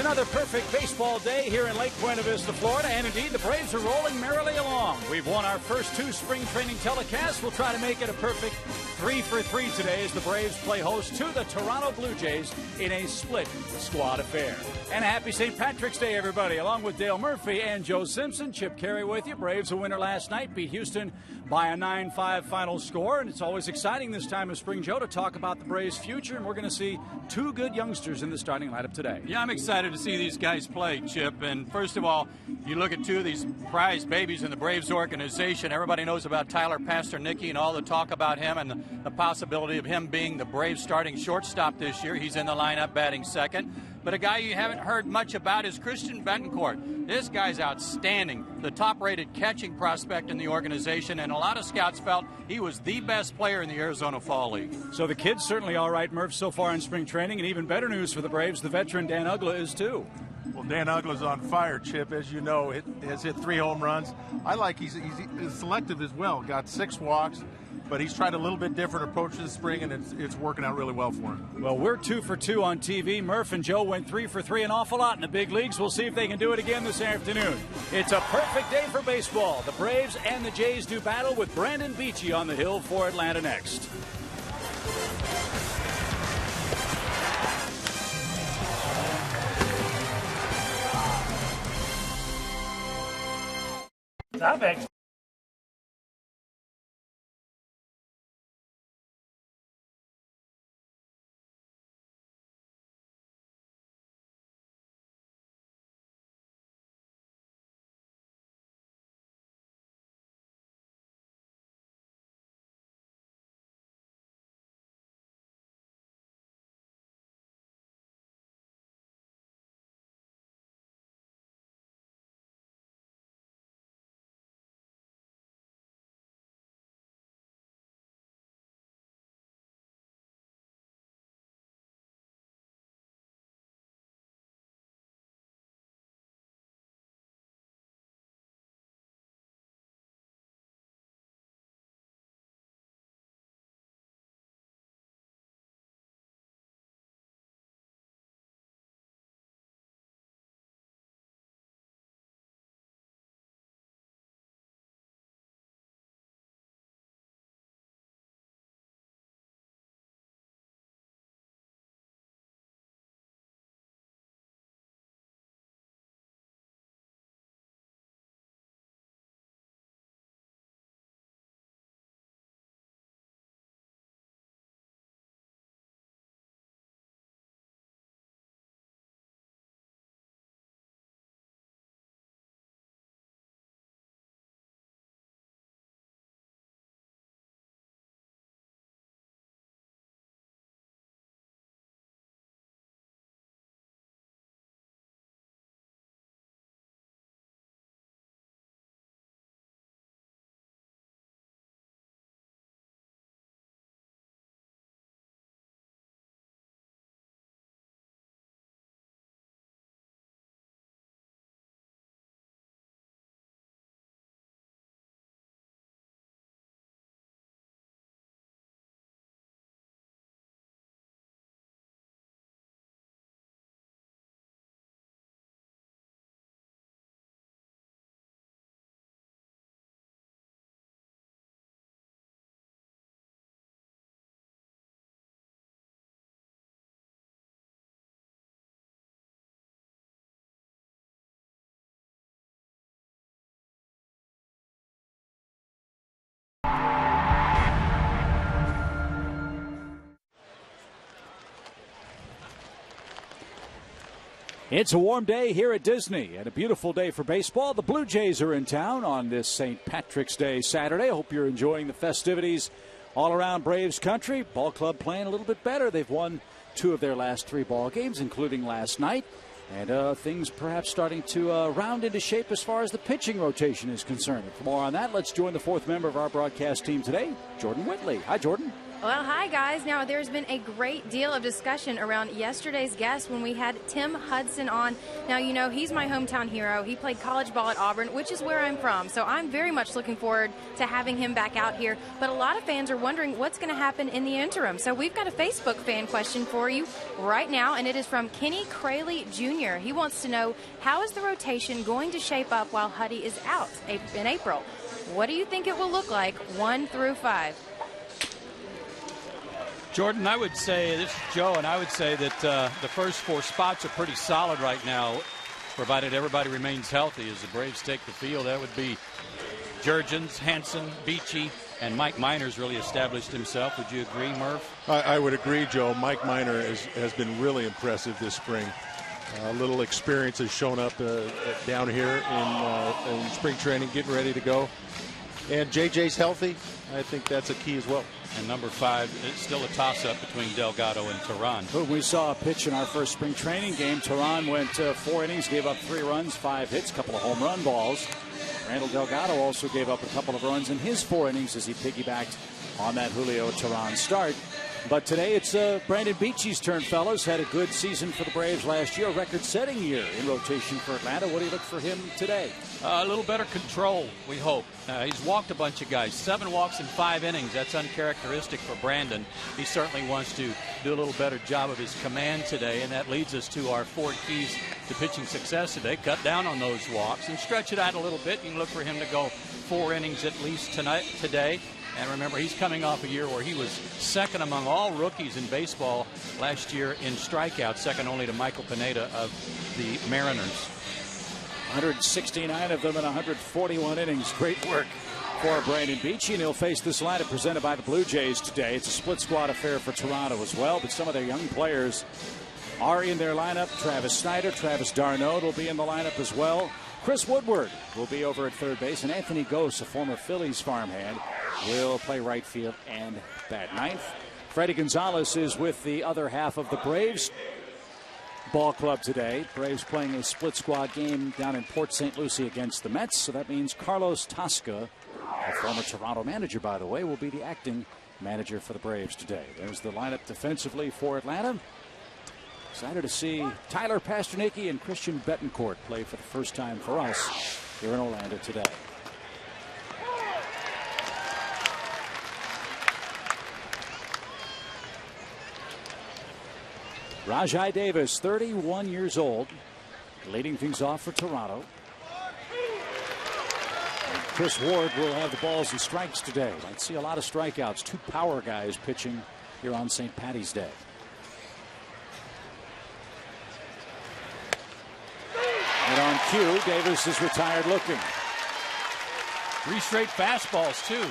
another perfect baseball day here in Lake Buena Vista, Florida, and indeed the Braves are rolling merrily along. We've won our first 2 spring training telecasts. We'll try to make it a perfect 3 for 3 today as the Braves play host to the Toronto Blue Jays in a split squad affair. And a happy St. Patrick's Day, everybody. Along with Dale Murphy and Joe Simpson, Chip Carey with you. Braves a winner last night, beat Houston by a 9-5 final score, and it's always exciting this time of spring, Joe, to talk about the Braves' future, and we're going to see 2 good youngsters in the starting lineup today. Yeah, I'm excited to see these guys play, Chip. And first of all, you look at 2 of these prize babies in the Braves organization. Everybody knows about Tyler Pastornicki and all the talk about him and the possibility of him being the Braves starting shortstop this year. He's in the lineup batting second. But a guy you haven't heard much about is Christian Betancourt. This guy's outstanding, the top-rated catching prospect in the organization, and a lot of scouts felt he was the best player in the Arizona Fall League. So the kid's certainly all right, Murph, so far in spring training, and even better news for the Braves, the veteran Dan Uggla is too. Well, Dan Uggla's on fire, Chip. As you know, has hit 3 home runs. I like he's selective as well. Got 6 walks, but he's tried a little bit different approach this spring, and it's working out really well for him. Well, we're 2 for 2 on TV. Murph and Joe went 3 for 3 an awful lot in the big leagues. We'll see if they can do it again this afternoon. It's a perfect day for baseball. The Braves and the Jays do battle with Brandon Beachy on the hill for Atlanta next. Stop. It's a warm day here at Disney and a beautiful day for baseball. The Blue Jays are in town on this St. Patrick's Day Saturday. I hope you're enjoying the festivities all around Braves country. Ball club playing a little bit better. They've won 2 of their last 3 ball games, including last night. And things perhaps starting to round into shape as far as the pitching rotation is concerned. For more on that, let's join the 4th member of our broadcast team today, Jordan Whitley. Hi, Jordan. Well, hi, guys. Now, there's been a great deal of discussion around yesterday's guest when we had Tim Hudson on. Now, you know, he's my hometown hero. He played college ball at Auburn, which is where I'm from. So I'm very much looking forward to having him back out here. But a lot of fans are wondering what's going to happen in the interim. So we've got a Facebook fan question for you right now, and it is from Kenny Crayley Jr. He wants to know, how is the rotation going to shape up while Huddy is out in April? What do you think it will look like 1 through 5? Jordan, I would say, this is Joe, and I would say that the first 4 spots are pretty solid right now, provided everybody remains healthy as the Braves take the field. That would be Jurgens, Hansen, Beachy, and Mike Minor's really established himself. Would you agree, Murph? I would agree, Joe. Mike Minor has been really impressive this spring. A little experience has shown up down here in spring training, getting ready to go. And JJ's healthy. I think that's a key as well. And number 5, it's still a toss-up between Delgado and Teran. Who we saw a pitch in our first spring training game. Teran went 4 innings, gave up 3 runs, 5 hits, a couple of home run balls. Randall Delgado also gave up a couple of runs in his 4 innings as he piggybacked on that Julio Teran start. But today it's Brandon Beachy's turn, fellas. Had a good season for the Braves last year, a record-setting year in rotation for Atlanta. What do you look for him today? A little better control, we hope. He's walked a bunch of guys. 7 walks in 5 innings. That's uncharacteristic for Brandon. He certainly wants to do a little better job of his command today, and that leads us to our 4 keys to pitching success today. Cut down on those walks and stretch it out a little bit. You can look for him to go 4 innings at least today. And remember, he's coming off a year where he was second among all rookies in baseball last year in strikeouts, second only to Michael Pineda of the Mariners. 169 of them in 141 innings. Great work for Brandon Beachy, and he'll face this lineup presented by the Blue Jays today. It's a split squad affair for Toronto as well, but some of their young players are in their lineup. Travis Snyder, Travis d'Arnaud will be in the lineup as well. Chris Woodward will be over at third base, and Anthony Gose, a former Phillies farmhand, will play right field and bat ninth. Freddie Gonzalez is with the other half of the Braves ball club today. Braves playing a split squad game down in Port St. Lucie against the Mets, so that means Carlos Tasca, a former Toronto manager, by the way, will be the acting manager for the Braves today. There's the lineup defensively for Atlanta. Excited to see Tyler Pasternaky and Christian Betancourt play for the first time for us here in Orlando today. Rajai Davis, 31 years old, leading things off for Toronto. And Chris Ward will have the balls and strikes today. Might see a lot of strikeouts. 2 power guys pitching here on St. Paddy's Day. And on cue, Davis is retired looking. 3 straight fastballs, too.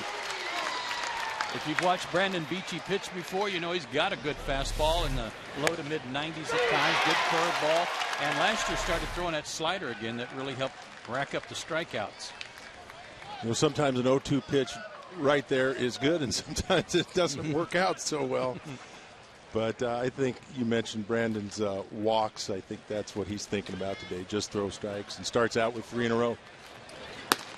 If you've watched Brandon Beachy pitch before, you know he's got a good fastball in the low to mid 90s at times. Good curveball. And last year started throwing that slider again that really helped rack up the strikeouts. You know, sometimes an 0-2 pitch right there is good, and sometimes it doesn't work out so well. But I think you mentioned Brandon's walks. I think that's what he's thinking about today. Just throw strikes, and starts out with 3 in a row.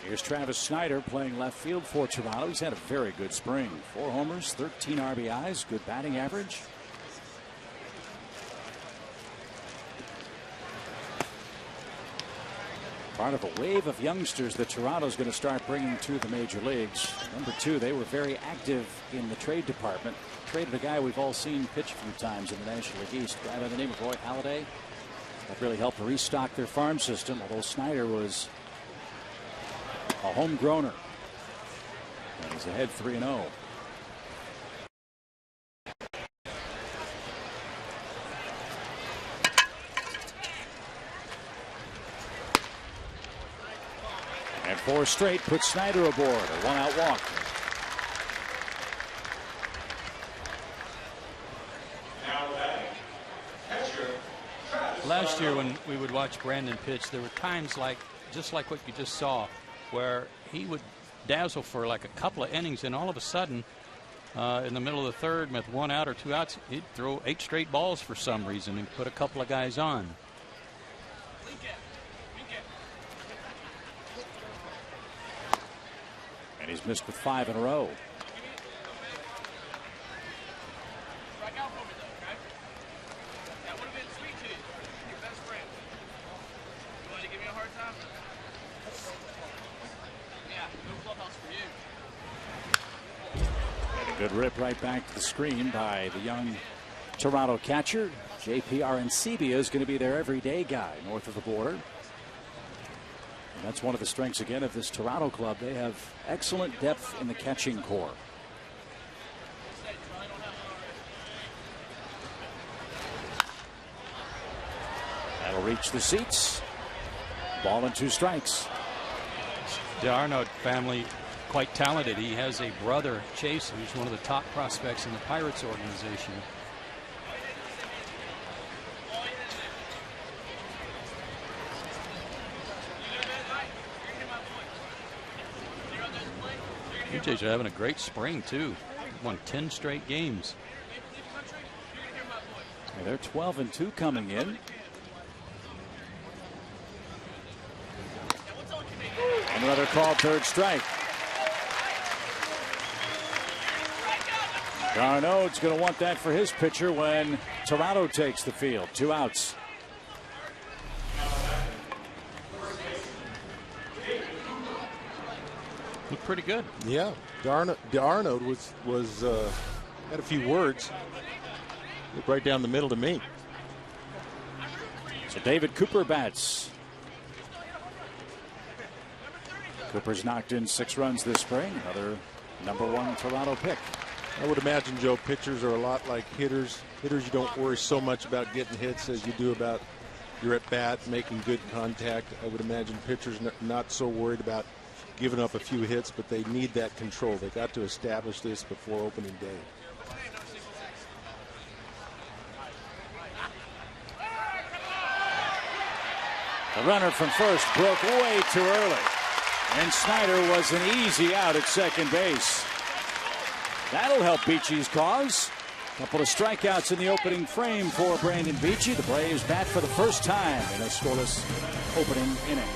Here's Travis Snyder playing left field for Toronto. He's had a very good spring. 4 homers, 13 RBIs, good batting average. Part of a wave of youngsters that Toronto's going to start bringing to the major leagues. Number 2, they were very active in the trade department. Traded a guy we've all seen pitch a few times in the National League East, a guy by the name of Roy Halladay. That really helped restock their farm system, although Snyder was a homegrowner. And he's ahead 3-0. And 4 straight puts Snyder aboard. A 1-out walk. Last year when we would watch Brandon pitch, there were times just like what you just saw, where he would dazzle for like a couple of innings, and all of a sudden in the middle of the third with 1 out or 2 outs, he'd throw 8 straight balls for some reason and put a couple of guys on. And he's missed with 5 in a row. And a good rip right back to the screen by the young Toronto catcher. JP Arancibia is going to be their everyday guy north of the border. And that's one of the strengths again of this Toronto club. They have excellent depth in the catching core. That'll reach the seats. Ball and 2 strikes. The Arnaud family, quite talented. He has a brother, Chase, who's one of the top prospects in the Pirates organization. Blue Jays are having a great spring, too. Won 10 straight games. And they're 12-2 coming in. And another called 3rd strike. Arnaud's going to want that for his pitcher when Toronto takes the field. 2 outs. Looked pretty good. Yeah, Arnaud was had a few words. Looked right down the middle to me. So David Cooper bats. Cooper's knocked in 6 runs this spring. Another #1 Toronto pick. I would imagine, Joe, pitchers are a lot like hitters. Hitters, you don't worry so much about getting hits as you do about your at bat, making good contact. I would imagine pitchers not so worried about giving up a few hits, but they need that control. They got to establish this before opening day. The runner from first broke way too early. And Snyder was an easy out at second base. That'll help Beachy's cause. A couple of strikeouts in the opening frame for Brandon Beachy. The Braves bat for the first time in a scoreless opening inning.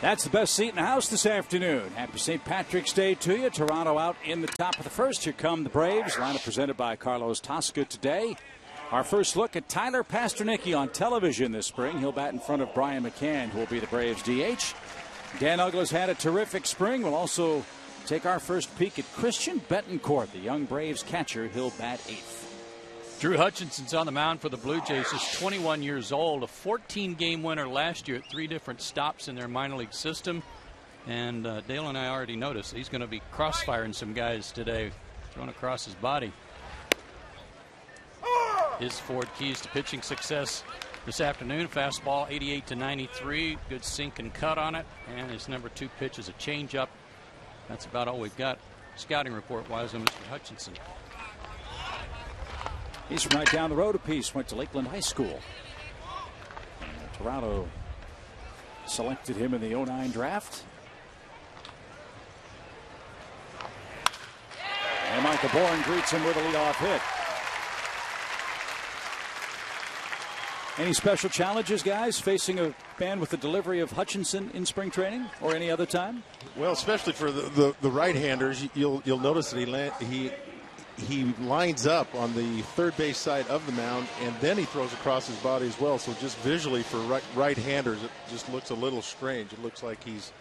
That's the best seat in the house this afternoon. Happy St. Patrick's Day to you. Toronto out in the top of the first. Here come the Braves. Lineup presented by Carlos Tosca today. Our first look at Tyler Pasternicki on television this spring. He'll bat in front of Brian McCann, who will be the Braves DH. Dan Uggla's had a terrific spring. We'll also take our first peek at Christian Betancourt, the young Braves catcher. He'll bat 8th. Drew Hutchinson's on the mound for the Blue Jays. He's 21 years old, a 14-game winner last year at 3 different stops in their minor league system. And Dale and I already noticed he's going to be crossfiring some guys today, thrown across his body. His forward keys to pitching success this afternoon. Fastball 88-93, good sink and cut on it. And his #2 pitch is a changeup. That's about all we've got scouting report-wise on Mr. Hutchinson. He's from right down the road a piece. Went to Lakeland High School. Toronto selected him in the '09 draft. Micah Bourne greets him with a leadoff hit. Any special challenges, guys, facing a man with the delivery of Hutchinson in spring training or any other time? Well, especially for the right-handers, you'll notice that he lines up on the third base side of the mound, and then he throws across his body as well. So just visually for right-handers, it just looks a little strange. It looks like he's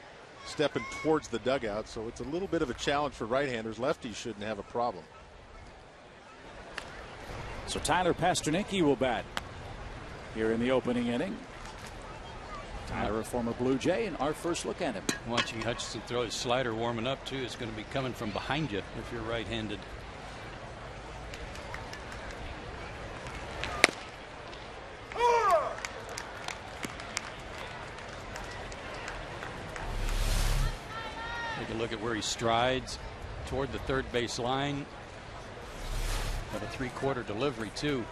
stepping towards the dugout, so it's a little bit of a challenge for right-handers. Lefties shouldn't have a problem. So Tyler Pasternicki will bat here in the opening inning. Tyler, a former Blue Jay, and our first look at him. Watching Hutchinson throw his slider warming up, too, is going to be coming from behind you if you're right-handed. Take a look at where he strides toward the third base line. Got a three-quarter delivery, too.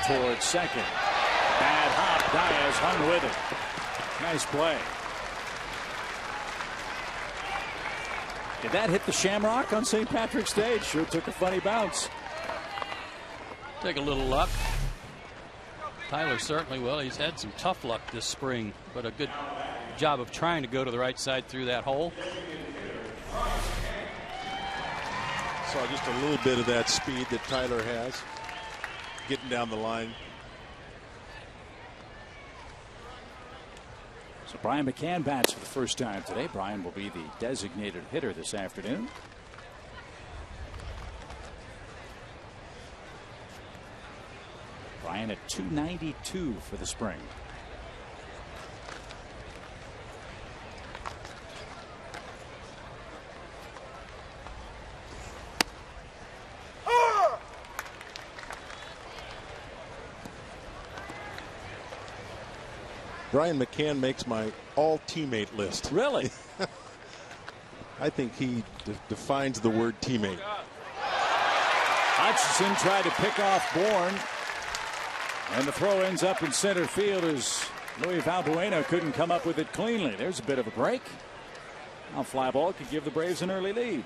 Towards second. Bad hop. Diaz hung with it. Nice play. Did that hit the Shamrock on St. Patrick's Day? It sure took a funny bounce. Take a little luck. Tyler certainly will. He's had some tough luck this spring, but a good job of trying to go to the right side through that hole. Saw just a little bit of that speed that Tyler has. Getting down the line. So Brian McCann bats for the first time today. Brian will be the designated hitter this afternoon. Brian at .292 for the spring. Brian McCann makes my all-teammate list. Really? I think he defines the word teammate. Hutchinson tried to pick off Bourne, and the throw ends up in center field as Luis Valbuena couldn't come up with it cleanly. There's a bit of a break. Now fly ball could give the Braves an early lead.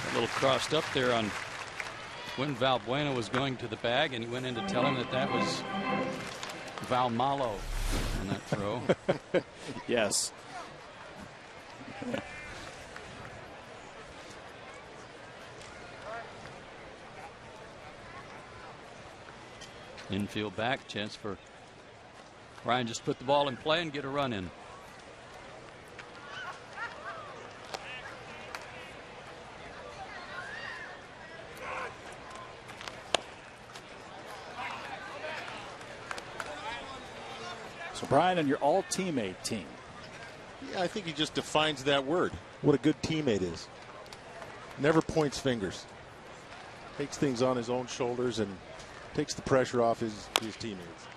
A little crossed up there on when Valbuena was going to the bag, and he went in to tell him that that was Val Malo on that throw. Yes. Infield back, chance for Ryan just put the ball in play and get a run in. So Brian, and your all-teammate team. Yeah, I think he just defines that word. What a good teammate is. Never points fingers. Takes things on his own shoulders and takes the pressure off his teammates.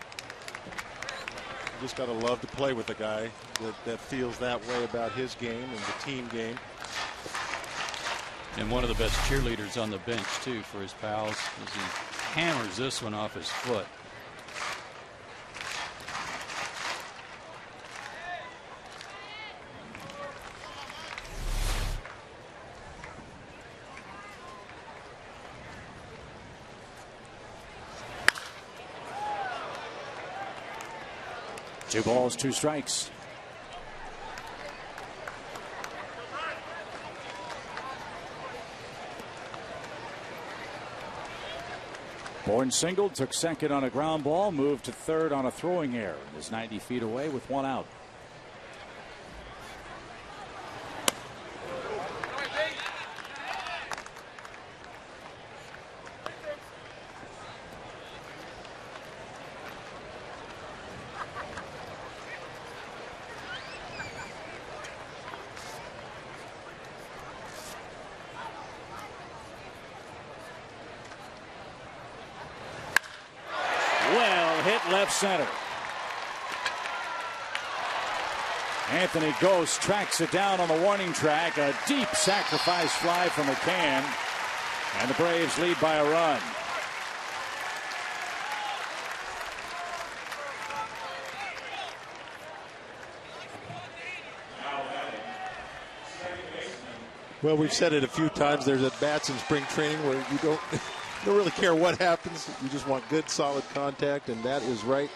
You just got to love to play with a guy that feels that way about his game and the team game. And one of the best cheerleaders on the bench, too, for his pals, as he hammers this one off his foot. Two balls, two strikes. Bourne singled, took second on a ground ball, moved to third on a throwing error, and is 90 feet away with one out. Well hit left center. Anthony Ghost tracks it down on the warning track. A deep sacrifice fly from McCann. And the Braves lead by a run. Well, we've said it a few times. There's at bats in spring training where you don't really care what happens. You just want good, solid contact, and that is right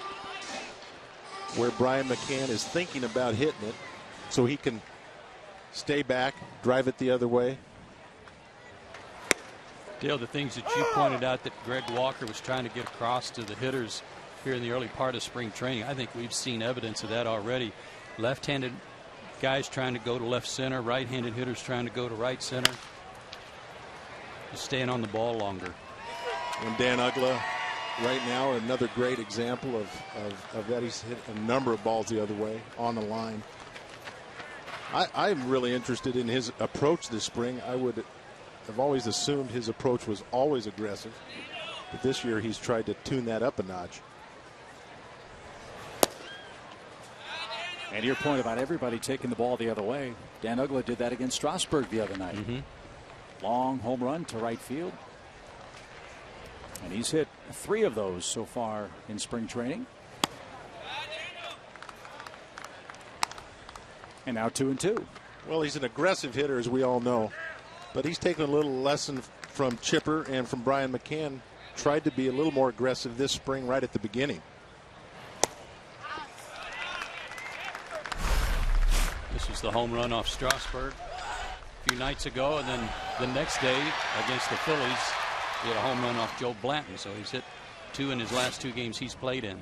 where Brian McCann is thinking about hitting it, so he can stay back, drive it the other way. Dale, the things that you pointed out that Greg Walker was trying to get across to the hitters here in the early part of spring training, I think we've seen evidence of that already. Left-handed guys trying to go to left center, right-handed hitters trying to go to right center. Just staying on the ball longer. And Dan Uggla right now, another great example of that. He's hit a number of balls the other way on the line. I'm really interested in his approach this spring. I've always assumed his approach was always aggressive, but this year he's tried to tune that up a notch. And your point about everybody taking the ball the other way. Dan Uggla did that against Strasburg the other night. Long home run to right field. And he's hit 3 of those so far in spring training. And now 2-2. Well, he's an aggressive hitter, as we all know. But he's taken a little lesson from Chipper and from Brian McCann. Tried to be a little more aggressive this spring right at the beginning. This was the home run off Strasburg a few nights ago, and then the next day against the Phillies, he had a home run off Joe Blanton. So he's hit 2 in his last 2 games he's played in.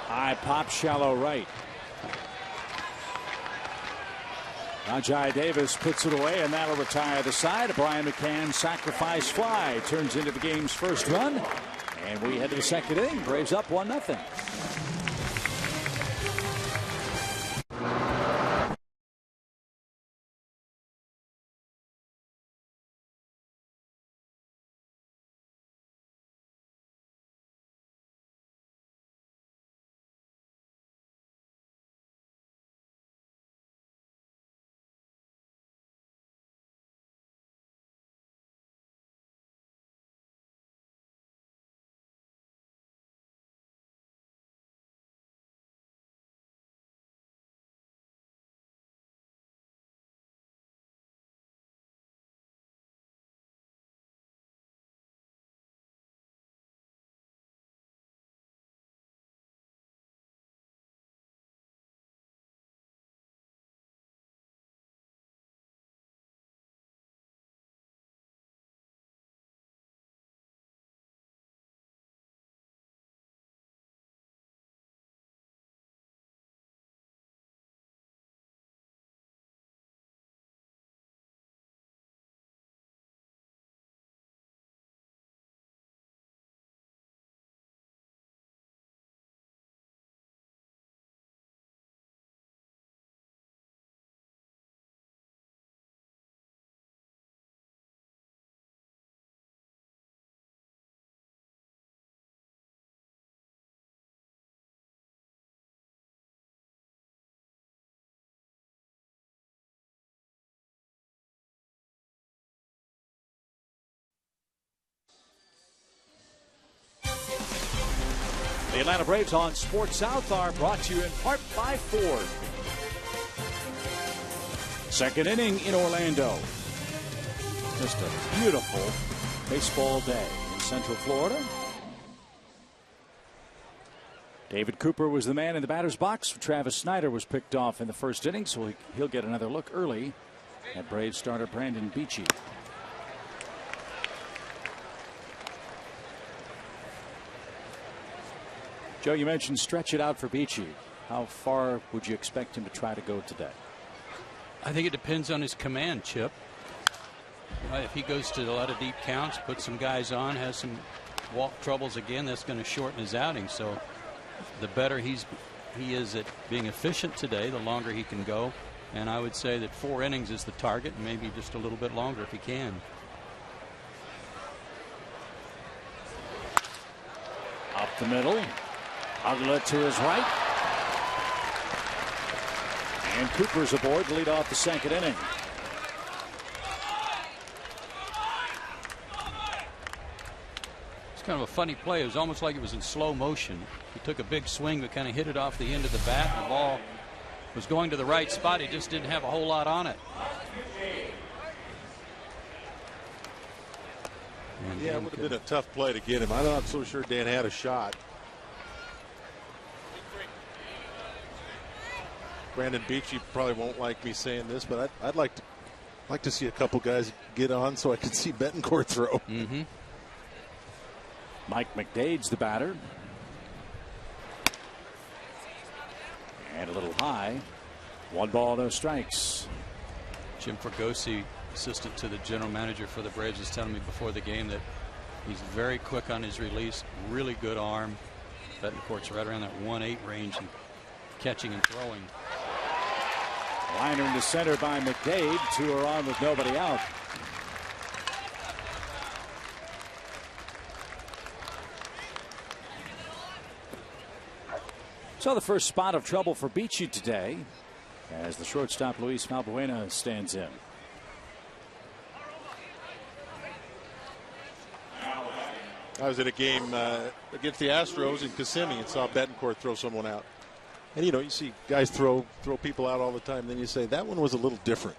High pop, shallow right. Rajai Davis puts it away, and that'll retire the side. A Brian McCann sacrifice fly turns into the game's first run. And we head to the second inning. Braves up 1-0. The Atlanta Braves on Sports South are brought to you in part by Ford. Second inning in Orlando. Just a beautiful baseball day in Central Florida. David Cooper was the man in the batter's box. Travis Snyder was picked off in the first inning, so he'll get another look early at Braves starter Brandon Beachy. Joe, you mentioned stretch it out for Beachy. How far would you expect him to try to go today? I think it depends on his command, Chip. If he goes to a lot of deep counts, puts some guys on, has some walk troubles again, that's going to shorten his outing. So the better he is at being efficient today, the longer he can go. And I would say that 4 innings is the target, and maybe just a little bit longer if he can. Up the middle. Ugla to his right. And Cooper's aboard to lead off the 2nd inning. It's kind of a funny play. It was almost like it was in slow motion. He took a big swing but kind of hit it off the end of the bat. The ball was going to the right spot. He just didn't have a whole lot on it. And yeah, it would have been a tough play to get him. I'm not so sure Dan had a shot. Brandon Beachy probably won't like me saying this, but I'd like to see a couple guys get on so I could see Betancourt throw. Mm-hmm. Mike McDade's the batter. And a little high. 1 ball, no strikes. Jim Fregosi, assistant to the general manager for the Braves, was telling me before the game that he's very quick on his release, really good arm. Betancourt's right around that 1-8 range and catching and throwing. Liner into center by McDade. 2 are on with nobody out. So the first spot of trouble for Beachy today as the shortstop Luis Valbuena stands in. I was at a game against the Astros in Kissimmee and saw Betancourt throw someone out. And you know, you see guys throw people out all the time. Then you say that one was a little different.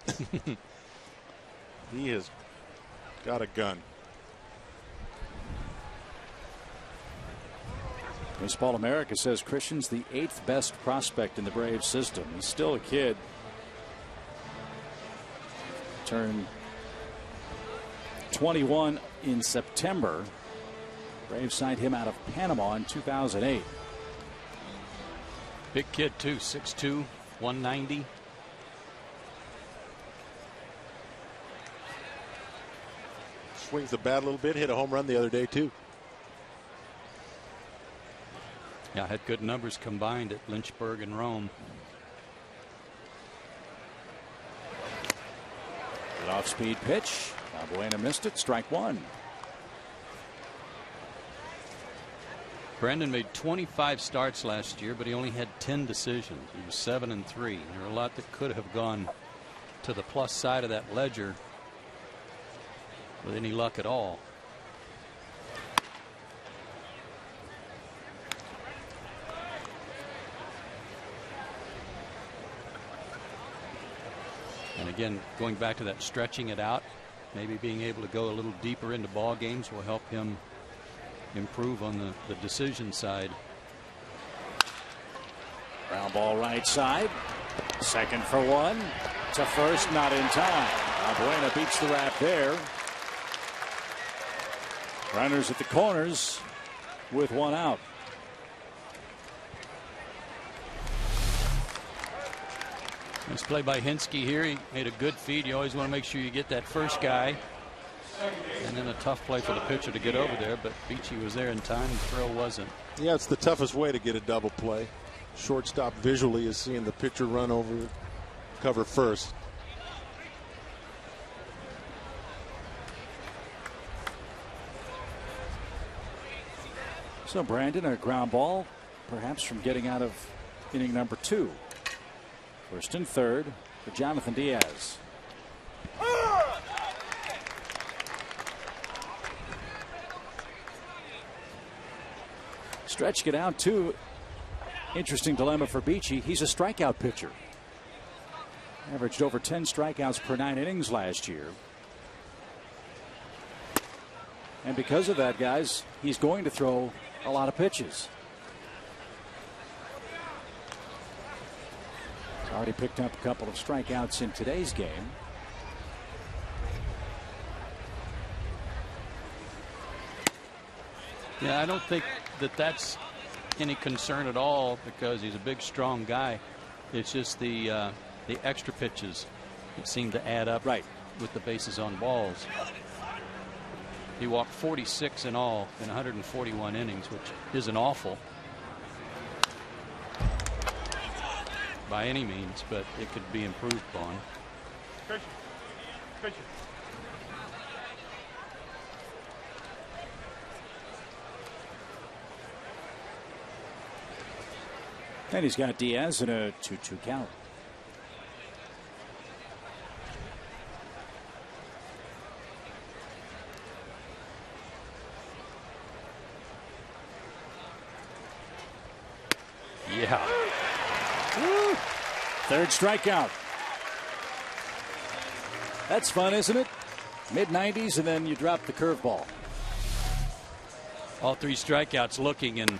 He has got a gun. Baseball America says Christian's the 8th best prospect in the Braves system. He's still a kid. Turned 21 in September. Braves signed him out of Panama in 2008. Big kid too, 6'2", 190. Swings the bat a little bit, hit a home run the other day too. Yeah, had good numbers combined at Lynchburg and Rome. Good off-speed pitch. Valbuena missed it. Strike 1. Brandon made 25 starts last year, but he only had 10 decisions. He was 7-3. There were a lot that could have gone to the plus side of that ledger with any luck at all. And again, going back to that stretching it out, maybe being able to go a little deeper into ball games will help him improve on the decision side. Ground ball right side. Second for 1. To first, not in time. Valbuena beats the wrap there. Runners at the corners with 1 out. Nice play by Hinsky here. He made a good feed. You always want to make sure you get that first guy. And then a tough play for the pitcher to get over there, but Beachy was there in time. The throw wasn't. Yeah, it's the toughest way to get a double play. Shortstop visually is seeing the pitcher run over cover first. So Brandon, a ground ball, perhaps from getting out of inning number 2. First and third for Jonathan Diaz. Stretch it out too. Interesting dilemma for Beachy. He's a strikeout pitcher. Averaged over 10 strikeouts per 9 innings last year. And because of that, guys, he's going to throw a lot of pitches. He's already picked up a couple of strikeouts in today's game. Yeah, I don't think that that's any concern at all because he's a big, strong guy. It's just the extra pitches that seem to add up right with the bases on balls. He walked 46 in all in 141 innings, which isn't awful by any means, but it could be improved upon. And he's got Diaz in a 2-2 count. Yeah. Woo. Third strikeout. That's fun, isn't it? Mid-90s, and then you drop the curveball. All 3 strikeouts looking, and a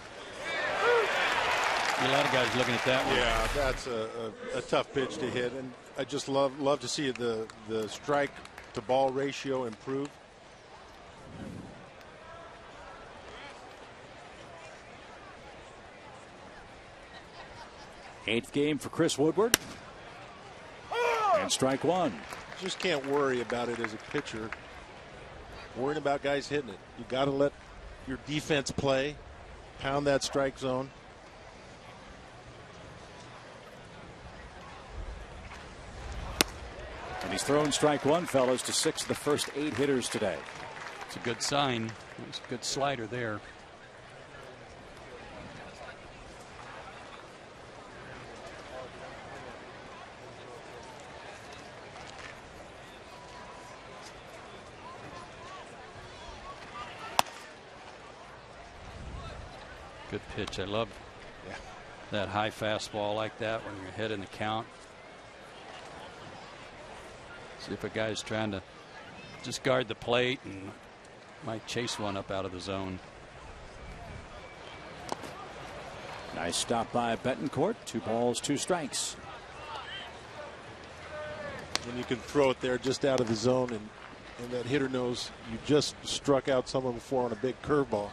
lot of guys looking at that one. Yeah, that's a tough pitch to hit, and I just love to see the strike to ball ratio improve. Eighth game for Chris Woodward. And strike one. Just can't worry about it as a pitcher. Worrying about guys hitting it. You got to let your defense play, pound that strike zone. And he's thrown strike one, fellas, to 6 of the first 8 hitters today. It's a good sign. It's a good slider there. Good pitch. I love that high fastball like that when you're ahead in the count. See if a guy's trying to just guard the plate and might chase one up out of the zone. Nice stop by Betancourt. 2 balls, 2 strikes. And you can throw it there just out of the zone, and that hitter knows you just struck out someone before on a big curveball.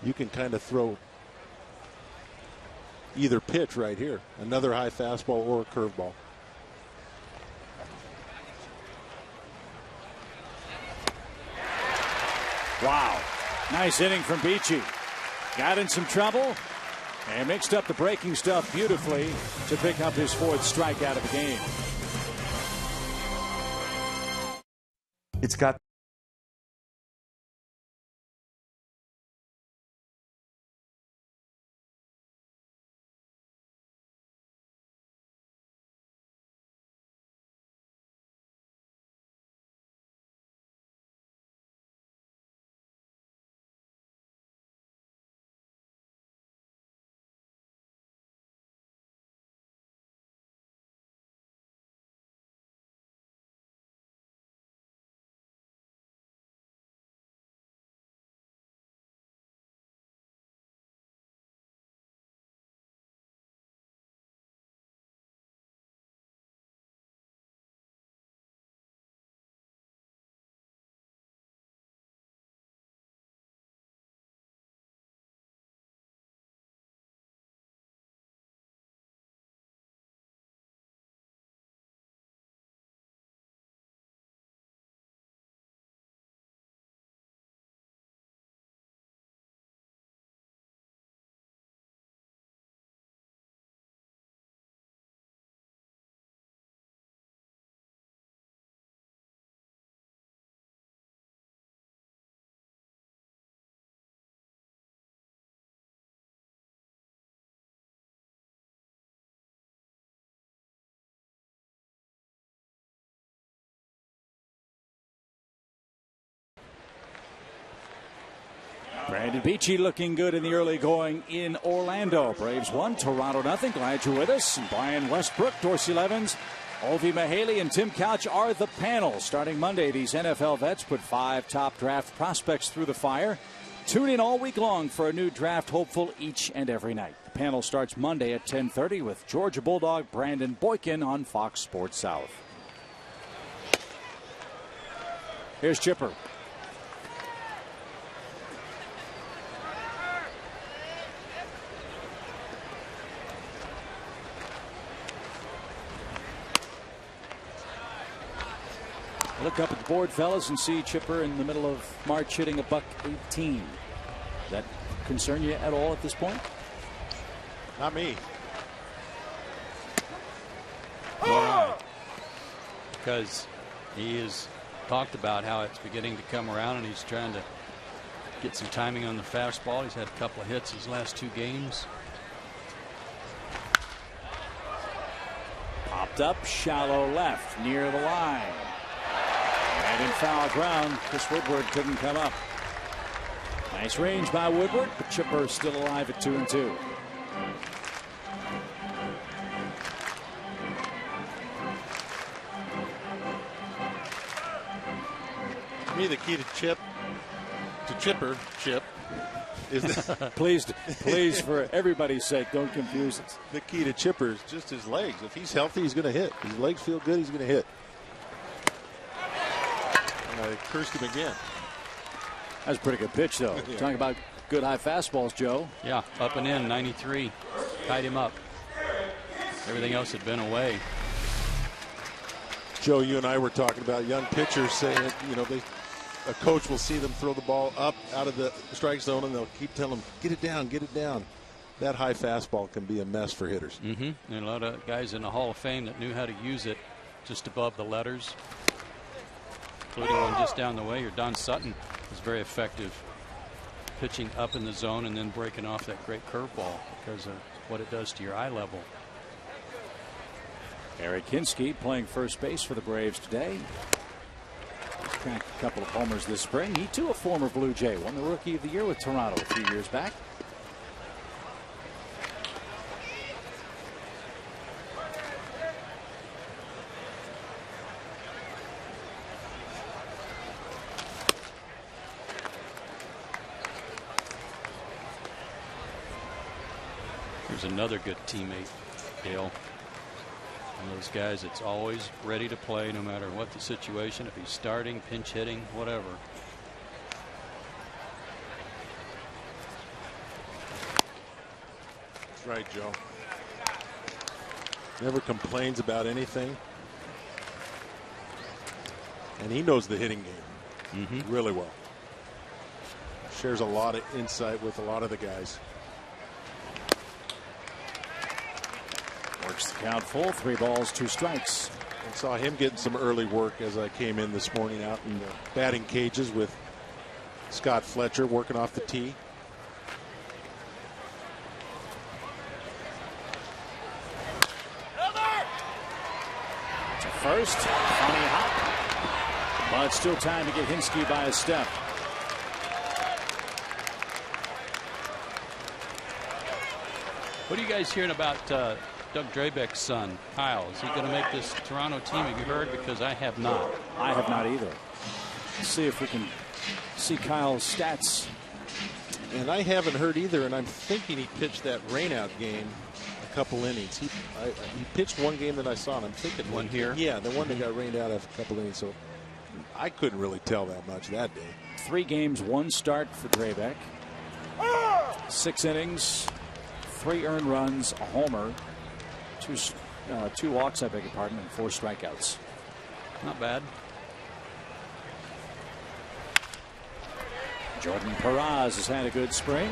You can kind of throw either pitch right here, another high fastball or a curveball. Wow. Nice inning from Beachy. Got in some trouble and mixed up the breaking stuff beautifully to pick up his 4th strikeout of the game. It's got Brandon Beachy looking good in the early going in Orlando. Braves 1, Toronto nothing. Glad you're with us. And Brian Westbrook, Dorsey Levens, Ovi Mahaley, and Tim Couch are the panel. Starting Monday, these NFL vets put 5 top draft prospects through the fire. Tune in all week long for a new draft hopeful each and every night. The panel starts Monday at 10:30 with Georgia Bulldog Brandon Boykin on Fox Sports South. Here's Chipper. Look up at the board, fellas, and see Chipper in the middle of March hitting $118. Does that concern you at all at this point? Not me. Because he has talked about how it's beginning to come around, and he's trying to get some timing on the fastball. He's had a couple of hits his last 2 games. Popped up, shallow left, near the line. And in foul ground, Chris Woodward couldn't come up. Nice range by Woodward, but Chipper still alive at 2-2. To me, the key to Chipper is Please, for everybody's sake, don't confuse us. the key to Chipper is just his legs. If he's healthy, he's going to hit. His legs feel good, he's going to hit. And I cursed him again. That's a pretty good pitch, though. Yeah. Talking about good high fastballs, Joe. Yeah, up and in, 93. Tied him up. Everything else had been away. Joe, you and I were talking about young pitchers saying that, a coach will see them throw the ball up out of the strike zone, and they'll keep telling them, get it down, get it down. That high fastball can be a mess for hitters. And a lot of guys in the Hall of Fame that knew how to use it just above the letters, including one just down the way. Your Don Sutton is very effective pitching up in the zone and then breaking off that great curveball because of what it does to your eye level. Eric Hinske playing first base for the Braves today. He's cracked a couple of homers this spring. He, too, a former Blue Jay. Won the Rookie of the Year with Toronto a few years back. Here's another good teammate, Dale. One of those guys that's always ready to play no matter what the situation, if he's starting, pinch hitting, whatever. That's right, Joe. Never complains about anything. And he knows the hitting game really well. Shares a lot of insight with a lot of the guys. Works the count full. 3 balls, 2 strikes. I saw him getting some early work as I came in this morning out in the batting cages with Scott Fletcher working off the tee. To first. Funny hop. But still time to get Hinske by a step. What are you guys hearing about Doug Drabeck's son, Kyle? Is he going to make this Toronto team? Have you heard? Because I have not. I have not either. Let's see if we can see Kyle's stats. And I haven't heard either, and I'm thinking he pitched that rainout game a couple innings. He pitched one game that I saw, and I'm thinking one here. Yeah, the one that got rained out of a couple innings. So I couldn't really tell that much that day. 3 games, 1 start for Drabeck. 6 innings, 3 earned runs, a homer, 2 walks, I beg your pardon, and 4 strikeouts. Not bad. Jordan Perez has had a good spring,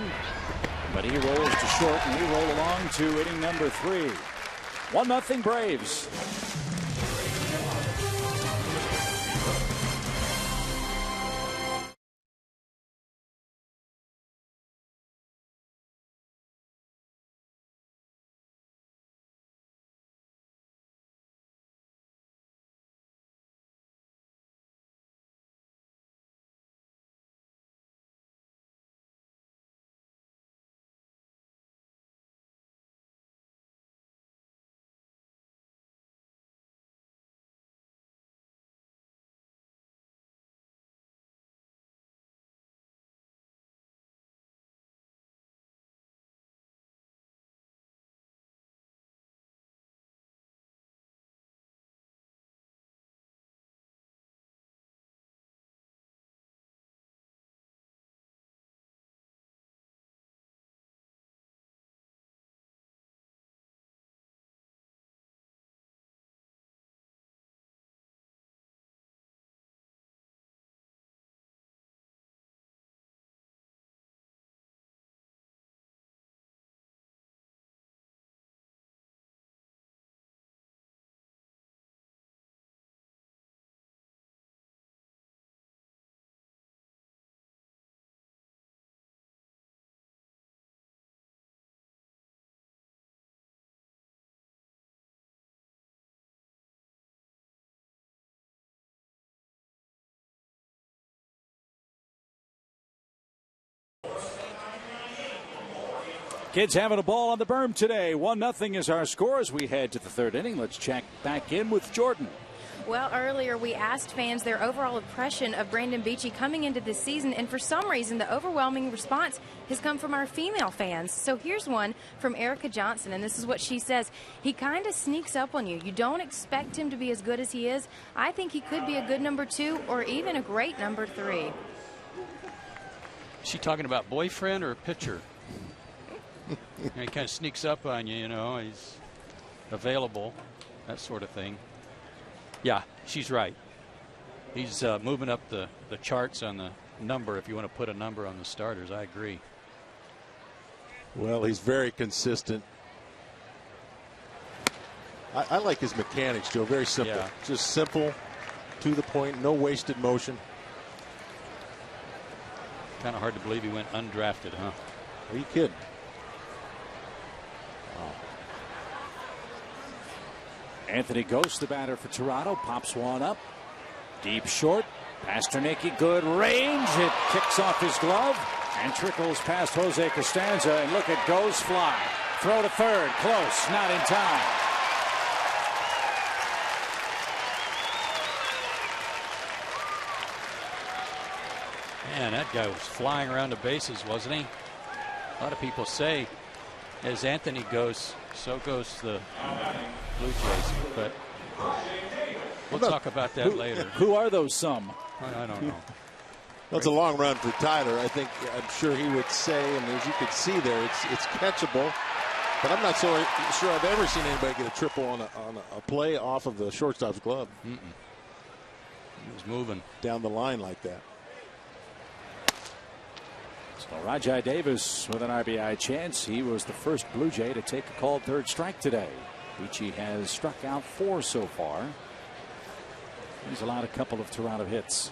but he rolls to short, and we roll along to inning number 3. 1-0 Braves. Kids having a ball on the berm today. 1-0 is our score as we head to the third inning. Let's check back in with Jordan. Well, earlier we asked fans their overall impression of Brandon Beachy coming into this season, and for some reason the overwhelming response has come from our female fans. So here's one from Erica Johnson, and this is what she says. He kind of sneaks up on you. You don't expect him to be as good as he is. I think he could be a good number 2 or even a great number 3. Is she talking about boyfriend or pitcher? He kind of sneaks up on you, you know, he's available, that sort of thing. Yeah, she's right. He's moving up the charts on the number, if you want to put a number on the starters. I agree. Well, he's very consistent. I like his mechanics, Joe. Very simple. Yeah. Just simple, to the point, no wasted motion. Kind of hard to believe he went undrafted, huh? Are you kidding? Anthony Ghost, the batter for Toronto, pops one up. Deep short. Pasternaky, good range. It kicks off his glove and trickles past Jose Costanza. And look at Ghost fly. Throw to third. Close. Not in time. Man, that guy was flying around the bases, wasn't he? A lot of people say as Anthony goes, so goes the Blue Jays. But we'll talk about that later. Who are those some? I don't know. Well, it's a long run for Tyler. I'm sure he would say, and as you can see there, it's catchable. But I'm not so sure I've ever seen anybody get a triple on a play off of the shortstop's glove. He was moving down the line like that. So Rajai Davis with an RBI chance. He was the first Blue Jay to take a called third strike today. Beachy has struck out 4 so far. He's allowed a couple of Toronto hits.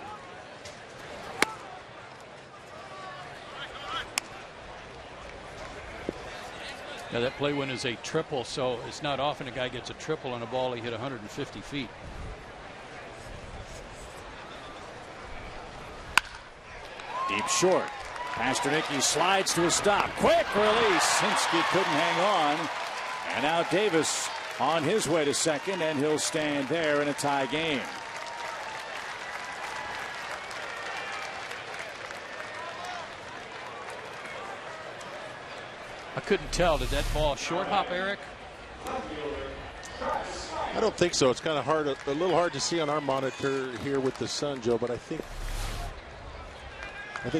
Now that play win is a triple, so it's not often a guy gets a triple on a ball he hit 150 feet. Deep short. Pasternaky slides to a stop. Quick release. Hinske couldn't hang on. And now Davis on his way to second, and he'll stand there in a tie game. I couldn't tell. Did that ball short hop, Eric? I don't think so. It's kind of hard, a little hard to see on our monitor here with the sun, Joe. But I think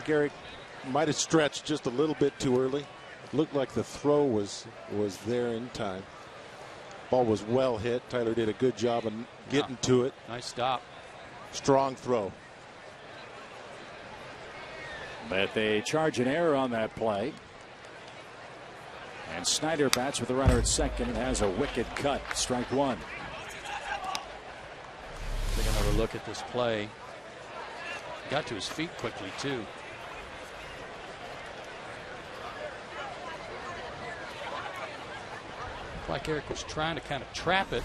Eric might have stretched just a little bit too early. It looked like the throw was there in time. Ball was well hit. Tyler did a good job of getting to it. Nice stop. Strong throw. But they charge an error on that play. And Snyder bats with the runner at second and has a wicked cut. Strike 1. Take another look at this play. Got to his feet quickly, too. Like Eric was trying to kind of trap it,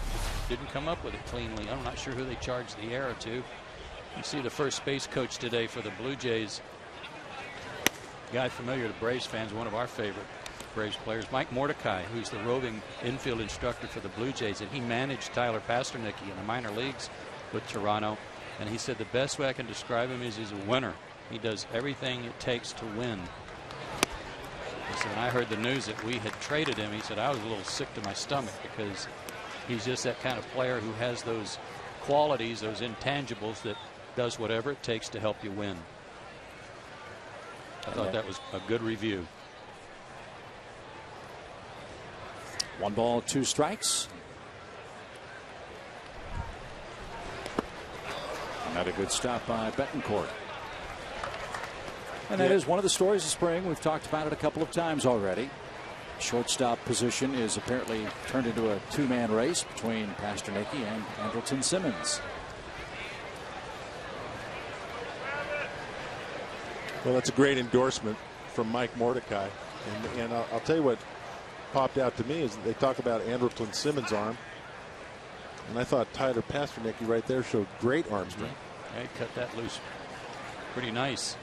didn't come up with it cleanly. I'm not sure who they charged the error to. You see the first base coach today for the Blue Jays, guy familiar to Braves fans, one of our favorite Braves players, Mike Mordecai, who's the roving infield instructor for the Blue Jays, and he managed Tyler Pasternaky in the minor leagues with Toronto. And he said the best way I can describe him is he's a winner. He does everything it takes to win. He said, when I heard the news that we had traded him, he said, I was a little sick to my stomach because he's just that kind of player who has those qualities, those intangibles that does whatever it takes to help you win. I thought that was a good review. 1 ball, 2 strikes. Another good stop by Betancourt. And that is one of the stories of spring. We've talked about it a couple of times already. Shortstop position is apparently turned into a 2-man race between Pasternaky and Andrelton Simmons. Well, that's a great endorsement from Mike Mordecai. And I'll tell you what popped out to me is they talk about Andrelton Simmons' arm. And I thought Tyler Pasternaky right there showed great arm strength. Yeah, he cut that loose pretty nice.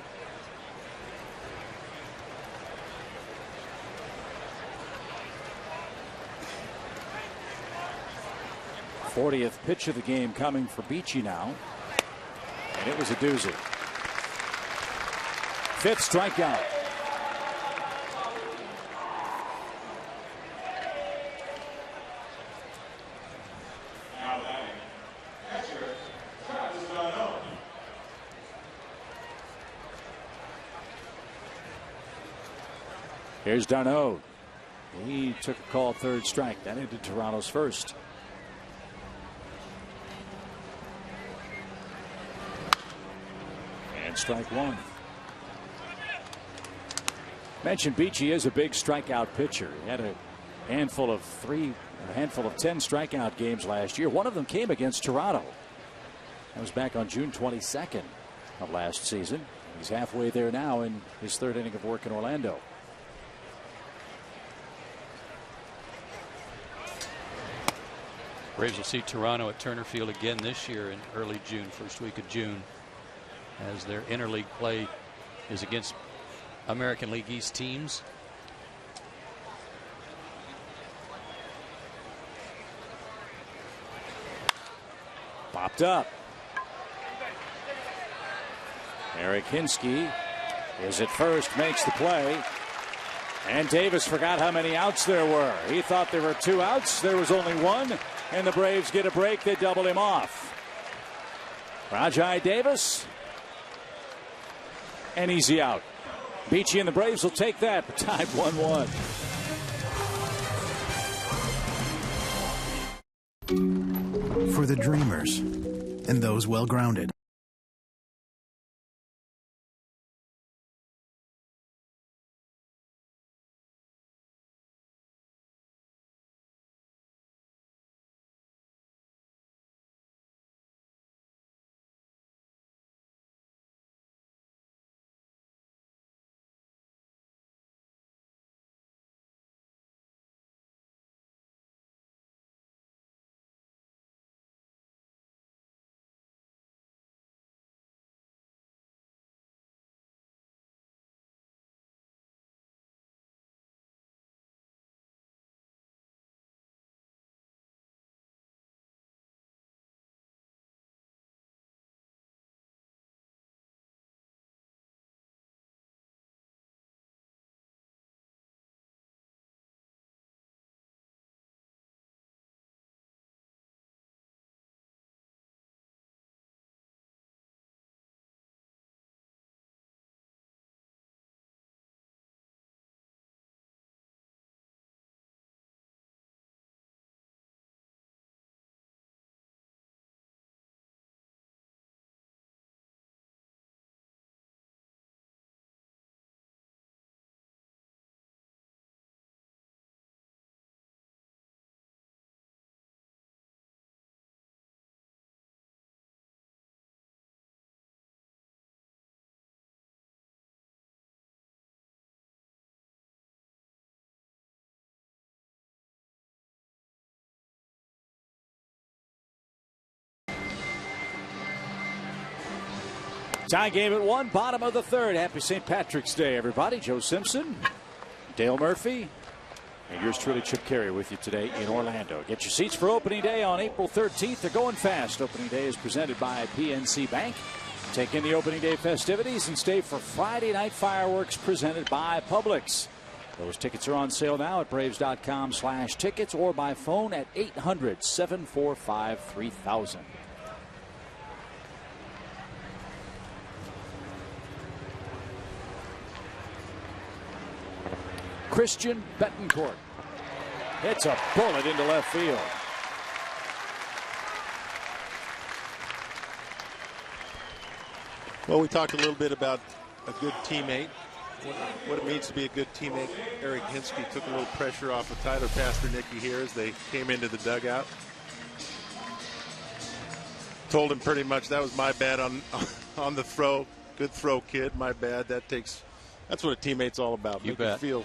40th pitch of the game coming for Beachy now. And it was a doozy. 5th strikeout. Here's Darno. He took a call 3rd strike. That ended Toronto's 1st. And strike 1. Mentioned Beachy is a big strikeout pitcher. He had a handful of 10 strikeout games last year. One of them came against Toronto. That was back on June 22nd of last season. He's halfway there now in his 3rd inning of work in Orlando. Braves will see Toronto at Turner Field again this year in early June, 1st week of June, as their interleague play is against American League East teams. Popped up. Eric Hinsky is at first, makes the play. And Davis forgot how many outs there were. He thought there were 2 outs. There was only 1. And the Braves get a break. They double him off. Rajai Davis. An easy out. Beachy and the Braves will take that. Tied 1-1. For the dreamers and those well-grounded. Tie game at 1, bottom of the 3rd. Happy St. Patrick's Day, everybody. Joe Simpson, Dale Murphy, and yours truly, Chip Carey, with you today in Orlando. Get your seats for opening day on April 13th. They're going fast. Opening day is presented by PNC Bank. Take in the opening day festivities and stay for Friday night fireworks presented by Publix. Those tickets are on sale now at Braves.com/tickets or by phone at 800-745-3000. Christian Betancourt hits a bullet into left field. Well, we talked a little bit about a good teammate, what it means to be a good teammate. Eric Hinsky took a little pressure off of Tyler Pastornicki here as they came into the dugout. Told him pretty much that was my bad on the throw. Good throw, kid. My bad. That's what a teammate's all about. You bet. Feel.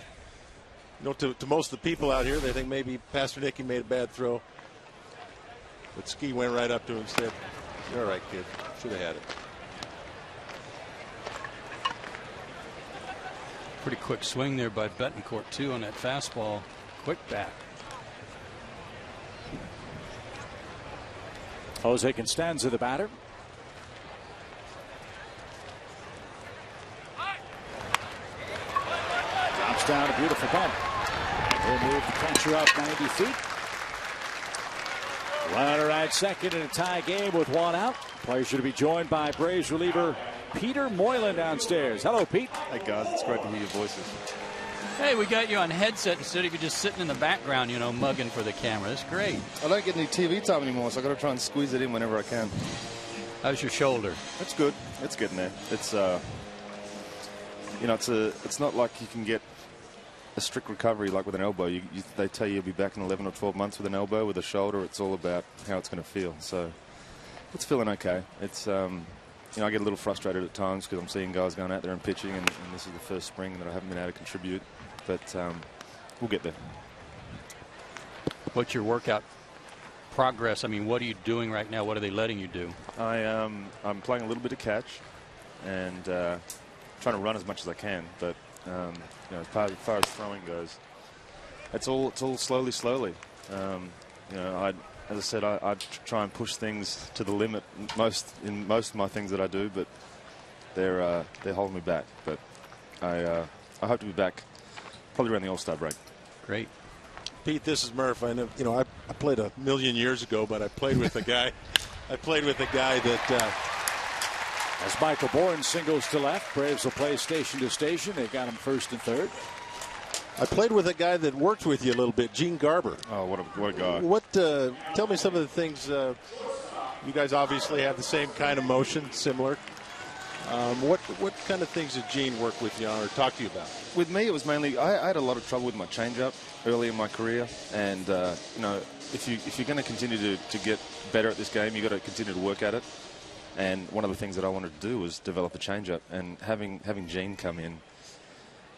You know, to most of the people out here, they think maybe Pastornicki made a bad throw. But Ski went right up to him and said, "You're all right, kid. Should have had it." Pretty quick swing there by Betancourt, too, on that fastball. Quick bat. Jose Constanza, the batter. Drops down a beautiful bunt. He'll move the catcher up 90 feet. Runner at second in a tie game with one out. Pleasure to be joined by Braves reliever Peter Moylan downstairs. Hello, Pete. Hey, guys. It's great to hear your voices. Hey, we got you on headset instead of you just sitting in the background, you know, mugging for the camera. That's great. I don't get any TV time anymore, so I got to try and squeeze it in whenever I can. How's your shoulder? It's good. It's getting there. It's you know, it's not like you can get a strict recovery like with an elbow. They tell you you'll be back in 11 or 12 months with an elbow. With a shoulder, it's all about how it's going to feel. So it's feeling okay. It's you know, I get a little frustrated at times because I'm seeing guys going out there and pitching, and this is the first spring that I haven't been able to contribute. But we'll get there. What's your workout progress? I mean, what are you doing right now? What are they letting you do? I'm playing a little bit of catch and trying to run as much as I can. But you know, as far as throwing goes, it's all slowly. You know, as I said, I try and push things to the limit in most of my things that I do, but they're holding me back. But I hope to be back probably around the All-Star break. Great. Pete, this is Murph. I know, you know, I played a million years ago, but I played with a guy. I played with a guy that. As Michael Bourne singles to left, Braves will play station to station. They've got him first and third. I played with a guy that worked with you a little bit, Gene Garber. Oh, what a guy! Tell me some of the things. You guys obviously have the same kind of motion, similar. What kind of things did Gene work with you on or talk to you about? With me, it was mainly I had a lot of trouble with my changeup early in my career, and you know, if you're going to continue to get better at this game, you got to continue to work at it. And one of the things that I wanted to do was develop a changeup, and having Gene come in,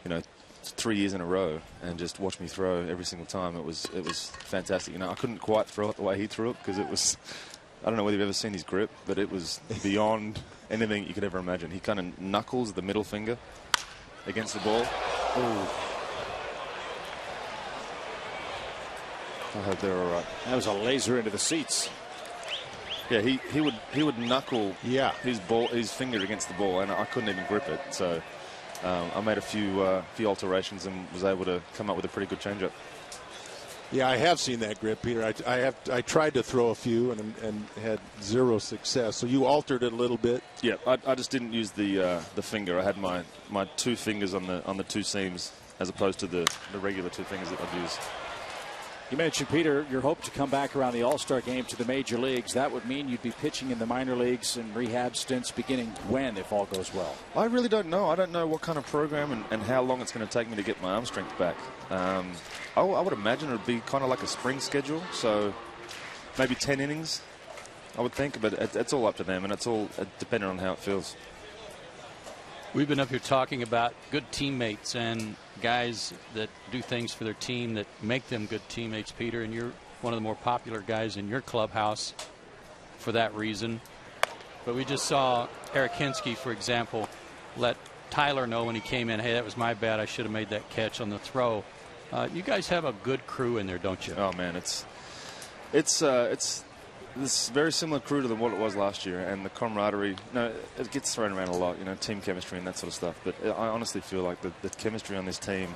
you know, 3 years in a row and just watch me throw every single time, it was fantastic. You know, I couldn't quite throw it the way he threw it because it was, I don't know whether you've ever seen his grip, but it was beyond anything you could ever imagine. He kind of knuckles the middle finger against the ball. Ooh. I hope they're all right. That was a laser into the seats. Yeah, he would knuckle his finger against the ball, and I couldn't even grip it. So I made a few alterations and was able to come up with a pretty good changeup. Yeah, I have seen that grip, Peter. I tried to throw a few and had zero success. So you altered it a little bit. Yeah, I just didn't use the finger. I had my two fingers on the two seams as opposed to the regular two fingers that I've used. You mentioned, Peter, your hope to come back around the All-Star game to the major leagues. That would mean you'd be pitching in the minor leagues and rehab stints beginning when, if all goes well? I really don't know. I don't know what kind of program and how long it's going to take me to get my arm strength back. I would imagine it would be kind of like a spring schedule, so maybe 10 innings, I would think. But it's all up to them, and it's all dependent on how it feels. We've been up here talking about good teammates and guys that do things for their team that make them good teammates, Peter, and you're one of the more popular guys in your clubhouse for that reason. But we just saw Eric Hinske, for example, let Tyler know when he came in, hey, that was my bad. I should have made that catch on the throw. You guys have a good crew in there, don't you? Oh, man, it's this very similar crew to what it was last year, and the camaraderie. No, it gets thrown around a lot, you know, team chemistry and that sort of stuff. But I honestly feel like the chemistry on this team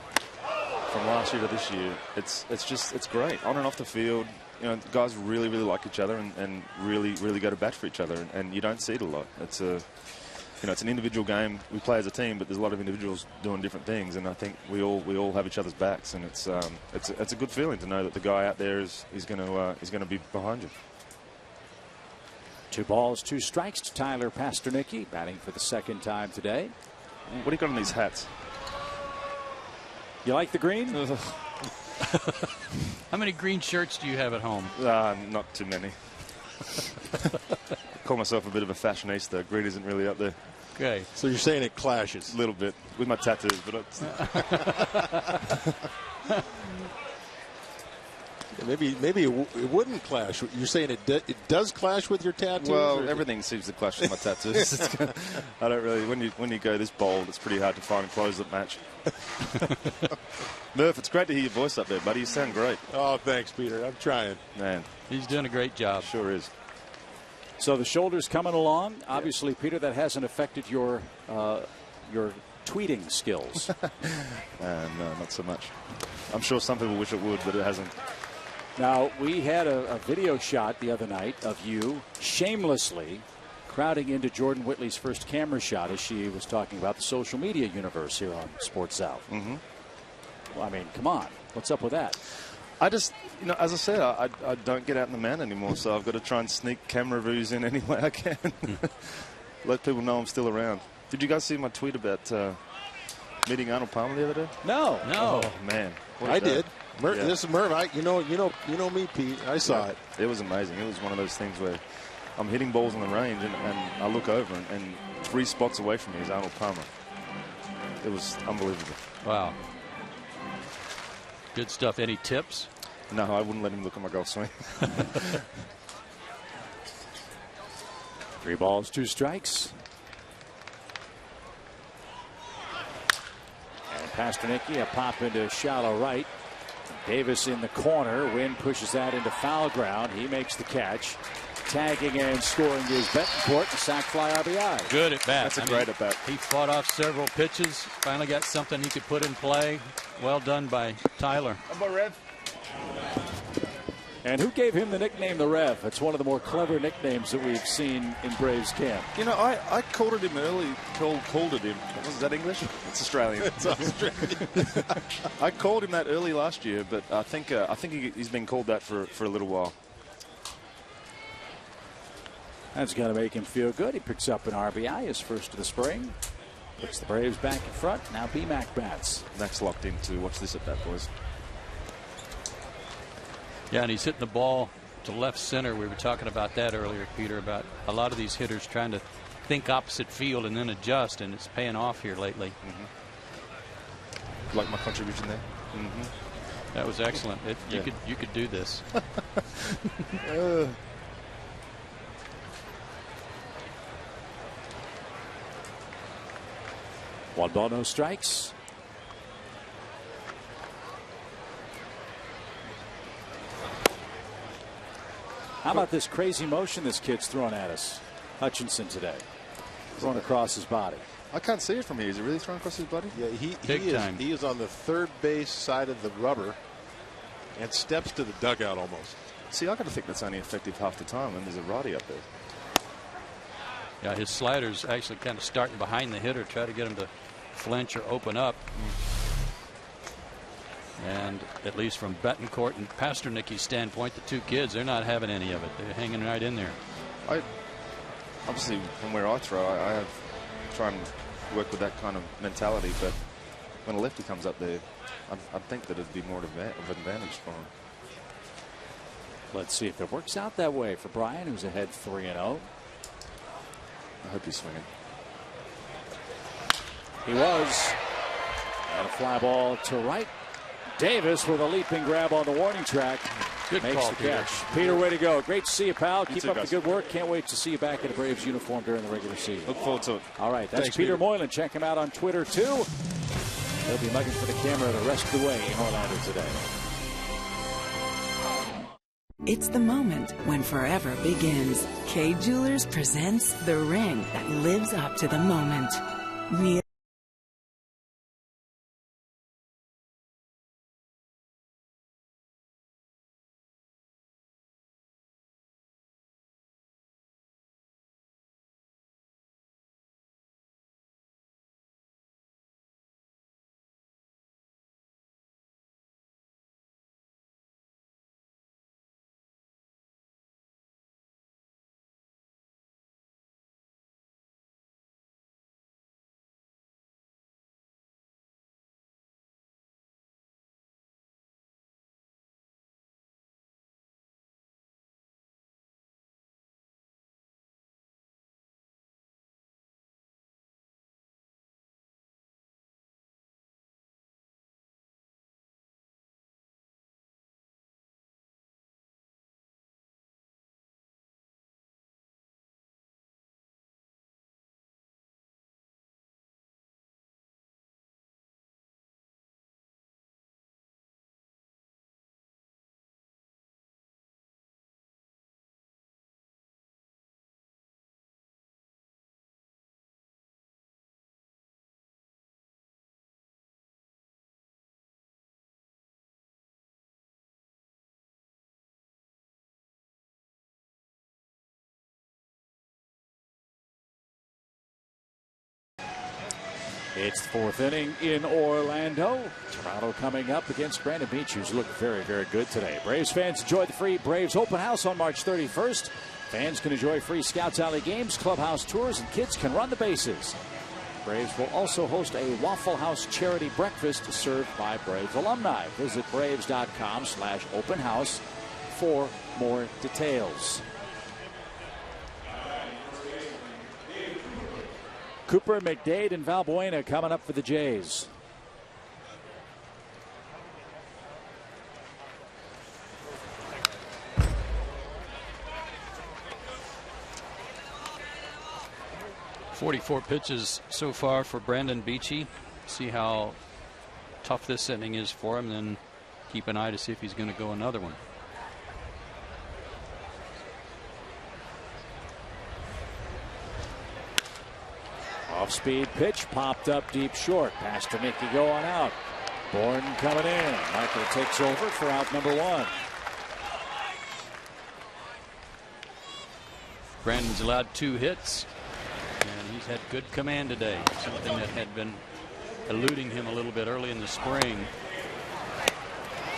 from last year to this year, it's great on and off the field. You know, the guys really like each other and really go to bat for each other, and you don't see it a lot. It's it's an individual game. We play as a team, but there's a lot of individuals doing different things, and I think we all have each other's backs, and it's a good feeling to know that the guy out there is going to be behind you. 2 balls, 2 strikes to Tyler Pasternicki, batting for the second time today. What do you got on these hats? You like the green? How many green shirts do you have at home? Not too many. Call myself a bit of a fashionista. Green isn't really up there. Okay. So you're saying it clashes? A little bit with my tattoos, but maybe it wouldn't clash. You're saying it does clash with your tattoos? Well, everything seems to clash with my tattoos. I don't really. When you go this bold, it's pretty hard to find clothes that match. Murph, it's great to hear your voice up there, buddy. You sound great. Oh, thanks, Peter. I'm trying. Man, he's doing a great job. Sure is. So the shoulder's coming along. Obviously, Peter, that hasn't affected your tweeting skills. No, not so much. I'm sure some people wish it would, but it hasn't. Now, we had a video shot the other night of you shamelessly crowding into Jordan Whitley's first camera shot as she was talking about the social media universe here on Sports South. Mm-hmm. Well, I mean, come on. What's up with that? I just, as I said, I don't get out in the man anymore, so I've got to try and sneak camera views in any way I can. Let people know I'm still around. Did you guys see my tweet about meeting Arnold Palmer the other day? No. Oh, man. I did. Yeah. This is Merv. You know me, Pete. I saw it. It was amazing. It was one of those things where I'm hitting balls on the range, and I look over, and 3 spots away from me is Arnold Palmer. It was unbelievable. Wow. Good stuff. Any tips? No, I wouldn't let him look at my golf swing. 3 balls, 2 strikes. And Pasternicki, a pop into shallow right. Davis in the corner. Wynn pushes that into foul ground. He makes the catch. Tagging and scoring is Betancourt. Sac fly RBI. Good at bat. That's a great at bat. He fought off several pitches. Finally got something he could put in play. Well done by Tyler. How about Rev? And who gave him the nickname the Rev? It's one of the more clever nicknames that we've seen in Braves camp. I called it him early. Called it him. Was that English? It's Australian. It's Australian. I called him that early last year, but I think he's been called that for a little while. That's got to make him feel good. He picks up an RBI, his first of the spring. Puts the Braves back in front. Now BMAC bats. Next locked in to watch this at bat, boys. Yeah, and he's hitting the ball to left center. We were talking about that earlier, Peter, about a lot of these hitters trying to think opposite field and then adjust, and it's paying off here lately. Mm-hmm. Like my contribution there? Mm-hmm. That was excellent. You could do this. One ball, no strikes. How about this crazy motion this kid's throwing at us? Hutchinson today. Throwing across his body. I can't see it from here. Is he really throwing across his body? Yeah, he is on the third base side of the rubber and steps to the dugout almost. See, I got to think that's only effective half the time, and there's a righty up there. Yeah, his slider's actually kind of starting behind the hitter, try to get him to flinch or open up. And at least from Betancourt and Pasternicki's standpoint, the 2 kids, they're not having any of it. They're hanging right in there. Obviously, from where I throw, I try and work with that kind of mentality, but when a lefty comes up there, I think that it'd be more of an advantage for him. Let's see if it works out that way for Brian, who's ahead 3-0. I hope he's swinging. He was. And a fly ball to right. Davis with a leaping grab on the warning track. Good makes call, the Peter. catch. Peter, way to go. Great to see you, pal. Keep too, up guys. the good work. Can't wait to see you back in a Braves uniform during the regular season. Look forward to it. All right, that's Thanks, Peter Peter. Moylan. Check him out on Twitter, too. He'll be mugging for the camera the rest of the way in Orlando today. It's the moment when forever begins. Kay Jewelers presents the ring that lives up to the moment. It's the fourth inning in Orlando. Toronto coming up against Brandon Beach, who's looked very, very good today. Braves fans enjoy the free Braves Open House on March 31st. Fans can enjoy free Scouts Alley games, clubhouse tours, and kids can run the bases. Braves will also host a Waffle House charity breakfast served by Braves alumni. Visit braves.com/open house for more details. Cooper, McDade, and Valbuena coming up for the Jays. .44 pitches so far for Brandon Beachy. See how tough this inning is for him, then keep an eye to see if he's going to go another one. Off-speed pitch popped up deep short. Pasternicki going out. Bourne coming in. Michael takes over for out number one. Brandon's allowed 2 hits, and he's had good command today. Something that had been eluding him a little bit early in the spring.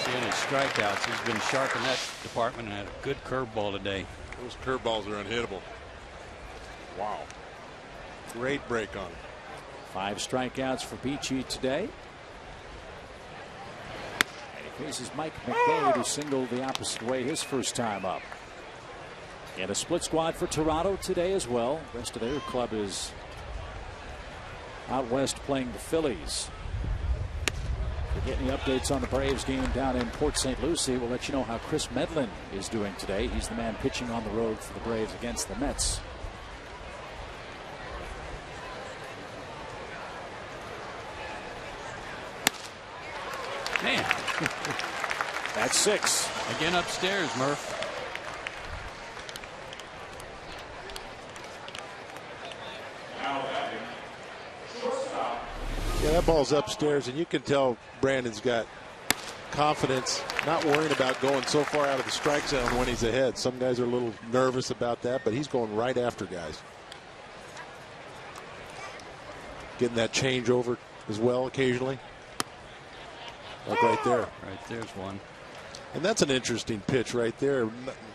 Seeing his strikeouts, he's been sharp in that department and had a good curveball today. Those curveballs are unhittable. Wow. Great break on him. 5 strikeouts for Beachy today. And he faces Mike McDade, who singled the opposite way his first time up. And a split squad for Toronto today as well. The rest of their club is out west playing the Phillies. If you get any updates on the Braves game down in Port St. Lucie, we'll let you know how Chris Medlin is doing today. He's the man pitching on the road for the Braves against the Mets. Man. That's 6. Again upstairs, Murph. Yeah, that ball's upstairs, and you can tell Brandon's got confidence, not worrying about going so far out of the strike zone when he's ahead. Some guys are a little nervous about that, but he's going right after guys. Getting that changeover as well occasionally. Like right there. Right there's one. And that's an interesting pitch right there.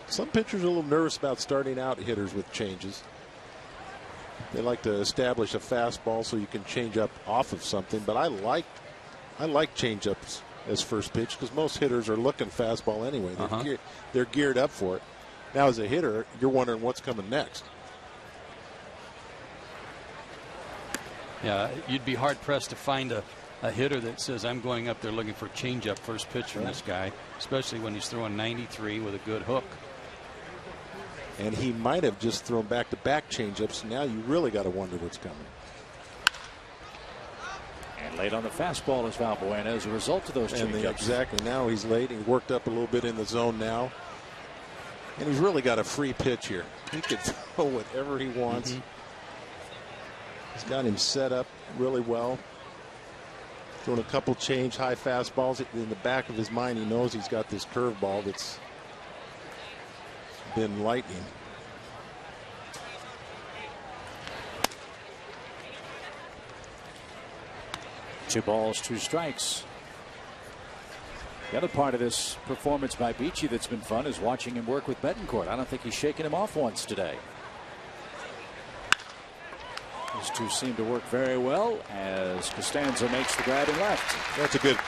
Some pitchers are a little nervous about starting out hitters with changes. They like to establish a fastball so you can change up off of something. But I like change-ups as first pitch because most hitters are looking fastball anyway. They're geared up for it. Now as a hitter, you're wondering what's coming next. Yeah, you'd be hard-pressed to find a hitter that says, I'm going up there looking for change-up first pitch from this guy, especially when he's throwing 93 with a good hook. And he might have just thrown back-to-back change-ups. Now you really got to wonder what's coming. And late on the fastball is Valbuena as a result of those change-ups. Exactly. Now he's late. He worked up a little bit in the zone now. And he's really got a free pitch here. He could throw whatever he wants. He's got him set up really well. Throwing a couple change high fastballs. In the back of his mind, he knows he's got this curveball that's been lightning. Two balls, 2 strikes. The other part of this performance by Beachy that's been fun is watching him work with Betancourt. I don't think he's shaken him off once today. These two seem to work very well as Costanza makes the grab and left. That's a good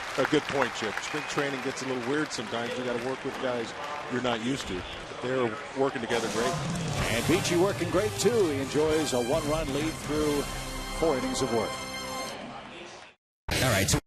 point, Chip. Spring training gets a little weird sometimes. You got to work with guys you're not used to. They're working together great. And Beachy working great too. He enjoys a 1-run lead through 4 innings of work. All right.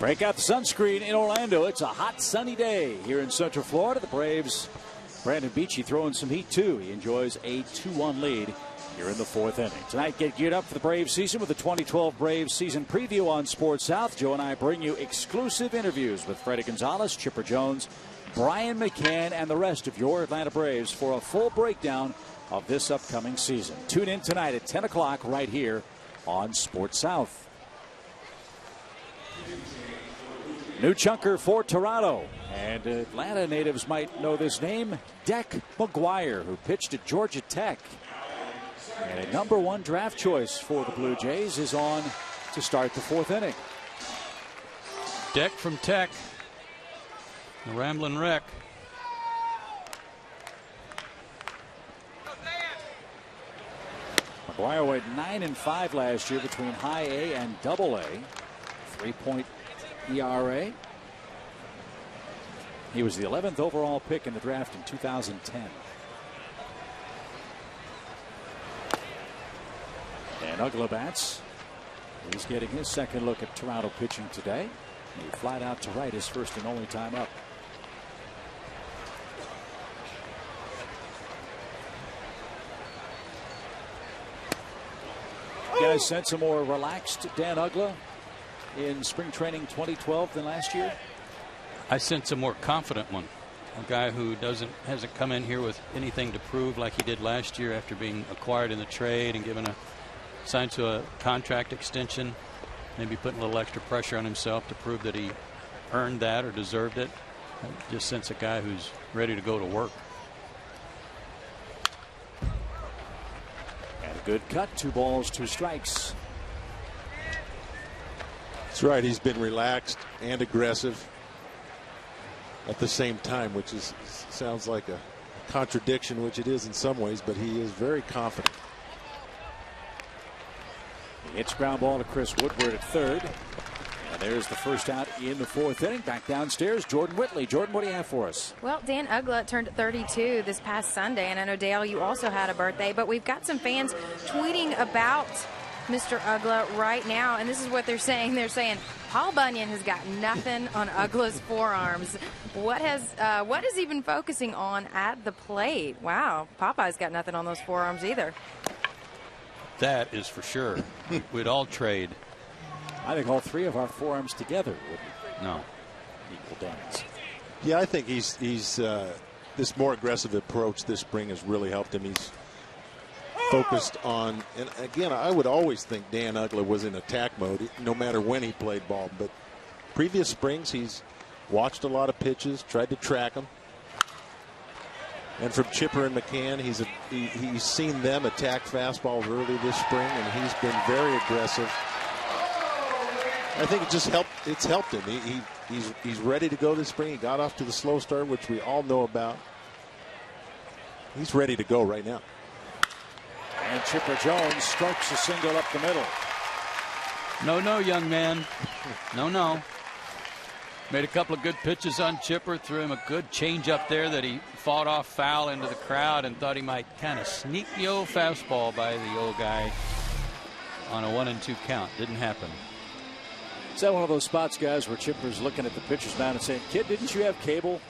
Break out the sunscreen in Orlando. It's a hot, sunny day here in Central Florida. The Braves, Brandon Beachy throwing some heat, too. He enjoys a 2-1 lead here in the 4th inning. Tonight, get geared up for the Braves season with the 2012 Braves season preview on Sports South. Joe and I bring you exclusive interviews with Freddie Gonzalez, Chipper Jones, Brian McCann, and the rest of your Atlanta Braves for a full breakdown of this upcoming season. Tune in tonight at 10 o'clock right here on Sports South. New chunker for Toronto, and Atlanta natives might know this name, Deck McGuire, who pitched at Georgia Tech. And a #1 draft choice for the Blue Jays is on to start the 4th inning. Deck from Tech, the Ramblin' Wreck. McGuire went 9-5 last year between high A and double A. 3-point ERA. He was the 11th overall pick in the draft in 2010. And Ugla bats. He's getting his second look at Toronto pitching today. He flied out to right his first and only time up. You guys sense a more relaxed Dan Ugla in spring training 2012 than last year? I sense a more confident one. A guy who hasn't come in here with anything to prove like he did last year after being acquired in the trade and signed to a contract extension, maybe putting a little extra pressure on himself to prove that he earned that or deserved it. I just sense a guy who's ready to go to work. And a good cut, 2 balls, 2 strikes. That's right. He's been relaxed and aggressive at the same time, which sounds like a contradiction, which it is in some ways, but he is very confident. He hits ground ball to Chris Woodward at third. And there's the first out in the 4th inning. Back downstairs, Jordan Whitley. Jordan, what do you have for us? Well, Dan Ugla turned 32 this past Sunday, and I know, Dale, you also had a birthday, but we've got some fans tweeting about Mr. Ugla right now, and this is what they're saying. They're saying Paul Bunyan has got nothing on Ugla's forearms. What is he been focusing on at the plate? Wow, Popeye's got nothing on those forearms either. That is for sure. We'd all trade. I think all 3 of our forearms together would no equal damage. Yeah, I think he's this more aggressive approach this spring has really helped him. He's focused on, and again, I would always think Dan Ugla was in attack mode no matter when he played ball, but previous springs he's watched a lot of pitches, tried to track them. And from Chipper and McCann, he's seen them attack fastballs early this spring, and he's been very aggressive. I think it's helped him. He's ready to go this spring. He got off to the slow start, which we all know about. He's ready to go right now. And Chipper Jones strokes a single up the middle. No, young man. No. Made a couple of good pitches on Chipper. Threw him a good change up there that he fought off foul into the crowd and thought he might kind of sneak the old fastball by the old guy on a 1-2 count. Didn't happen. Is that one of those spots, guys, where Chipper's looking at the pitcher's mound and saying, "Kid, didn't you have cable?"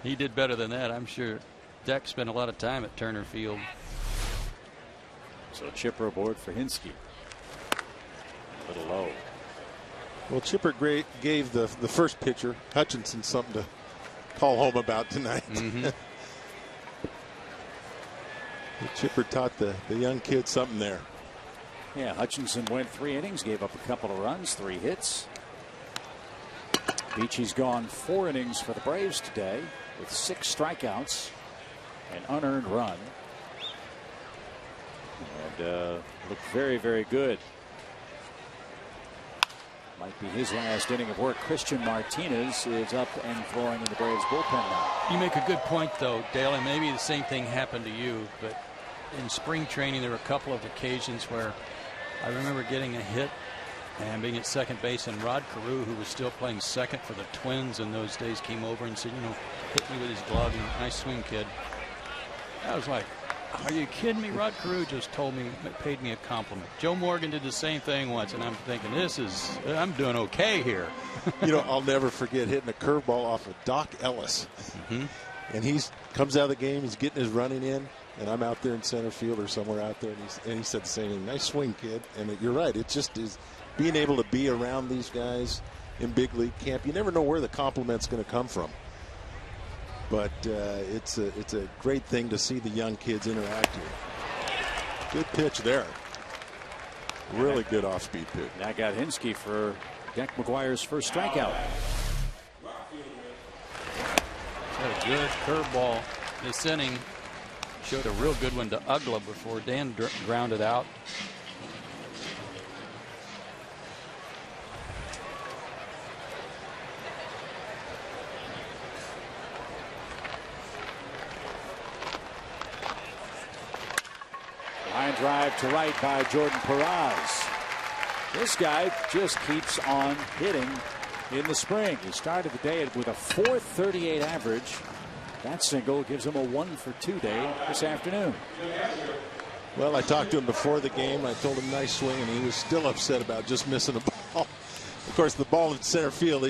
He did better than that, I'm sure. Deck spent a lot of time at Turner Field. So Chipper aboard for Hinsky. A little low. Well, Chipper gave the first pitcher, Hutchinson, something to call home about tonight. Mm-hmm. Chipper taught the young kid something there. Yeah, Hutchinson went 3 innings, gave up a couple of runs, 3 hits. Beachy's gone 4 innings for the Braves today with 6 strikeouts, an unearned run. And looked very, very good. Might be his last inning of work. Christian Martinez is up and throwing in the Braves bullpen now. You make a good point, though, Dale, and maybe the same thing happened to you, but in spring training there were a couple of occasions where I remember getting a hit and being at second base, and Rod Carew, who was still playing second for the Twins in those days, came over and said, hit me with his glove. Nice swing, kid. I was like, Are you kidding me? Rod Carew just paid me a compliment. Joe Morgan did the same thing once, and I'm thinking, I'm doing okay here. I'll never forget hitting a curveball off of Doc Ellis. And he comes out of the game, he's getting his running in, and I'm out there in center field or somewhere out there, and he said the same thing. Nice swing, kid. And you're right. It just is being able to be around these guys in big league camp. You never know where the compliment's going to come from. But it's a great thing to see the young kids interact here. Good pitch there. Really good off-speed pitch. That got Hinsky for Deck McGuire's first strikeout. Had a good curveball this inning. Showed a real good one to Ugla before Dan grounded out. Line drive to right by Jordan Perez. This guy just keeps on hitting in the spring. He started the day with a .438 average. That single gives him a 1-for-2 day this afternoon. Well, I talked to him before the game. I told him nice swing, and he was still upset about just missing a ball. Of course, the ball in center field,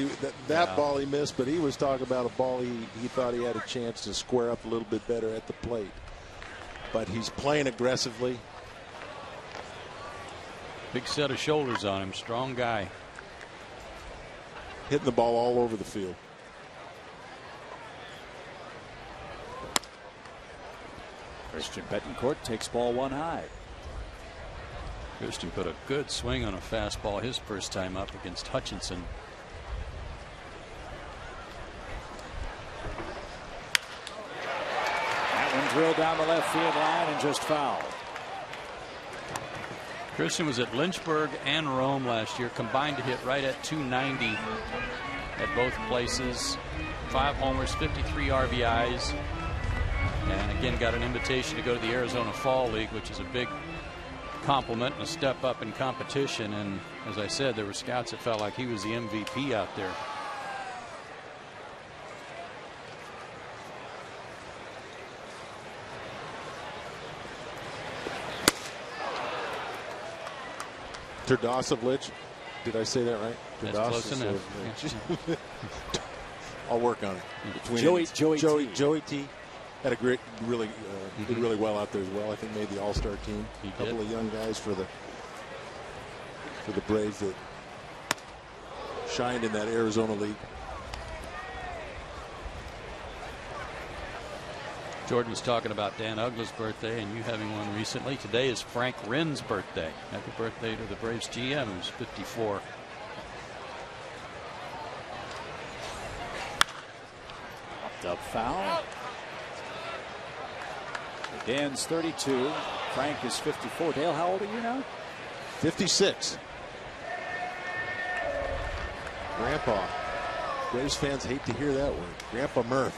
that ball he missed, but he was talking about a ball he thought he had a chance to square up a little bit better at the plate. But he's playing aggressively. Big set of shoulders on him. Strong guy. Hitting the ball all over the field. Christian Betancourt takes ball one high. Christian put a good swing on a fastball his first time up against Hutchinson. That one drilled down the left field line and just fouled. Christian was at Lynchburg and Rome last year, combined to hit right at .290 at both places. 5 homers, 53 RBIs. And again, got an invitation to go to the Arizona Fall League, which is a big compliment and a step up in competition. And as I said, there were scouts that felt like he was the MVP out there. Turdosovich. Did I say that right? That's close enough. I'll work on it. Between Joey T. Had a great, did really well out there as well. I think made the All-Star team. A couple of young guys for the Braves that shined in that Arizona League. Jordan's talking about Dan Ugla's birthday and you having one recently. Today is Frank Wren's birthday. Happy birthday to the Braves GM, who's 54. Popped up foul. Dan's 32. Frank is 54. Dale, how old are you now? 56. Grandpa. Braves fans hate to hear that word. Grandpa Murph.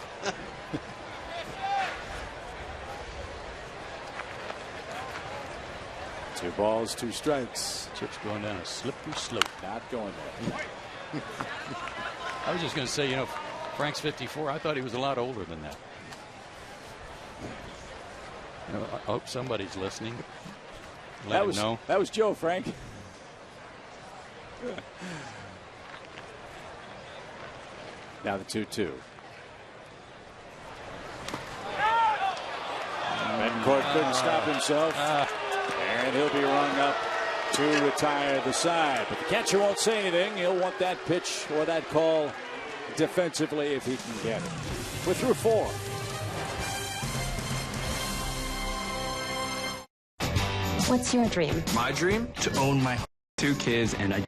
2 balls, 2 strikes. Chip's going down a slippery slope. Not going there. I was just going to say, Frank's 54. I thought he was a lot older than that. I hope somebody's listening. Let him know. That was Joe, Frank. Now the 2-2. Betancourt couldn't stop himself. And he'll be rung up to retire the side. But the catcher won't say anything. He'll want that pitch or that call defensively if he can get it. We're through 4. What's your dream? My dream? To own my 2 kids and I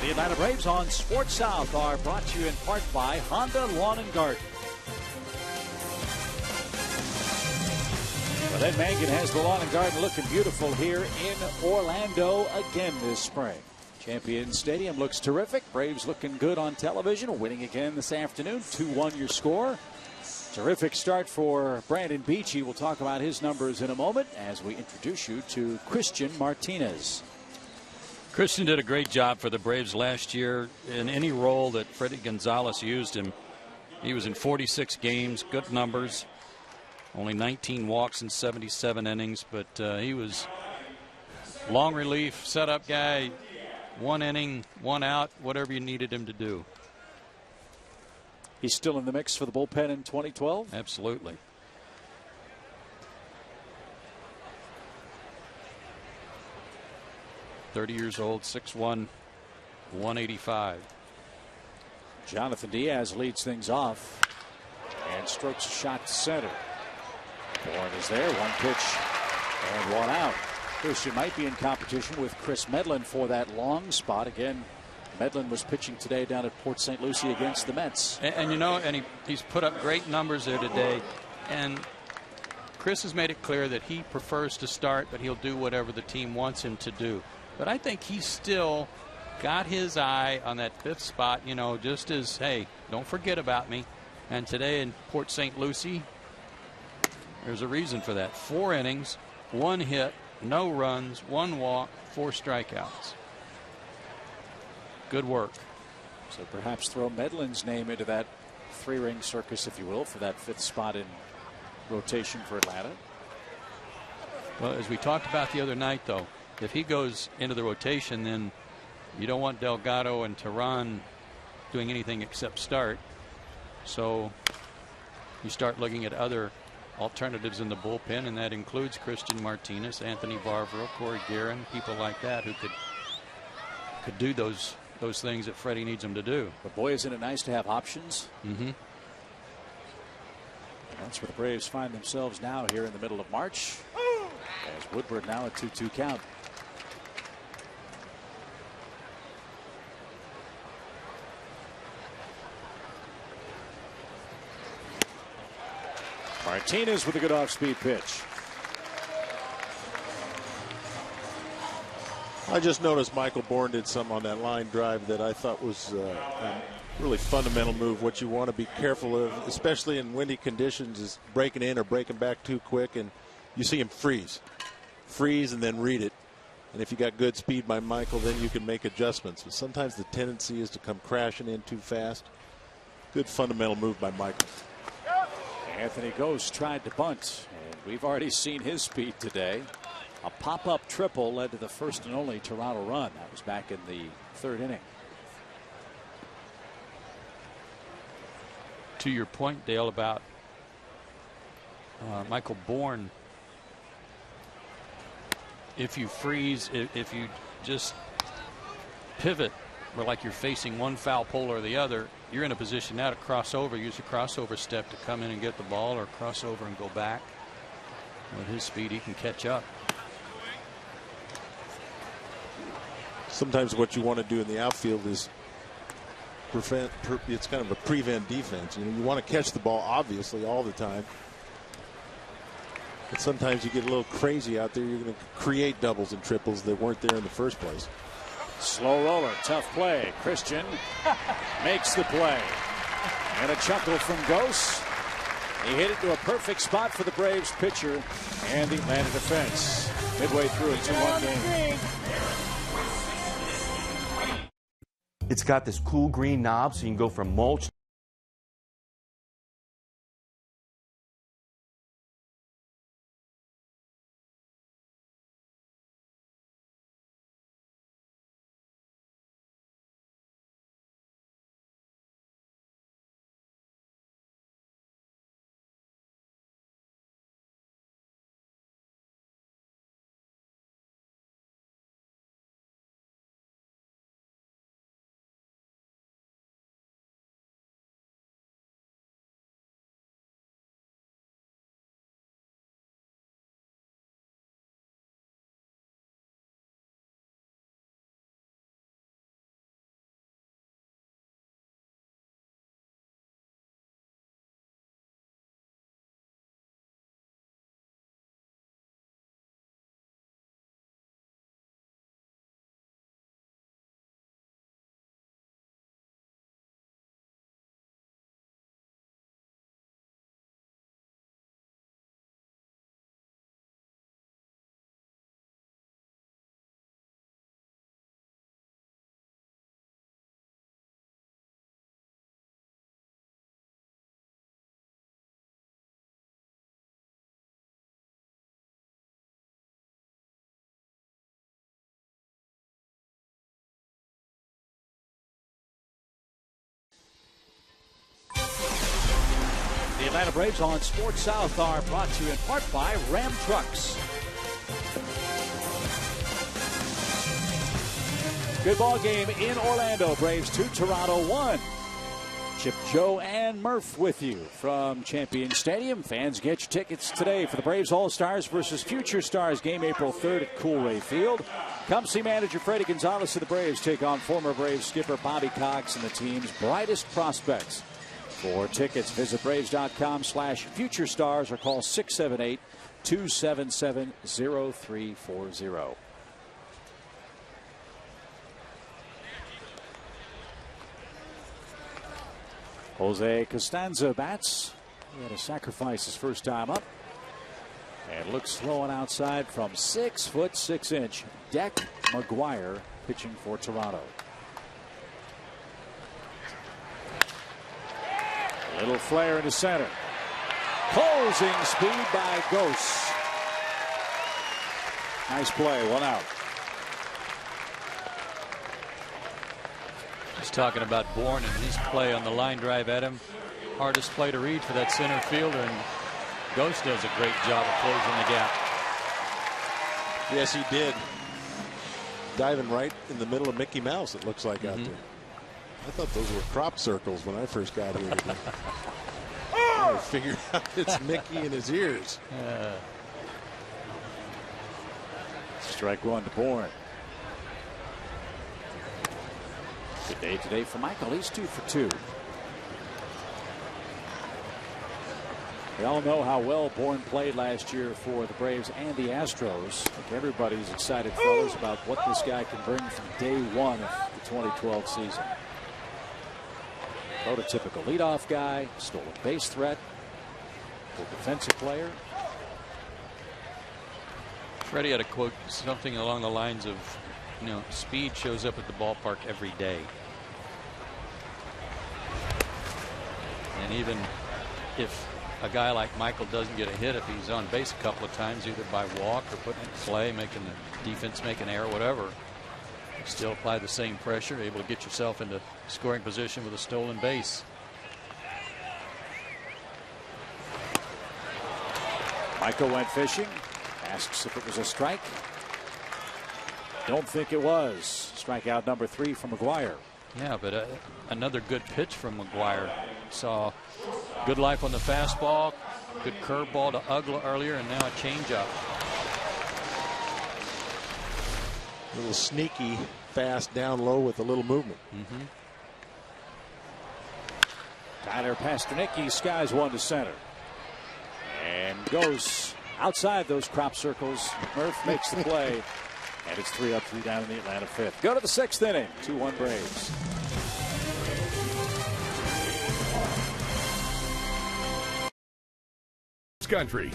The Atlanta Braves on Sports South are brought to you in part by Honda Lawn and Garden. Well, Ed Mangan has the lawn and garden looking beautiful here in Orlando again this spring. Champion Stadium looks terrific. Braves looking good on television, winning again this afternoon. 2-1 your score. Terrific start for Brandon Beachy. We'll talk about his numbers in a moment as we introduce you to Christian Martinez. Christian did a great job for the Braves last year in any role that Freddie Gonzalez used him. He was in 46 games, good numbers, only 19 walks in 77 innings, but he was long relief, setup guy, 1 inning, 1 out, whatever you needed him to do. He's still in the mix for the bullpen in 2012? Absolutely. .30 years old, 6'1", 185. Jonathan Diaz leads things off and strokes a shot to center. Bourne is there, 1 pitch and 1 out. Christian might be in competition with Chris Medlin for that long spot. Again, Medlin was pitching today down at Port St. Lucie against the Mets. And you know, and he's put up great numbers there today. And Chris has made it clear that he prefers to start, but he'll do whatever the team wants him to do. But I think he's still got his eye on that 5th spot, you know, just as, hey, don't forget about me. And today in Port St. Lucie, there's a reason for that. 4 innings, 1 hit, no runs, 1 walk, 4 strikeouts. Good work. So perhaps throw Medlin's name into that 3-ring circus, if you will, for that 5th spot in rotation for Atlanta. Well, as we talked about the other night, though, if he goes into the rotation, then you don't want Delgado and Tehran doing anything except start. So you start looking at other alternatives in the bullpen, and that includes Christian Martinez, Anthony Barbaro, Corey Guerin, people like that who could do those things that Freddie needs them to do. But boy, isn't it nice to have options? Mm-hmm. That's where the Braves find themselves now here in the middle of March. As Woodward now a 2-2 count. Martinez with a good off-speed pitch. I just noticed Michael Bourne did something on that line drive that I thought was a really fundamental move. What you want to be careful of, especially in windy conditions, is breaking in or breaking back too quick, and you see him freeze and then read it. And if you got good speed by Michael, then you can make adjustments. But sometimes the tendency is to come crashing in too fast. Good fundamental move by Michael. Anthony Ghost tried to bunt, and we've already seen his speed today. A pop-up triple led to the first and only Toronto run. That was back in the 3rd inning. To your point, Dale, about Michael Bourne, if you freeze, if you just pivot, where like you're facing one foul pole or the other, you're in a position now to cross over, use a crossover step to come in and get the ball, or cross over and go back. With his speed, he can catch up. Sometimes what you want to do in the outfield is it's kind of a prevent defense. You know, you want to catch the ball obviously all the time, but sometimes you get a little crazy out there. You're going to create doubles and triples that weren't there in the first place. Slow roller, tough play. Christian makes the play, and a chuckle from Ghost. He hit it to a perfect spot for the Braves pitcher and the Atlanta defense. Midway through a 2-1 game. It's got this cool green knob, so you can go from mulch Atlanta Braves on Sports South are brought to you in part by Ram Trucks. Good ball game in Orlando. Braves 2, Toronto 1. Chip, Joe, and Murph with you from Champion Stadium. Fans, get your tickets today for the Braves All-Stars versus Future Stars game April 3rd at Coolray Field. Come see manager Freddie Gonzalez of the Braves take on former Braves skipper Bobby Cox and the team's brightest prospects. For tickets, visit Braves.com/FutureStars or call 678-277-0340. Jose Costanza bats. He had to sacrifice his first time up. And looks slow and outside from 6'6". Deck McGuire pitching for Toronto. Little flare into center. Closing speed by Ghost. Nice play, 1 out. He's talking about Bourne and his play on the line drive at him. Hardest play to read for that center fielder, and Ghost does a great job of closing the gap. Yes, he did. Diving right in the middle of Mickey Mouse, it looks like out there. I thought those were crop circles when I first got here today. I figured out it's Mickey in his ears. Strike one to Bourne. Good day today for Michael. He's 2 for 2. We all know how well Bourne played last year for the Braves and the Astros. I think everybody's excited, fellas, about what this guy can bring from day one of the 2012 season. Prototypical leadoff guy, stolen base threat, good defensive player. Freddie had a quote, something along the lines of, speed shows up at the ballpark every day. And even if a guy like Michael doesn't get a hit, if he's on base a couple of times, either by walk or putting in play, making the defense make an error, whatever, you still apply the same pressure, able to get yourself into scoring position with a stolen base. Michael went fishing, asks if it was a strike. Don't think it was. Strikeout number 3 from McGuire. Yeah, but another good pitch from McGuire. Saw good life on the fastball, good curveball to Ugla earlier, and now a changeup. A little sneaky, fast down low with a little movement. Tyler Pasternicki skies one to center. And goes outside those crop circles. Murph makes the play. And it's 3 up, 3 down in the Atlanta 5th. Go to the 6th inning. 2-1 Braves. Country.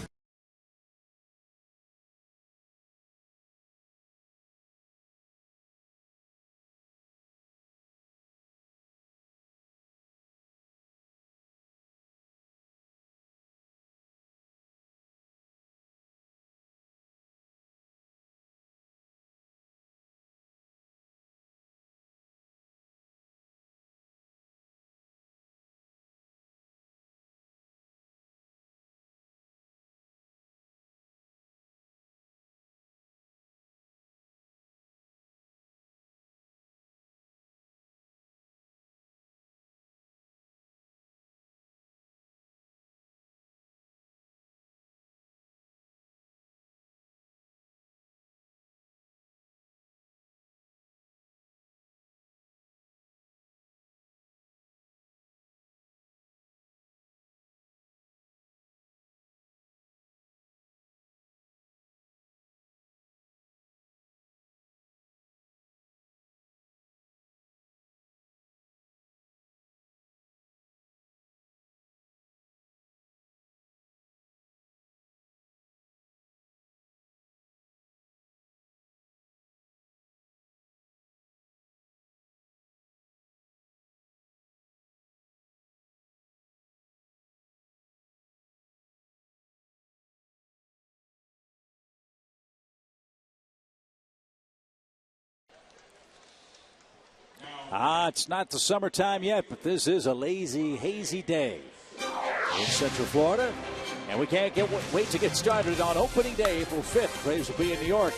It's not the summertime yet, but this is a lazy, hazy day. in Central Florida. And we can't wait to get started on opening day, April 5th. Braves will be in New York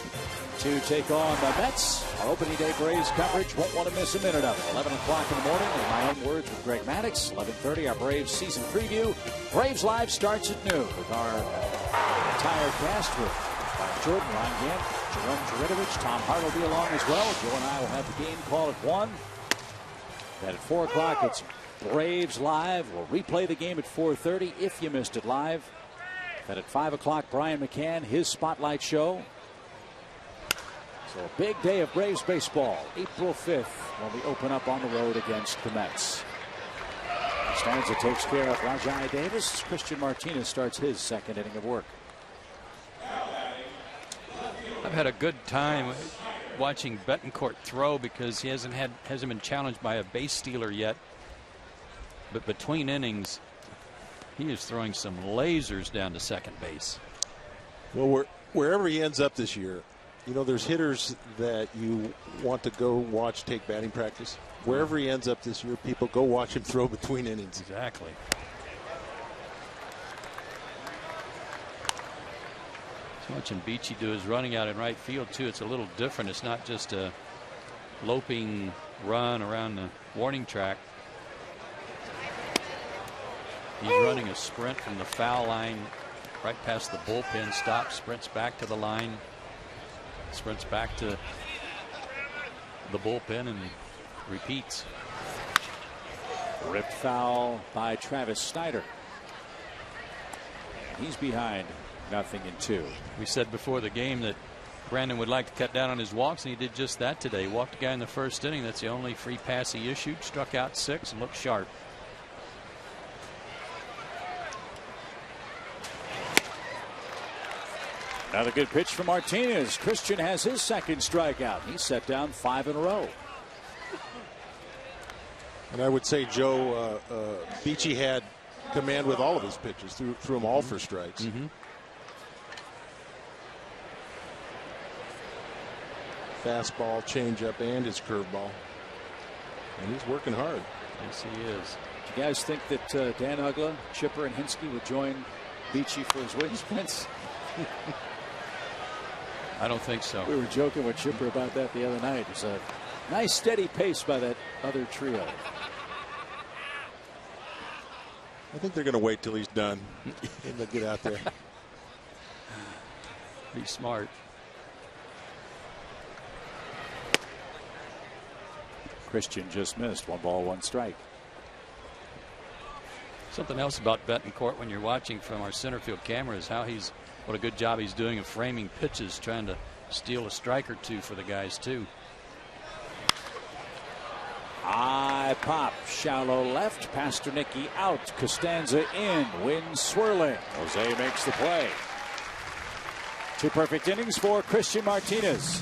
to take on the Mets. Our opening day Braves coverage won't want to miss a minute of it. 11 o'clock in the morning, in my own words, with Greg Maddox. 11:30, our Braves season preview. Braves Live starts at noon with our entire cast with Bob Jordan, Ron Gant, Jerome Juridovich, Tom Hart will be along as well. Joe and I will have the game call at 1. Then at 4 o'clock, it's Braves Live. We'll replay the game at 4:30 if you missed it live. Then at 5 o'clock, Brian McCann, his Spotlight Show. So a big day of Braves baseball, April 5th, when we open up on the road against the Mets. Stanza takes care of Rajai Davis. Christian Martinez starts his second inning of work. I've had a good time watching Betancourt throw because he hasn't been challenged by a base stealer yet. But between innings, he is throwing some lasers down to second base. Well, wherever he ends up this year, you know, there's hitters that you want to go watch take batting practice. Wherever he ends up this year, people go watch him throw between innings. Exactly. So watching Beachy do his running out in right field, too. It's a little different. It's not just a loping run around the warning track. He's running a sprint from the foul line right past the bullpen, stops, sprints back to the line, sprints back to the bullpen, and repeats. Ripped foul by Travis Snyder. He's behind 0-2. We said before the game that Brandon would like to cut down on his walks, and he did just that today. He walked a guy in the first inning. That's the only free pass he issued. Struck out 6 and looked sharp. Another good pitch from Martinez. Christian has his second strikeout. He's set down 5 in a row. And I would say, Joe, Beachy had command with all of his pitches, threw them all for strikes. Fastball, changeup, and his curveball. And he's working hard. Yes, he is. Do you guys think that Dan Uggla, Chipper, and Hinsky would join Beachy for his wing sprints? I don't think so. We were joking with Chipper about that the other night. It's a nice steady pace by that other trio. I think they're going to wait till he's done and they'll get out there. Be smart. Christian just missed. 1 ball, 1 strike. Something else about Betancourt when you're watching from our center field camera is what a good job he's doing of framing pitches, trying to steal a strike or two for the guys too. High pop, shallow left, Pasternicki out, Costanza in, wind swirling. Jose makes the play. 2 perfect innings for Christian Martinez.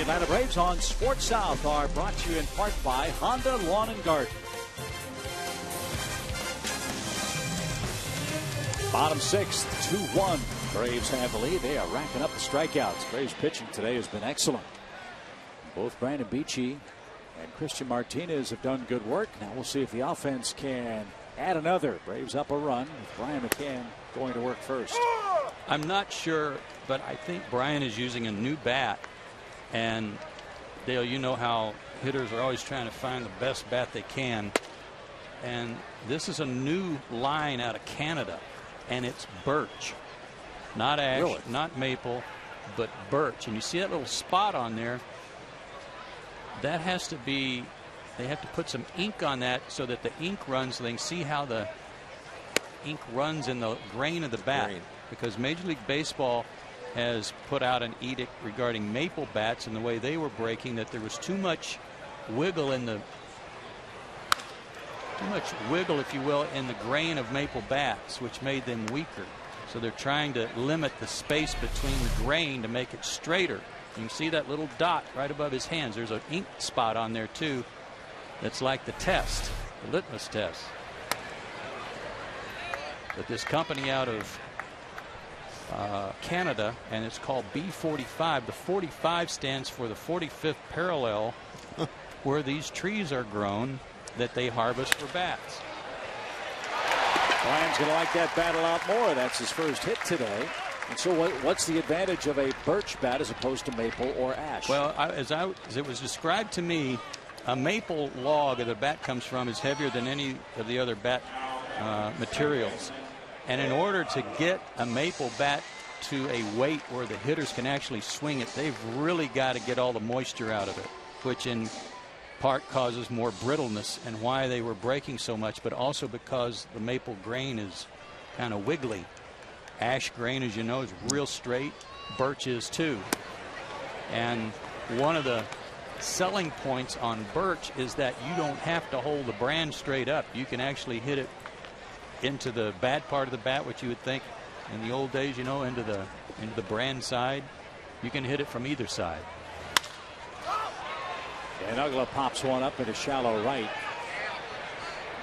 Atlanta Braves on Sports South are brought to you in part by Honda Lawn and Garden. Bottom sixth, 2-1. Braves have the lead. They are racking up the strikeouts. Braves pitching today has been excellent. Both Brandon Beachy and Christian Martinez have done good work. Now we'll see if the offense can add another. Braves up a run with Brian McCann going to work first. I'm not sure, but I think Brian is using a new bat. And Dale, you know how hitters are always trying to find the best bat they can. And this is a new line out of Canada. And it's birch, not ash, really? Not maple, but birch. And you see that little spot on there? That has to be, they have to put some ink on that so that the ink runs, so they can see how the ink runs in the grain of the bat. Because Major League Baseball has put out an edict regarding maple bats and the way they were breaking, that there was too much wiggle in the if you will, in the grain of maple bats, which made them weaker. So they're trying to limit the space between the grain to make it straighter. You can see that little dot right above his hands. There's an ink spot on there too. That's like the test, the litmus test. But this company out of Canada, and it's called B45. The 45 stands for the 45th parallel, where these trees are grown that they harvest for bats. Brian's going to like that bat a lot more. That's his first hit today. And so what's the advantage of a birch bat as opposed to maple or ash? Well, as it was described to me, a maple log that the bat comes from is heavier than any of the other bat materials. And in order to get a maple bat to a weight where the hitters can actually swing it, they've really got to get all the moisture out of it, which in part causes more brittleness and why they were breaking so much, but also because the maple grain is kind of wiggly. Ash grain, as you know, is real straight. Birch is too. And one of the selling points on birch is that you don't have to hold the brand straight up. You can actually hit it into the bad part of the bat, which you would think in the old days, you know, into the brand side. You can hit it from either side. And Ugla pops one up into shallow right.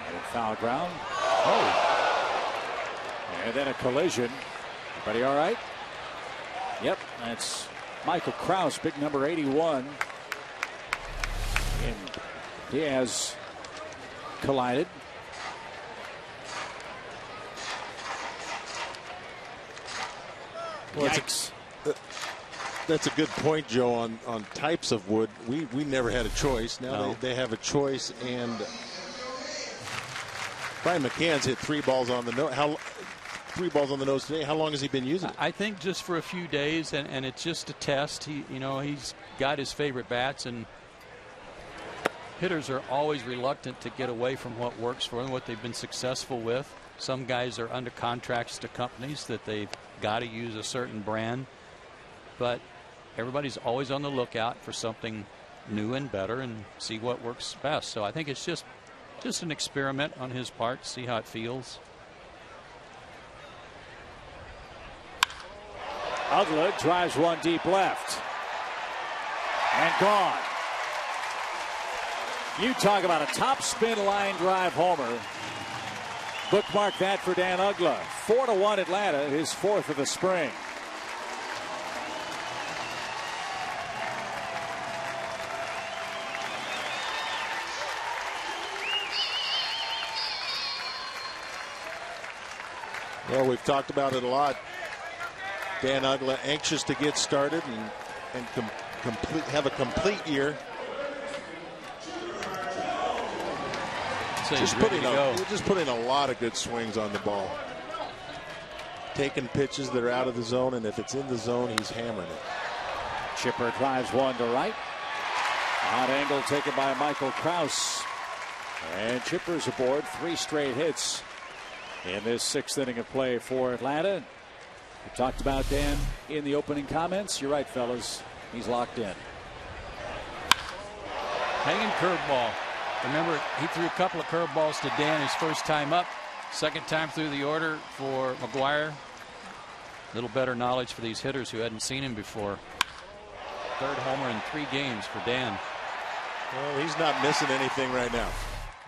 And foul ground. Oh. And then a collision. Everybody all right? Yep, that's Michael Krause, big number 81. And Diaz collided. Well, yikes. That's a good point, Joe, on types of wood. We never had a choice. Now they have a choice, and Brian McCann's hit 3 balls on the nose. 3 balls on the nose today. How long has he been using it? I think just for a few days, and it's just a test. He's got his favorite bats, and hitters are always reluctant to get away from what works for them, what they've been successful with. Some guys are under contracts to companies that they've got to use a certain brand, but everybody's always on the lookout for something new and better and see what works best. So I think it's just an experiment on his part, see how it feels. Ugla drives one deep left and gone. You talk about a top spin line drive homer. Bookmark that for Dan Ugla. 4-1 Atlanta, his 4th of the spring. Well, we've talked about it a lot. Dan Ugla anxious to get started and have a complete year. Just putting a lot of good swings on the ball. Taking pitches that are out of the zone, and if it's in the zone, he's hammering it. Chipper drives one to right. Hot angle taken by Michael Krause. And Chipper's aboard. 3 straight hits in this 6th inning of play for Atlanta. We talked about Dan in the opening comments. You're right, fellas. He's locked in. Hanging curveball. Remember, he threw a couple of curveballs to Dan his first time up. Second time through the order for McGuire. A little better knowledge for these hitters who hadn't seen him before. third homer in 3 games for Dan. Well, he's not missing anything right now.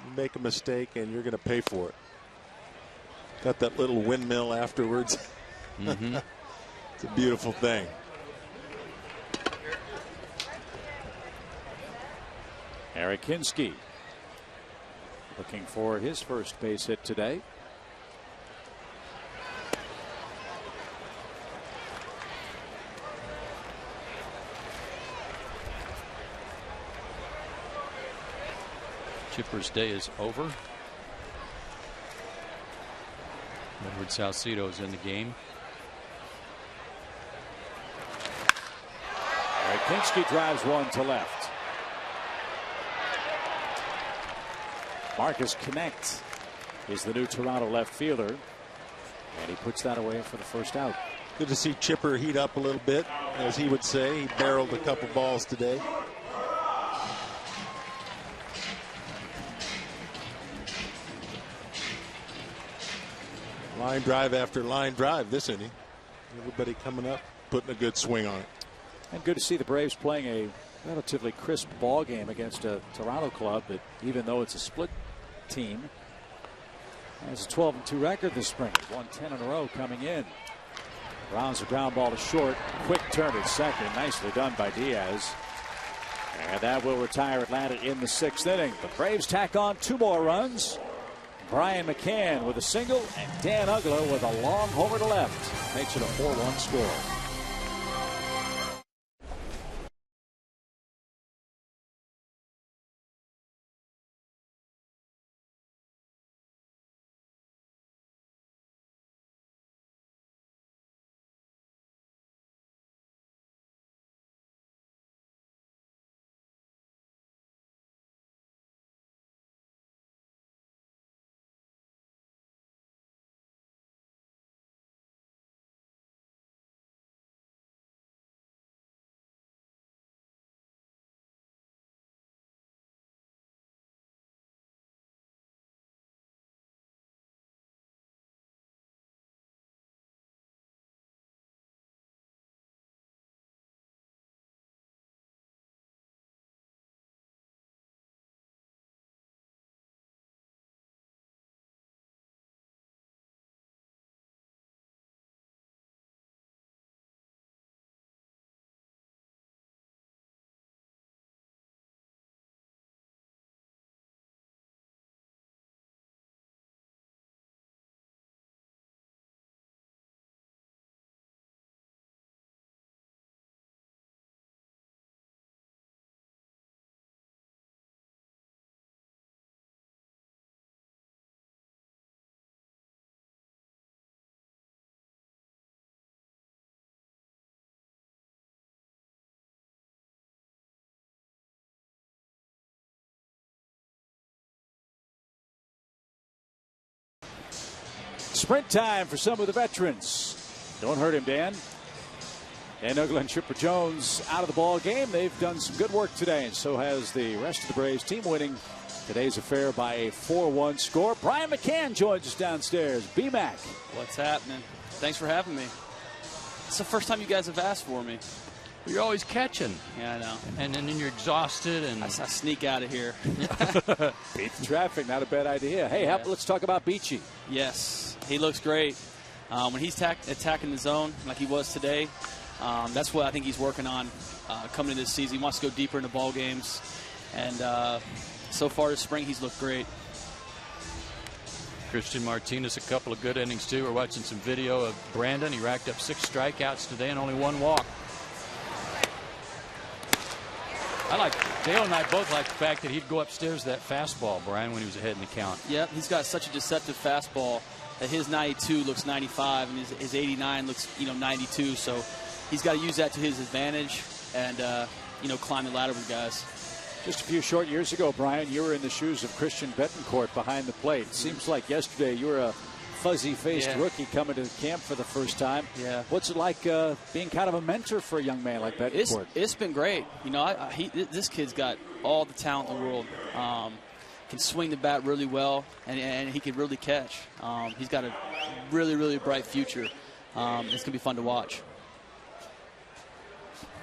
You make a mistake and you're going to pay for it. Got that little windmill afterwards. Mm-hmm. It's a beautiful thing. Eric Hinske looking for his first base hit today. Chipper's day is over. Edward Salcedo's in the game. Eric Hinske drives one to left. Marcus Connect is the new Toronto left fielder, and he puts that away for the first out. Good to see Chipper heat up a little bit, as he would say. He barreled a couple balls today. Line drive after line drive this inning. Everybody coming up, putting a good swing on it. And good to see the Braves playing a relatively crisp ball game against a Toronto club that, even though it's a split team, has a 12-2 record this spring. Won 10 in a row coming in. Rounds a ground ball to short. Quick turn at second. Nicely done by Diaz. And that will retire Atlanta in the 6th inning. The Braves tack on 2 more runs. Brian McCann with a single, and Dan Uggla with a long homer to left. Makes it a 4-1 score. Sprint time for some of the veterans. Don't hurt him, Dan. Dan Uggla and Chipper Jones out of the ball game. They've done some good work today, and so has the rest of the Braves team, winning today's affair by a 4-1 score. Brian McCann joins us downstairs. B-Mac. What's happening? Thanks for having me. It's the first time you guys have asked for me. You're always catching. Yeah, I know. And then you're exhausted. And I sneak out of here. Beat the traffic, not a bad idea. Hey, Yeah. let's talk about Beachy. Yes, he looks great. When he's attacking the zone like he was today, that's what I think he's working on coming into this season. He wants to go deeper into ball games. And so far this spring, he's looked great. Christian Martinez, a couple of good innings, too. We're watching some video of Brandon. He racked up 6 strikeouts today and only 1 walk. Dale and I both like the fact that he'd go upstairs to that fastball, Brian, when he was ahead in the count. Yep, he's got such a deceptive fastball that his 92 looks 95 and his 89 looks 92. So he's got to use that to his advantage and climb the ladder with guys. Just a few short years ago, Brian, you were in the shoes of Christian Betancourt behind the plate. It seems like yesterday you were a fuzzy-faced rookie coming to the camp for the first time. Yeah. What's it like being kind of a mentor for a young man like Betancourt? It's been great. This kid's got all the talent in the world. Can swing the bat really well, and he can really catch. He's got a really, really bright future. It's going to be fun to watch.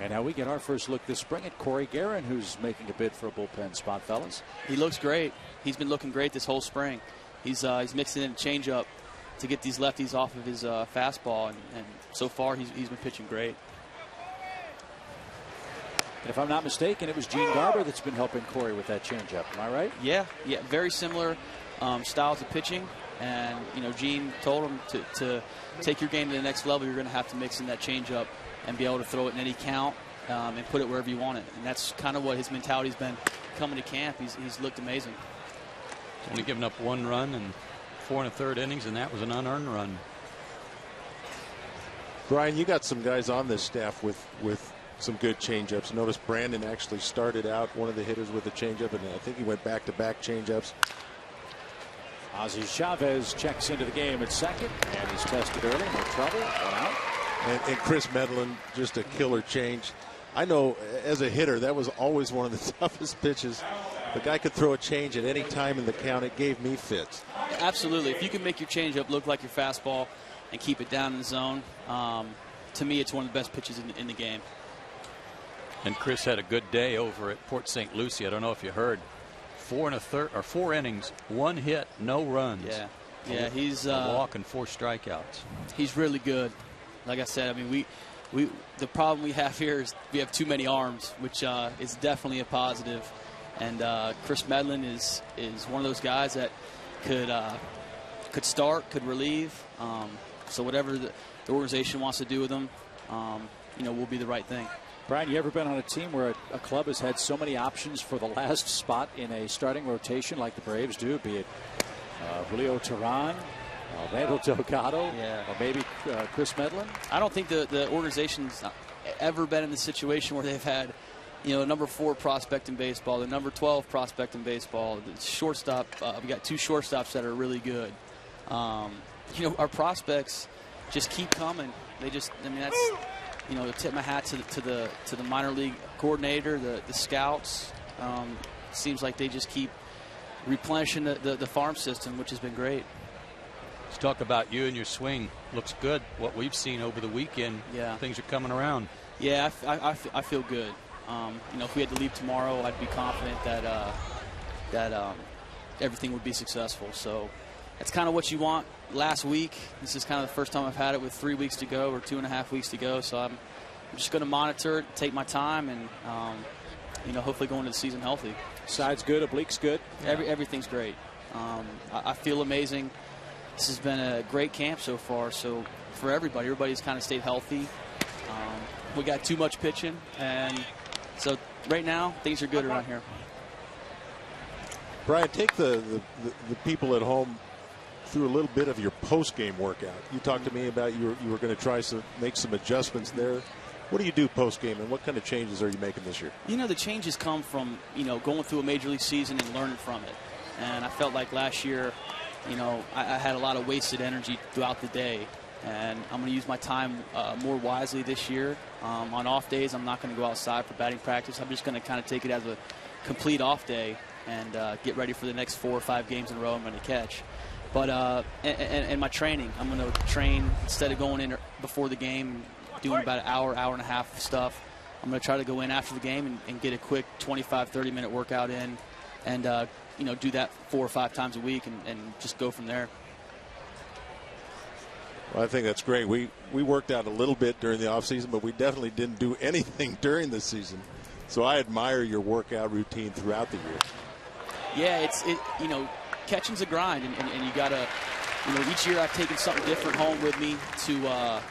And now we get our first look this spring at Corey Guerin, who's making a bid for a bullpen spot, fellas. He looks great. He's been looking great this whole spring. He's mixing in a changeup to get these lefties off of his fastball, and so far he's been pitching great. And if I'm not mistaken, it was Gene Garber that's been helping Corey with that changeup. Am I right? Yeah, very similar styles of pitching. And, Gene told him to take your game to the next level, you're going to have to mix in that changeup and be able to throw it in any count and put it wherever you want it. And that's kind of what his mentality's been coming to camp. He's looked amazing. He's only given up 1 run in 4 1/3 innings, and that was an unearned run. Brian, you got some guys on this staff with some good changeups. Notice Brandon actually started out one of the hitters with a changeup, and I think he went back-to-back changeups. Ozzie Chavez checks into the game at second, and he's tested early. No trouble. 1 out. And Chris Medlin, just a killer change. I know as a hitter, that was always one of the toughest pitches. The guy could throw a change at any time in the count. It gave me fits. Absolutely. If you can make your changeup look like your fastball and keep it down in the zone, to me it's one of the best pitches in the game. And Chris had a good day over at Port St. Lucie. I don't know if you heard. 4 innings, 1 hit, no runs. Yeah, he's a walk and 4 strikeouts. He's really good. Like I said, I mean, the problem we have here is we have too many arms, which is definitely a positive. And Chris Medlin is one of those guys that could start, could relieve. So whatever the organization wants to do with him, will be the right thing. Brian, you ever been on a team where a club has had so many options for the last spot in a starting rotation like the Braves do, be it Julio Teheran, Randall Delgado, or maybe Chris Medlin? I don't think the organization's ever been in the situation where they've had, the number 4 prospect in baseball, the number 12 prospect in baseball, the shortstop. We got 2 shortstops that are really good. Our prospects just keep coming. That's. To tip my hat to the minor league coordinator, the scouts. Seems like they just keep replenishing the farm system, which has been great. Let's talk about you and your swing. Looks good. What we've seen over the weekend. Yeah, things are coming around. Yeah, I feel good. If we had to leave tomorrow, I'd be confident that everything would be successful. So that's kind of what you want. Last week, this is kind of the first time I've had it with 3 weeks to go or 2.5 weeks to go. So I'm just going to monitor it, take my time, and hopefully go into the season healthy. Side's good, oblique's good. Everything's great. I feel amazing. This has been a great camp so far. So for everybody's kind of stayed healthy. We got too much pitching, and so right now things are good around here. Brian, take the people at home through a little bit of your post-game workout. You talked to me about you were going to try to make some adjustments there. What do you do post-game, and what kind of changes are you making this year? The changes come from, going through a major league season and learning from it. And I felt like last year, I had a lot of wasted energy throughout the day. And I'm going to use my time more wisely this year. On off days, I'm not going to go outside for batting practice. I'm just going to kind of take it as a complete off day and get ready for the next 4 or 5 games in a row I'm going to catch. But and my training, I'm going to train instead of going in before the game, doing about an hour and a half of stuff. I'm going to try to go in after the game and get a quick 25, 30-minute workout in and, do that 4 or 5 times a week and just go from there. Well, I think that's great. We worked out a little bit during the offseason, but we definitely didn't do anything during the season. So I admire your workout routine throughout the year. Yeah, catching's a grind, and you got to, each year I've taken something different home with me to,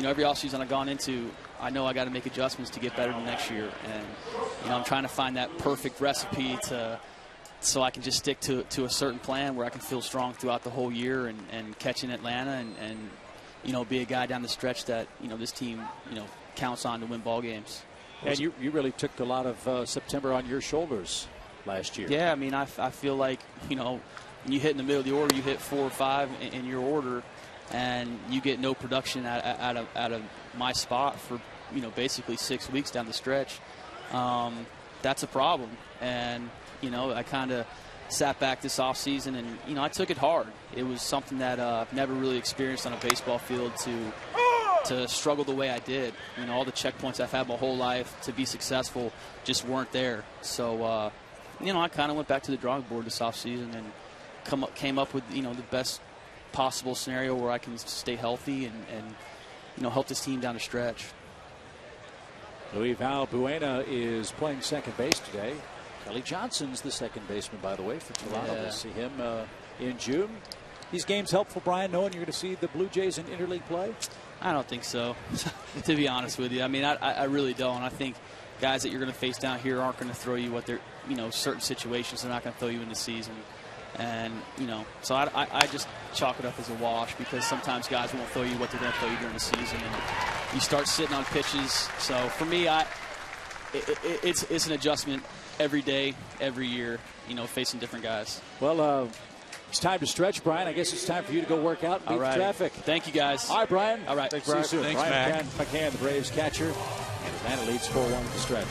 every offseason I've gone into, I know I got to make adjustments to get better than next year. And, I'm trying to find that perfect recipe so I can just stick to a certain plan where I can feel strong throughout the whole year and catch in Atlanta and be a guy down the stretch that, this team, counts on to win ball games. And you really took a lot of September on your shoulders last year. Yeah, I feel like, when you hit in the middle of the order, you hit 4 or 5 in your order, and you get no production out of my spot for, basically 6 weeks down the stretch. That's a problem. And, I kind of sat back this offseason and, I took it hard. It was something that I've never really experienced on a baseball field to to struggle the way I did. You know, all the checkpoints I've had my whole life to be successful just weren't there. So, you know, I kind of went back to the drawing board this offseason and came up with, you know, the best possible scenario where I can stay healthy and you know, help this team down the stretch. Luis Valbuena is playing second base today. Kelly Johnson's the second baseman, by the way, for Toronto. Yeah. We'll see him in June. These games helpful, Brian, knowing you're going to see the Blue Jays in interleague play? I don't think so, to be honest with you. I mean, I really don't. I think guys that you're going to face down here aren't going to throw you what they're, you know, certain situations they're not going to throw you in the season. And, you know, so I just chalk it up as a wash because sometimes guys won't throw you what they're going to throw you during the season. And you start sitting on pitches. So for me, it's an adjustment every day, every year, you know, facing different guys. Well, it's time to stretch, Brian. I guess it's time for you to go work out and beat the traffic. Thank you, guys. All right, Brian. All right. Thanks, Brian. See you soon. Thanks, Brian Mac. McCann, the Braves catcher. And Atlanta leads 4-1 at the stretch.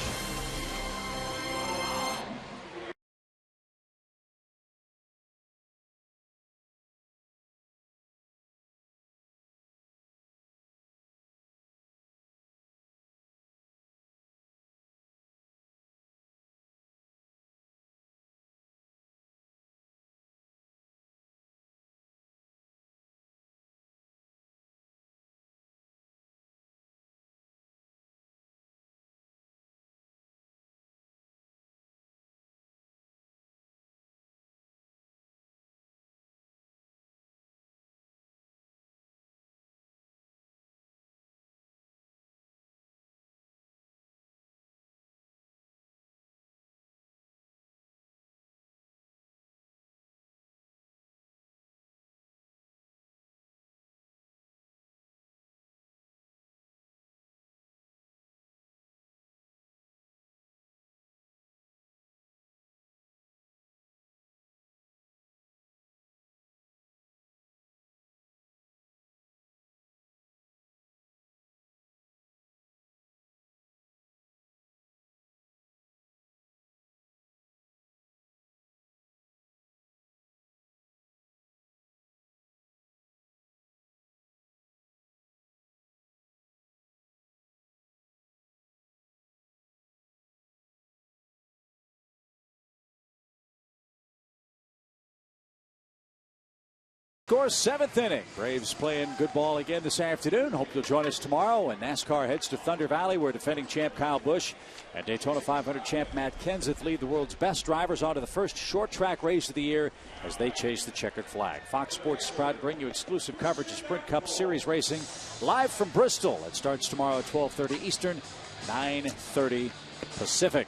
Score 7th inning. Braves playing good ball again this afternoon. Hope you'll join us tomorrow when NASCAR heads to Thunder Valley, where defending champ Kyle Busch and Daytona 500 champ Matt Kenseth lead the world's best drivers onto the first short track race of the year as they chase the checkered flag. Fox Sports is proud to bring you exclusive coverage of Sprint Cup Series racing live from Bristol. It starts tomorrow at 12:30 Eastern, 9:30 Pacific.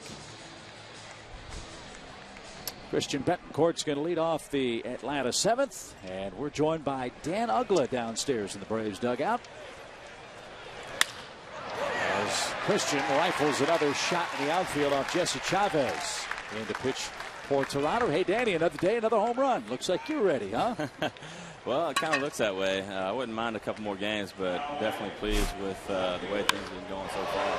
Christian Betancourt's going to lead off the Atlanta 7th, and we're joined by Dan Ugla downstairs in the Braves dugout. As Christian rifles another shot in the outfield off Jesse Chavez. In to pitch for Toronto. Hey, Danny, another day, another home run. Looks like you're ready, huh? Well, it kind of looks that way. I wouldn't mind a couple more games, but definitely pleased with the way things have been going so far.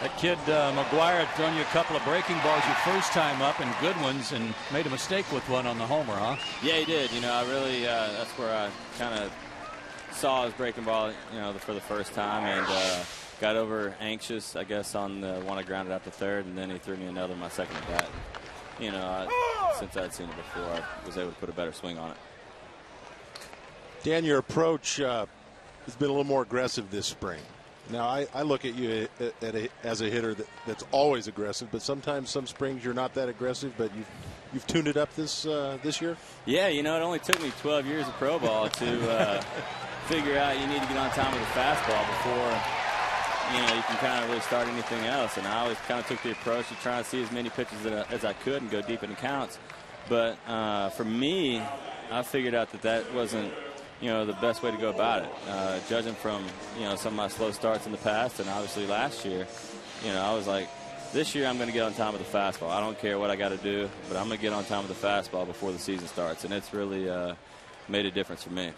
That kid McGuire had thrown you a couple of breaking balls your first time up and good ones, and made a mistake with one on the homer, huh? Yeah, he did. You know, I really that's where I kind of saw his breaking ball, you know, for the first time, and got over anxious, I guess, on the one I grounded out to third, and then he threw me another my second at bat. You know, since I'd seen it before, I was able to put a better swing on it. Dan, your approach has been a little more aggressive this spring. Now, I look at you as a hitter that's always aggressive, but sometimes some springs you're not that aggressive, but you've tuned it up this year? Yeah, you know, it only took me 12 years of pro ball to figure out you need to get on time with a fastball before, you know, you can kind of really start anything else. And I always kind of took the approach to try and see as many pitches as I could and go deep in the counts. But for me, I figured out that wasn't, you know, the best way to go about it. Judging from, you know, some of my slow starts in the past and obviously last year, you know, I was like, this year I'm going to get on time with the fastball. I don't care what I got to do, but I'm going to get on time with the fastball before the season starts. And it's really made a difference for me.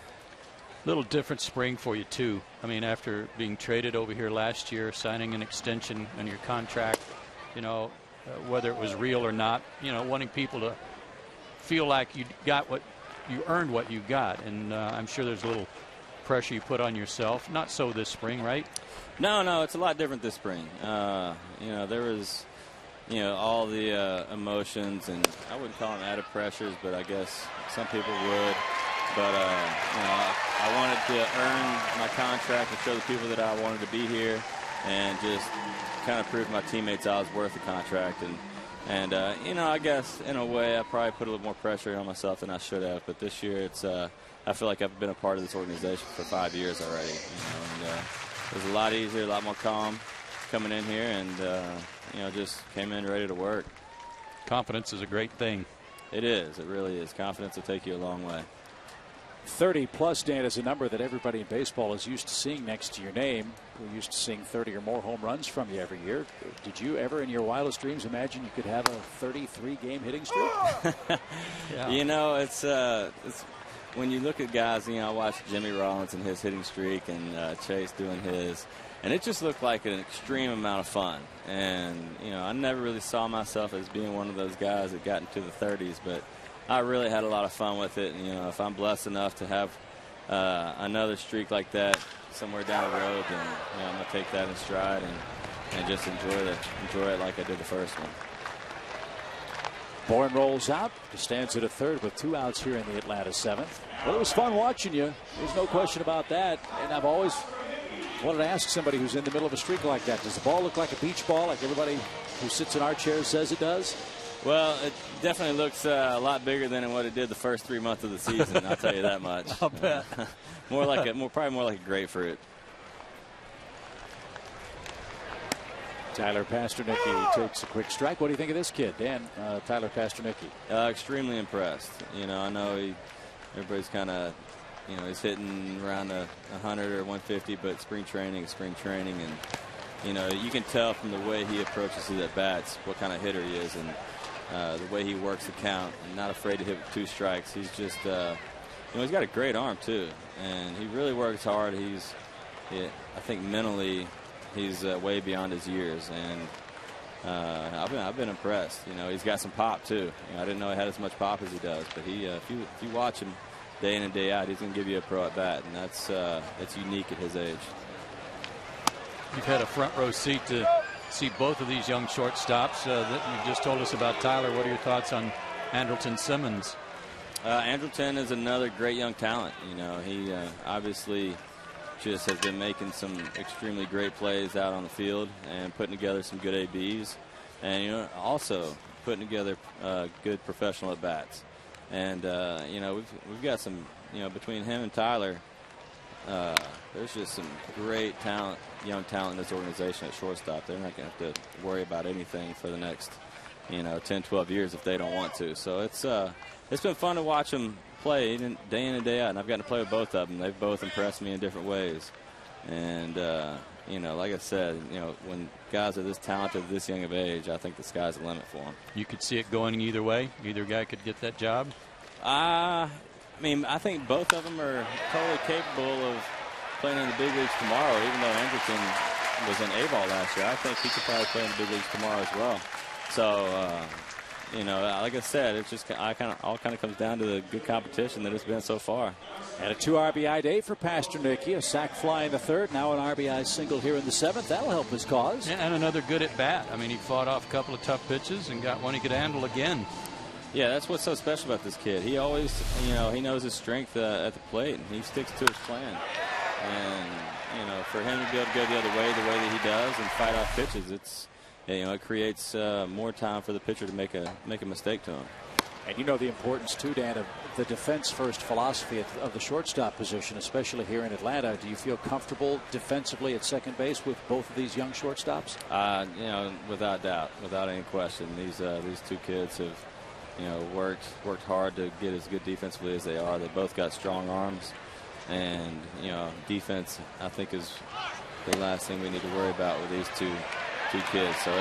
Little different spring for you, too. I mean, after being traded over here last year, signing an extension on your contract, you know, whether it was real or not, you know, wanting people to feel like you got what you earned, what you got. And I'm sure there's a little pressure you put on yourself. Not so this spring, right? No, it's a lot different this spring. There was, all the emotions, and I wouldn't call them added pressures, but I guess some people would. But, I wanted to earn my contract and show the people that I wanted to be here and just kind of prove my teammates I was worth the contract. And I guess in a way I probably put a little more pressure on myself than I should have. But this year I feel like I've been a part of this organization for 5 years already. And it was a lot easier, a lot more calm coming in here, and just came in ready to work. Confidence is a great thing. It is. It really is. Confidence will take you a long way. 30-plus, Dan, is a number that everybody in baseball is used to seeing next to your name. We're used to seeing 30 or more home runs from you every year. Did you ever in your wildest dreams imagine you could have a 33-game hitting streak? Yeah. It's when you look at guys, I watched Jimmy Rollins and his hitting streak and Chase doing his, and it just looked like an extreme amount of fun. And, I never really saw myself as being one of those guys that got into the 30s, but I really had a lot of fun with it. And, if I'm blessed enough to have another streak like that somewhere down the road, then I'm going to take that in stride and just enjoy it like I did the first one. Bourne rolls out, stands at a third with 2 outs here in the Atlanta seventh. Well, it was fun watching you. There's no question about that. And I've always wanted to ask somebody who's in the middle of a streak like that, does the ball look like a beach ball like everybody who sits in our chairs says it does? Well, it definitely looks a lot bigger than what it did the first 3 months of the season. I'll tell you that much. I'll bet. Probably more like a grapefruit. Tyler Pasternicki takes a quick strike. What do you think of this kid, Dan? Tyler Pasternicki. Extremely impressed. I know everybody's kind of, he's hitting around 100 or 150, but spring training, and you can tell from the way he approaches his at bats what kind of hitter he is, and the way he works the count, and not afraid to hit with 2 strikes. He's just, he's got a great arm too, and he really works hard. I think mentally, he's way beyond his years, and I've been impressed. He's got some pop too. I didn't know he had as much pop as he does, but if you watch him day in and day out, he's going to give you a pro at bat, and that's unique at his age. You've had a front row seat to see both of these young shortstops that you just told us about. Tyler, what are your thoughts on Andrelton Simmons? Andrelton is another great young talent. He obviously just has been making some extremely great plays out on the field and putting together some good ABs, and also putting together good professional at bats. And we've got some, between him and Tyler, there's just some great talent, young talent in this organization at shortstop. They're not going to have to worry about anything for the next, 10, 12 years if they don't want to. So it's been fun to watch them play day in and day out, and I've gotten to play with both of them. They've both impressed me in different ways. And, like I said, when guys are this talented at this young of age, I think the sky's the limit for them. You could see it going either way. Either guy could get that job. I think both of them are totally capable of playing in the big leagues tomorrow, even though Andrelton was in A-ball last year. I think he could probably play in the big leagues tomorrow as well. So, like I said, it's just all kind of comes down to the good competition that it's been so far. And a 2 RBI day for Pasternicki, a sac fly in the third, now an RBI single here in the seventh. That'll help his cause. Yeah, and another good at bat. He fought off a couple of tough pitches and got one he could handle again. Yeah, that's what's so special about this kid. He always, he knows his strength at the plate, and he sticks to his plan. And, for him to be able to go the other way, the way that he does, and fight off pitches, it creates more time for the pitcher to make a mistake to him. And the importance, too, Dan, of the defense-first philosophy of the shortstop position, especially here in Atlanta. Do you feel comfortable defensively at second base with both of these young shortstops? Without doubt, without any question. These 2 kids have, worked hard to get as good defensively as they are. They both got strong arms, and defense, I think, is the last thing we need to worry about with these two kids. So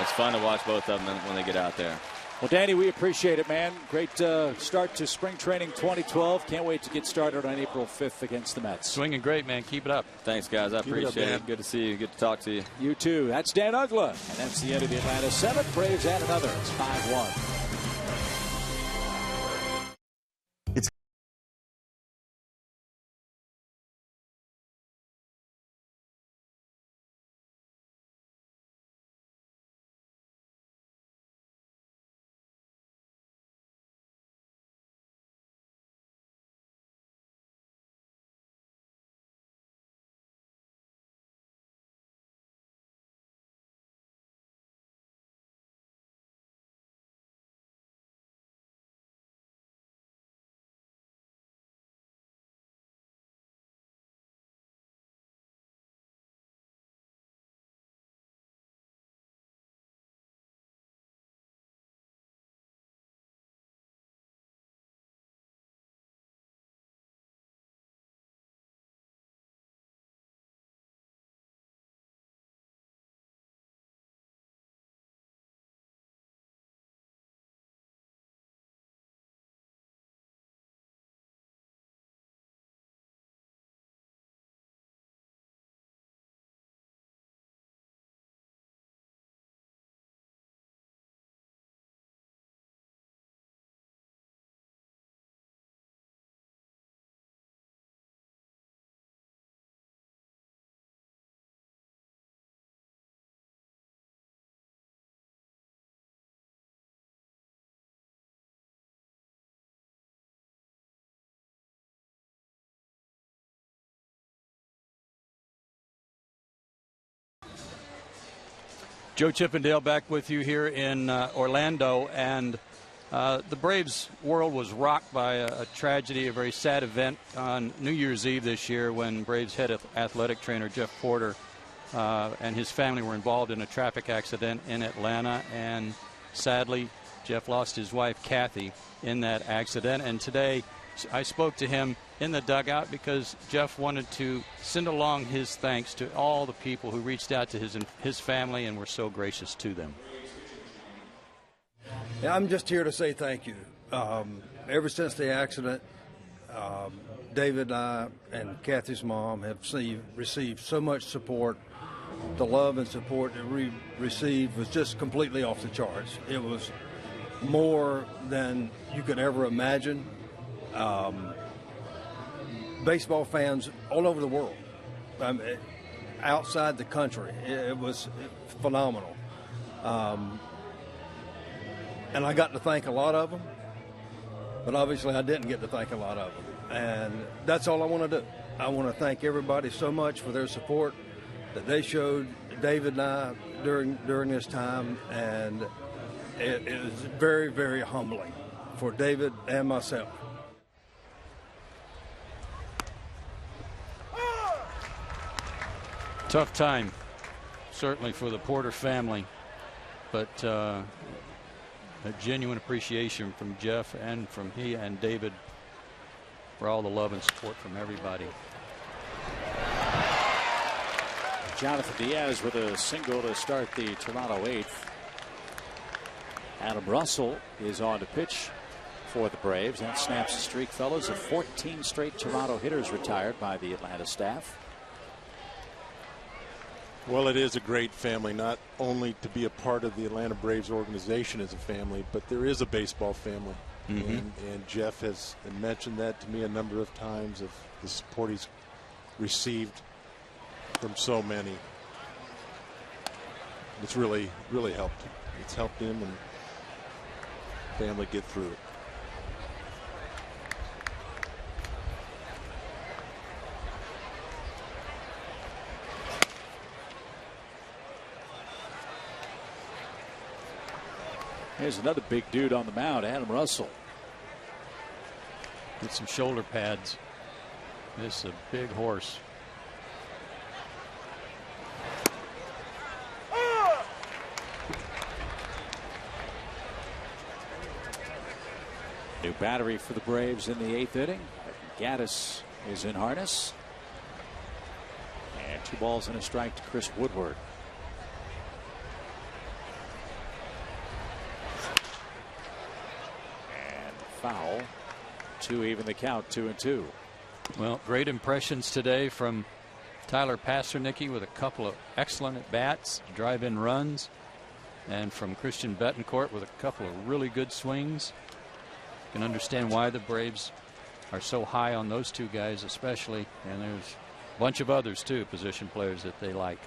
it's fun to watch both of them when they get out there. Well, Danny, we appreciate it, man. Great start to spring training 2012. Can't wait to get started on April 5th against the Mets. Swinging great, man. Keep it up. Thanks, guys. I appreciate it. Good to see you. Good to talk to you. You too. That's Dan Uggla. And that's the end of the Atlanta 7th. Braves add another. It's 5-1. Joe Chippendale back with you here in Orlando, and the Braves world was rocked by a tragedy, a very sad event on New Year's Eve this year when Braves head athletic trainer Jeff Porter and his family were involved in a traffic accident in Atlanta, and sadly Jeff lost his wife Kathy in that accident. And today I spoke to him in the dugout because Jeff wanted to send along his thanks to all the people who reached out to his family and were so gracious to them. Yeah, I'm just here to say thank you. Ever since the accident, David and I and Kathy's mom have received so much support. The love and support that we received was just completely off the charts. It was more than you could ever imagine. Baseball fans all over the world, outside the country, it was phenomenal. And I got to thank a lot of them, but obviously I didn't get to thank a lot of them. And that's all I want to do. I want to thank everybody so much for their support that they showed David and I during this time, and it is very, very humbling for David and myself. Tough time, certainly for the Porter family, but a genuine appreciation from Jeff and from he and David for all the love and support from everybody. Jonathan Diaz with a single to start the Toronto eighth. Adam Russell is on to pitch for the Braves. That snaps the streak, fellas, of 14 straight Toronto hitters retired by the Atlanta staff. Well, it is a great family, not only to be a part of the Atlanta Braves organization as a family, but there is a baseball family. And Jeff has mentioned that to me a number of times, of the support he's received from so many. It's really, really helped. It's helped him and family get through it. Here's another big dude on the mound, Adam Russell. Get some shoulder pads. This is a big horse. New battery for the Braves in the eighth inning. Gaddis is in harness. And 2 balls and a strike to Chris Woodward. Foul to even the count, 2-2. Well, great impressions today from Tyler Pasternicki with a couple of excellent at bats, drive-in runs, and from Christian Betancourt with a couple of really good swings. You can understand why the Braves are so high on those two guys, especially, and there's a bunch of others too, position players that they like.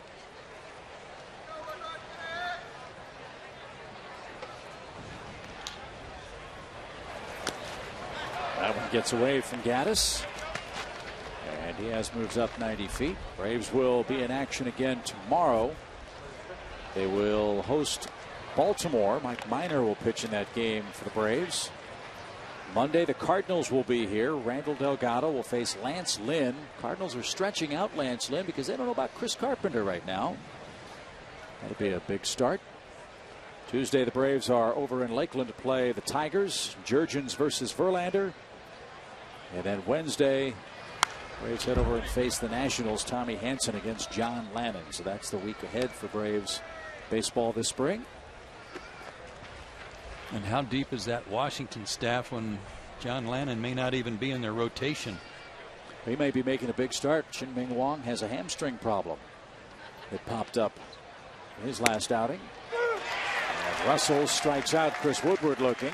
That one gets away from Gaddis. And Diaz moves up 90 feet. Braves will be in action again tomorrow. They will host Baltimore. Mike Minor will pitch in that game for the Braves. Monday, the Cardinals will be here. Randall Delgado will face Lance Lynn. Cardinals are stretching out Lance Lynn because they don't know about Chris Carpenter right now. That'll be a big start. Tuesday, the Braves are over in Lakeland to play the Tigers. Jurgens versus Verlander. And then Wednesday, Braves head over and face the Nationals. Tommy Hanson against John Lannon. So that's the week ahead for Braves baseball this spring. And how deep is that Washington staff when John Lannon may not even be in their rotation? He may be making a big start. Shin-Ming Wong has a hamstring problem. It popped up in his last outing. And Russell strikes out Chris Woodward looking.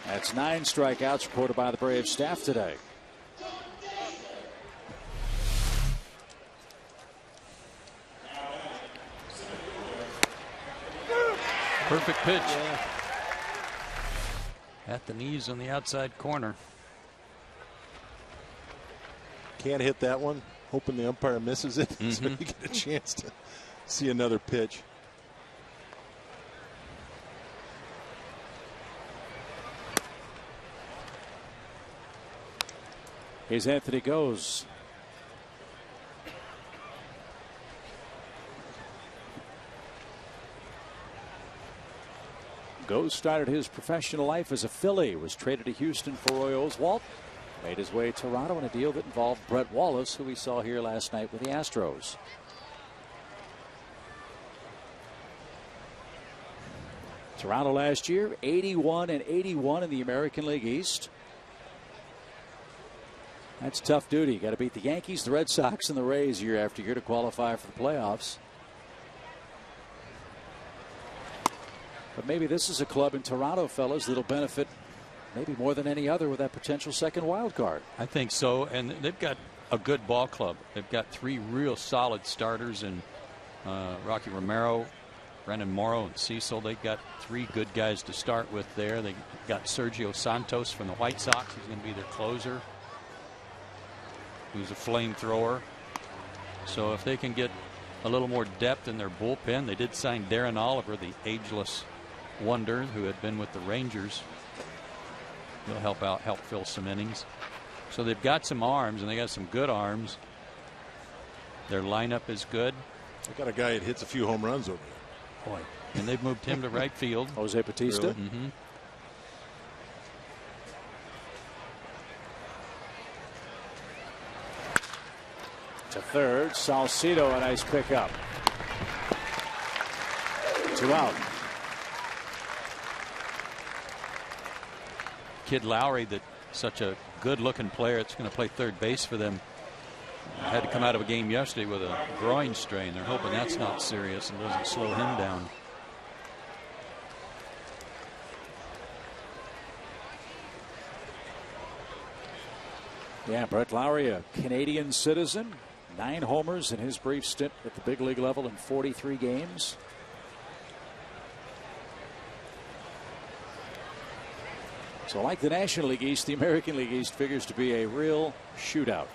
That's 9 strikeouts reported by the Braves staff today. Perfect pitch. At the knees on the outside corner. Can't hit that one. Hoping the umpire misses it so you get a chance to see another pitch. Here's Anthony Goes. Goes started his professional life as a Philly, was traded to Houston for Roy Oswalt, made his way to Toronto in a deal that involved Brett Wallace, who we saw here last night with the Astros. Toronto last year, 81-81 in the American League East. That's tough duty. You got to beat the Yankees, the Red Sox, and the Rays year after year to qualify for the playoffs. But maybe this is a club in Toronto, fellas, that'll benefit maybe more than any other with that potential second wild card. I think so, and they've got a good ball club. They've got 3 real solid starters in Rocky Romero, Brendan Morrow, and Cecil. They've got 3 good guys to start with there. They got Sergio Santos from the White Sox. He's going to be their closer, who's a flamethrower. So if they can get a little more depth in their bullpen, they did sign Darren Oliver, the ageless wonder who had been with the Rangers. He'll help fill some innings. So they've got some arms, and they got some good arms. Their lineup is good. They got a guy that hits a few home runs over there. Boy, and they've moved him to right field. Jose Bautista. Really? Mm-hmm. To third, Salcido, a nice pickup. 2 out. Kid Lowry, that such a good-looking player, it's going to play third base for them. Had to come out of a game yesterday with a groin strain. They're hoping that's not serious and doesn't slow him down. Yeah, Brett Lowry, a Canadian citizen, 9 homers in his brief stint at the big league level in 43 games. So like the National League East, the American League East figures to be a real shootout.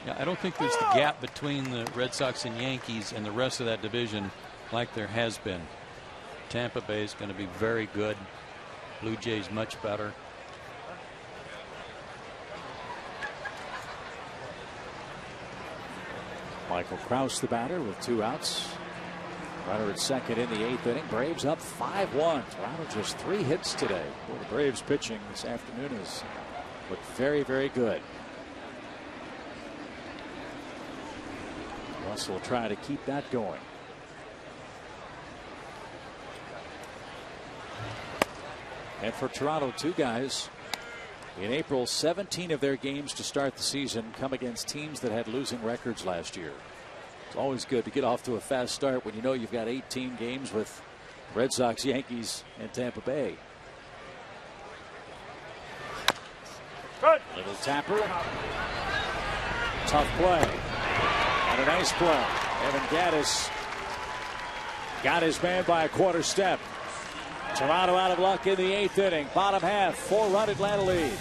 Yeah, I don't think there's the gap between the Red Sox and Yankees and the rest of that division like there has been. Tampa Bay is going to be very good. Blue Jays much better. Michael Krause, the batter, with 2 outs. Runner at second in the 8th inning. Braves up 5-1. Toronto just 3 hits today. Boy, the Braves pitching this afternoon has looked very, very good. Russell will try to keep that going. And for Toronto, 2 guys. In April, 17 of their games to start the season come against teams that had losing records last year. It's always good to get off to a fast start when you know you've got 18 games with Red Sox, Yankees, and Tampa Bay. Good. Little tapper. Tough play. And a nice play. Evan Gaddis got his man by a quarter step. Toronto out of luck in the 8th inning. Bottom half, 4-run Atlanta lead.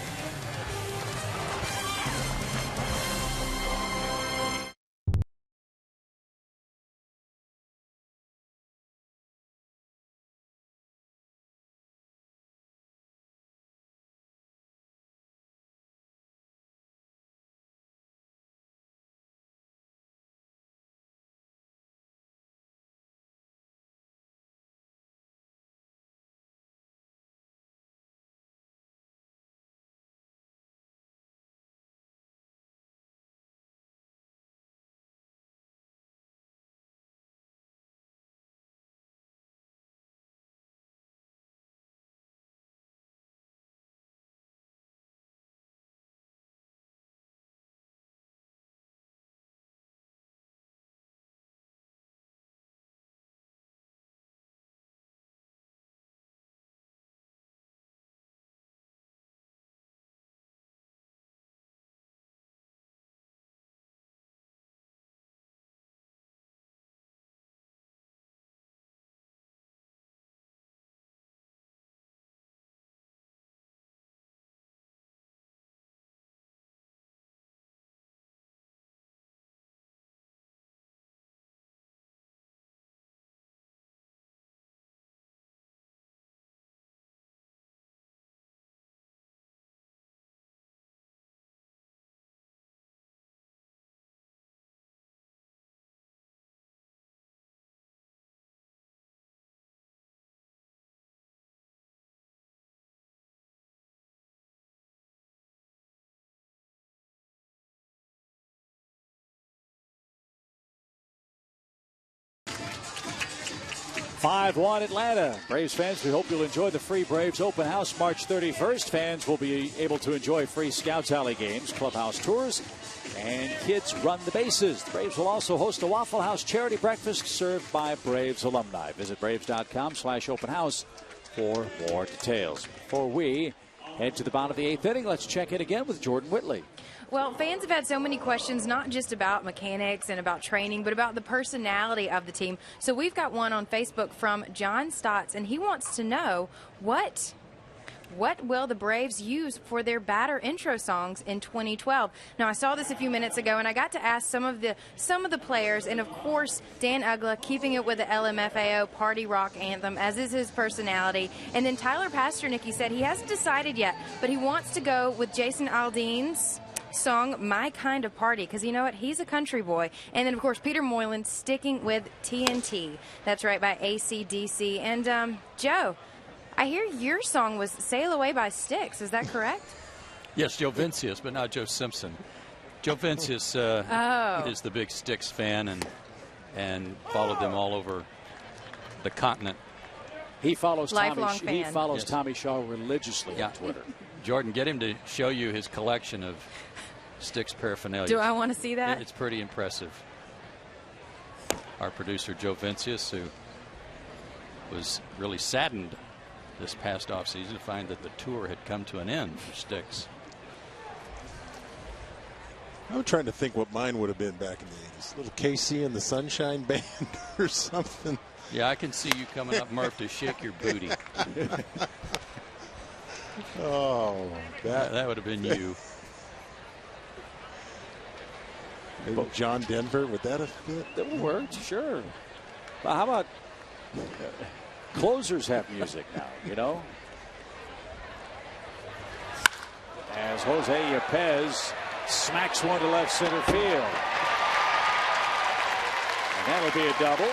5-1 Atlanta. Braves fans, we hope you'll enjoy the free Braves Open House March 31st. Fans will be able to enjoy free Scouts Alley games, clubhouse tours, and kids run the bases. The Braves will also host a Waffle House charity breakfast served by Braves alumni. Visit braves.com/open house for more details. Before we head to the bottom of the 8th inning, let's check in again with Jordan Whitley. Well, fans have had so many questions, not just about mechanics and about training, but about the personality of the team. So we've got one on Facebook from John Stotts, and he wants to know what will the Braves use for their batter intro songs in 2012? Now, I saw this a few minutes ago, and I got to ask some of the players, and of course, Dan Ugla keeping it with the LMFAO party rock anthem, as is his personality. And then Tyler Pasternick said he hasn't decided yet, but he wants to go with Jason Aldean's song My Kind of Party, because you know what, he's a country boy. And then of course Peter Moylan sticking with TNT, that's right, by AC/DC. And Joe, I hear your song was Sail Away by Styx, is that correct? Yes, Joe Vincius, but not Joe Simpson. Joe Vincius is the big Styx fan and followed them all over the continent. He follows Yes. Tommy Shaw religiously on Twitter. Jordan, get him to show you his collection of Styx paraphernalia. Do I want to see that? It's pretty impressive. Our producer, Joe Vincius, who was really saddened this past offseason to find that the tour had come to an end for Styx. I'm trying to think what mine would have been back in the 80s. Little KC and the Sunshine Band or something. Yeah, I can see you coming up, Murph, to shake your booty. Oh, that would have been you. Maybe John Denver, would that have fit? That would work, sure. But how about closers have music now, you know? As Jose Yepez smacks one to left center field. And that'll be a double.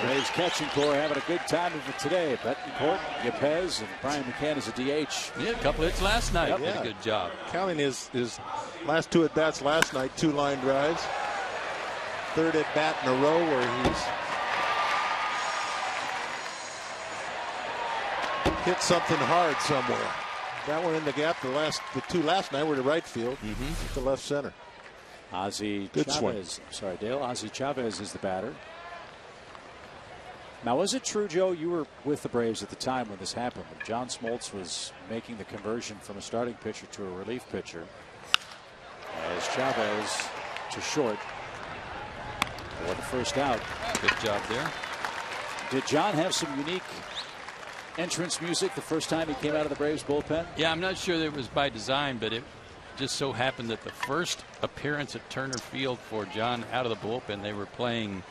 Braves catching corps having a good time of it today. Betancourt, Yepez, and Brian McCann is a DH. He had a couple hits last night. Yep. Did a good job. Counting his last 2 at-bats last night, 2 line drives. 3rd at-bat in a row where he's hit something hard somewhere. That one in the gap. The 2 last night were to right field, to left center. Ozzie Good Chavez. swing. Sorry, Dale. Ozzie Chavez is the batter. Now, was it true, Joe, you were with the Braves at the time when this happened, when John Smoltz was making the conversion from a starting pitcher to a relief pitcher, as Chavez to short for the first out. Good job there. Did John have some unique entrance music the first time he came out of the Braves bullpen? Yeah, I'm not sure that it was by design, but it just so happened that the first appearance at Turner Field for John out of the bullpen, they were playing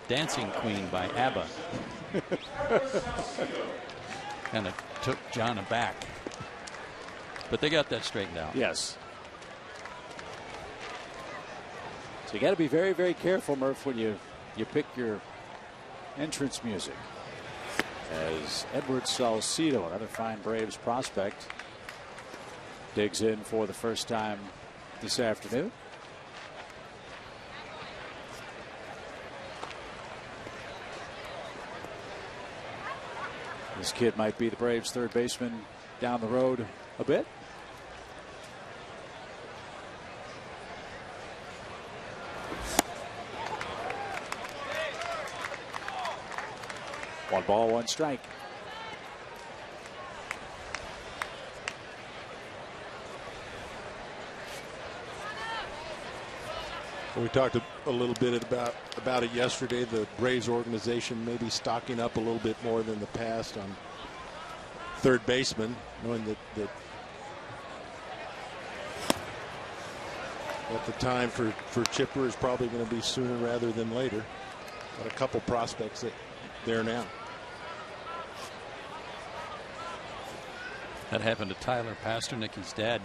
Dancing Queen by ABBA. Kind of took John aback. But they got that straightened out. Yes. So you got to be very, very careful, Murph, when you pick your entrance music. As Edward Salcido, another fine Braves prospect, digs in for the first time this afternoon. This kid might be the Braves' third baseman down the road a bit. One ball, one strike. We talked a little bit about it yesterday. The Braves organization maybe stocking up a little bit more than the past on third baseman, knowing that the time for Chipper is probably going to be sooner rather than later. Got a couple prospects there now. That happened to Tyler Pasternicky's dad,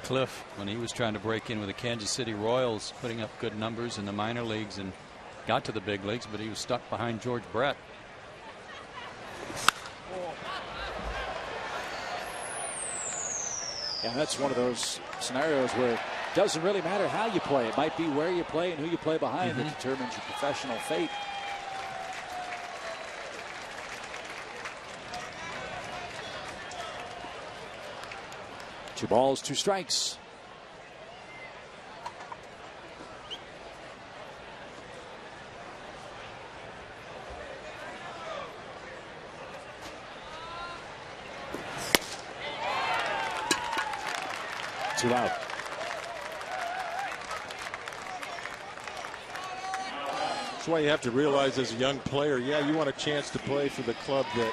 Cliff, when he was trying to break in with the Kansas City Royals, putting up good numbers in the minor leagues and got to the big leagues, but he was stuck behind George Brett. Yeah, that's one of those scenarios where doesn't really matter how you play. It might be where you play and who you play behind that determines your professional fate. 2 balls, 2 strikes. Two out. That's why you have to realize as a young player, yeah, you want a chance to play for the club that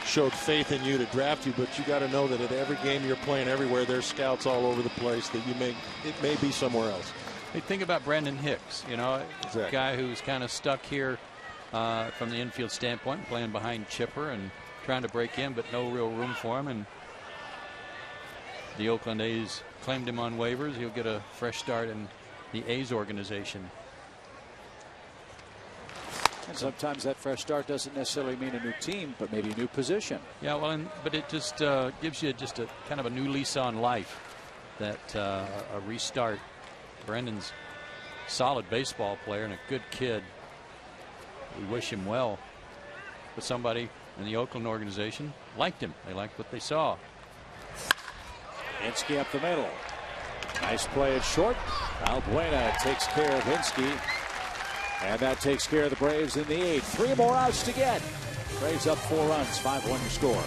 showed faith in you to draft you, but you got to know that at every game you're playing everywhere, there's scouts all over the place that it may be somewhere else. Hey, think about Brandon Hicks, exactly. A guy who's kind of stuck here from the infield standpoint, playing behind Chipper and trying to break in, but no real room for him. And the Oakland A's claimed him on waivers. He'll get a fresh start in the A's organization. And sometimes that fresh start doesn't necessarily mean a new team, but maybe a new position. Yeah, well, but it just gives you just a kind of a new lease on life, that a restart. Brendan's a solid baseball player and a good kid. We wish him well. But somebody in the Oakland organization liked him. They liked what they saw. Hinsky up the middle. Nice play at short. Valbuena takes care of Hinsky. And that takes care of the Braves in the 8th. 3 more outs to get. Braves up 4 runs, 5-1 your score.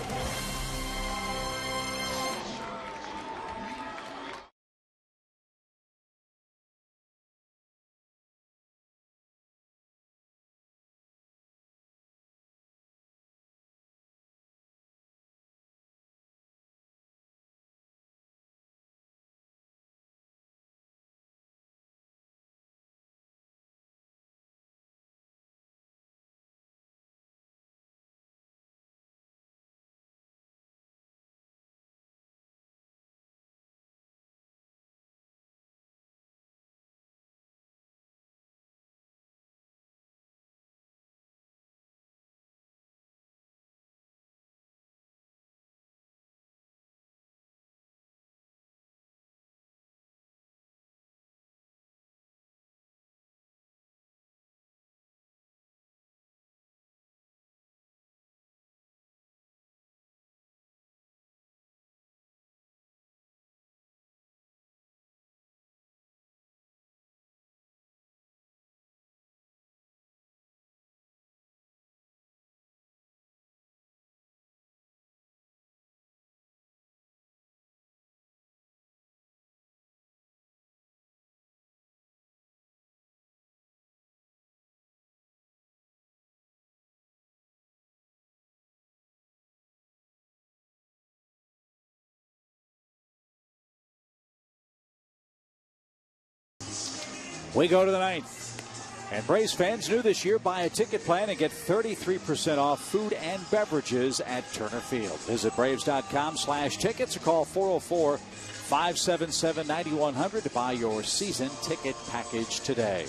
We go to the 9th. And Braves fans, new this year, buy a ticket plan and get 33% off food and beverages at Turner Field. Visit Braves.com/tickets or call 404-577-9100 to buy your season ticket package today.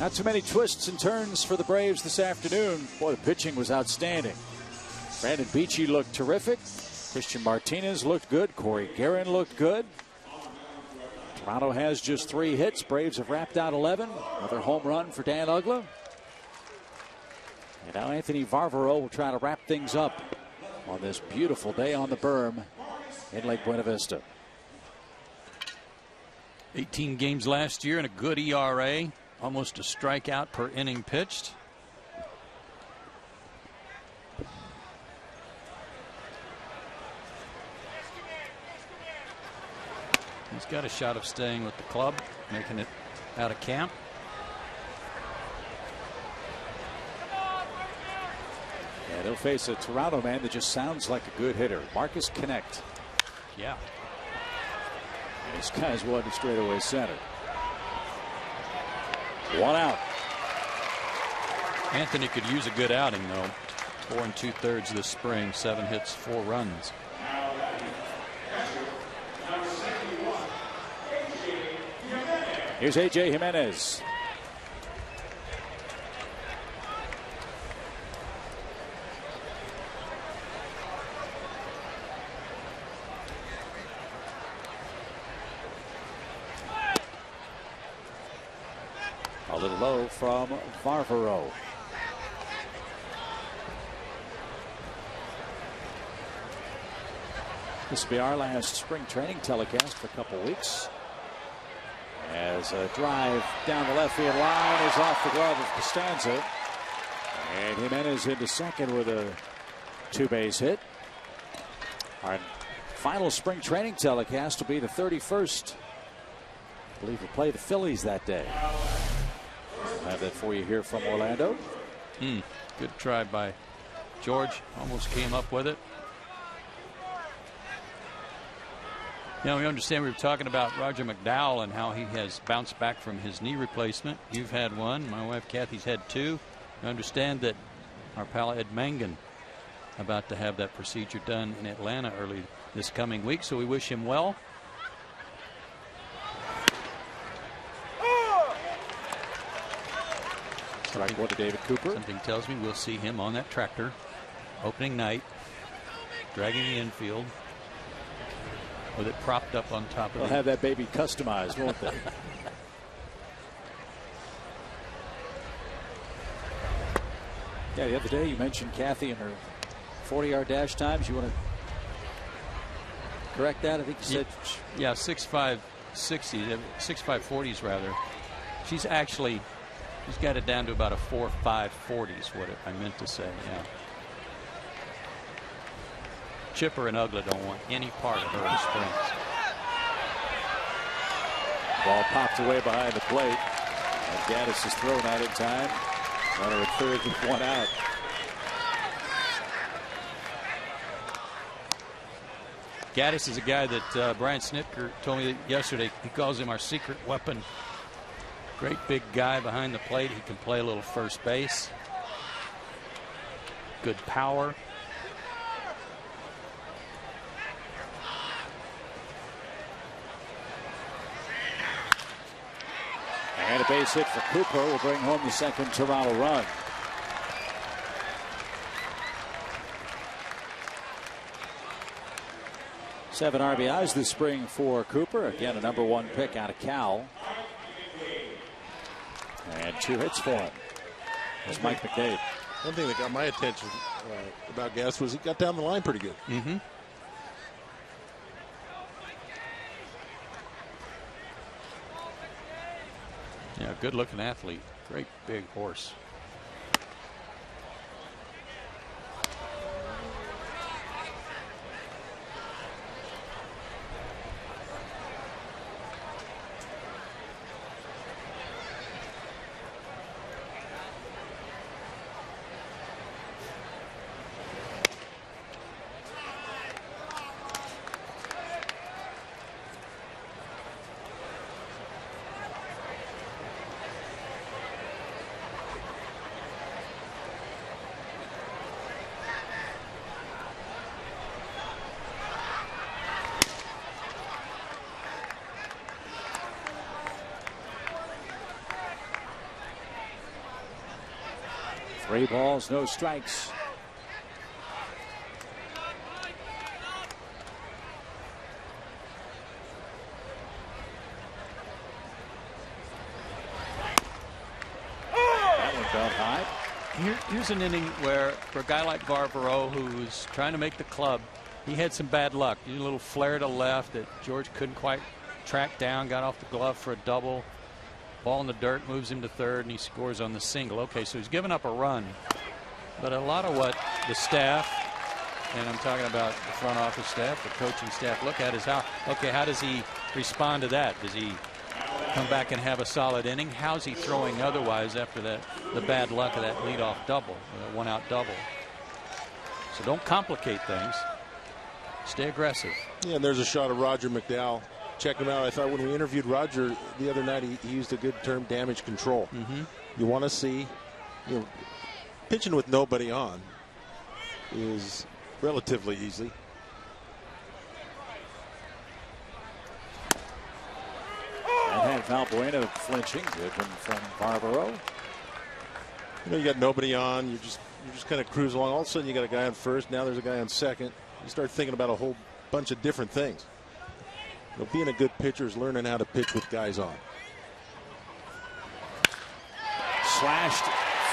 Not too many twists and turns for the Braves this afternoon. Boy, the pitching was outstanding. Brandon Beachy looked terrific. Christian Martinez looked good. Corey Guerin looked good. Toronto has just 3 hits. Braves have wrapped out 11. Another home run for Dan Uggla. And now Anthony Varvaro will try to wrap things up on this beautiful day on the berm in Lake Buena Vista. 18 games last year and a good ERA. Almost a strikeout per inning pitched. He's got a shot of staying with the club, making it out of camp. And he'll face a Toronto man that just sounds like a good hitter, Marcus Connect. Yeah. And this guy's one to straightaway center. 1 out. Anthony could use a good outing, though. 4 2/3 this spring, 7 hits, 4 runs. Here's A.J. Jimenez. A little low from Varvaro. This will be our last spring training telecast for a couple weeks. As a drive down the left field line is off the glove of Costanza. And Jimenez into second with a 2-base hit. Our final spring training telecast will be the 31st. I believe we'll play the Phillies that day. We'll have that for you here from Orlando. Good try by George. Almost came up with it. Now, we understand we were talking about Roger McDowell and how he has bounced back from his knee replacement. You've had one. My wife Kathy's had two. I understand that our pal Ed Mangan about to have that procedure done in Atlanta early this coming week, so we wish him well. Strike one to David Cooper. Something tells me we'll see him on that tractor opening night, dragging the infield with it propped up on top of it. They'll have that baby customized, won't they? Yeah, the other day you mentioned Kathy and her 40-yard dash times. You want to correct that? I think you said. Yeah, 6.560, 6.540s rather. She's got it down to about a 4.540 is what I meant to say. Yeah. Chipper and Ugla don't want any part of her sprints. Ball popped away behind the plate. And Gaddis is thrown out in time. Runner at third with one out. Gaddis is a guy that Brian Snitker told me yesterday. He calls him our secret weapon. Great big guy behind the plate. He can play a little first base. Good power. And a base hit for Cooper will bring home the second Toronto run. Seven RBIs this spring for Cooper. Again, a #1 pick out of Cal. And 2 hits for him. That's Mike McDade. One thing that got my attention about Gaddis was he got down the line pretty good. Yeah, good looking athlete. Great big horse. Three balls, no strikes. That one fell high. Here's an inning where, for a guy like Varvaro, who's trying to make the club, he had some bad luck. A little flare to left that George couldn't quite track down, got off the glove for a double. Ball in the dirt, moves him to third, and he scores on the single. Okay, so he's given up a run. But a lot of what the staff, and I'm talking about the front office staff, the coaching staff, look at is how does he respond to that? Does he come back and have a solid inning? How's he throwing otherwise after the bad luck of that leadoff double, that one-out double? So don't complicate things. Stay aggressive. Yeah, and there's a shot of Roger McDowell. Check him out. I thought when we interviewed Roger the other night, he used a good term, damage control. You want to see, pitching with nobody on is relatively easy. And had Valbuena flinching. Good one from Varvaro. You got nobody on. You're just kind of cruising along. All of a sudden, you got a guy on first. Now there's a guy on second. You start thinking about a whole bunch of different things. Being a good pitcher is learning how to pitch with guys on. slashed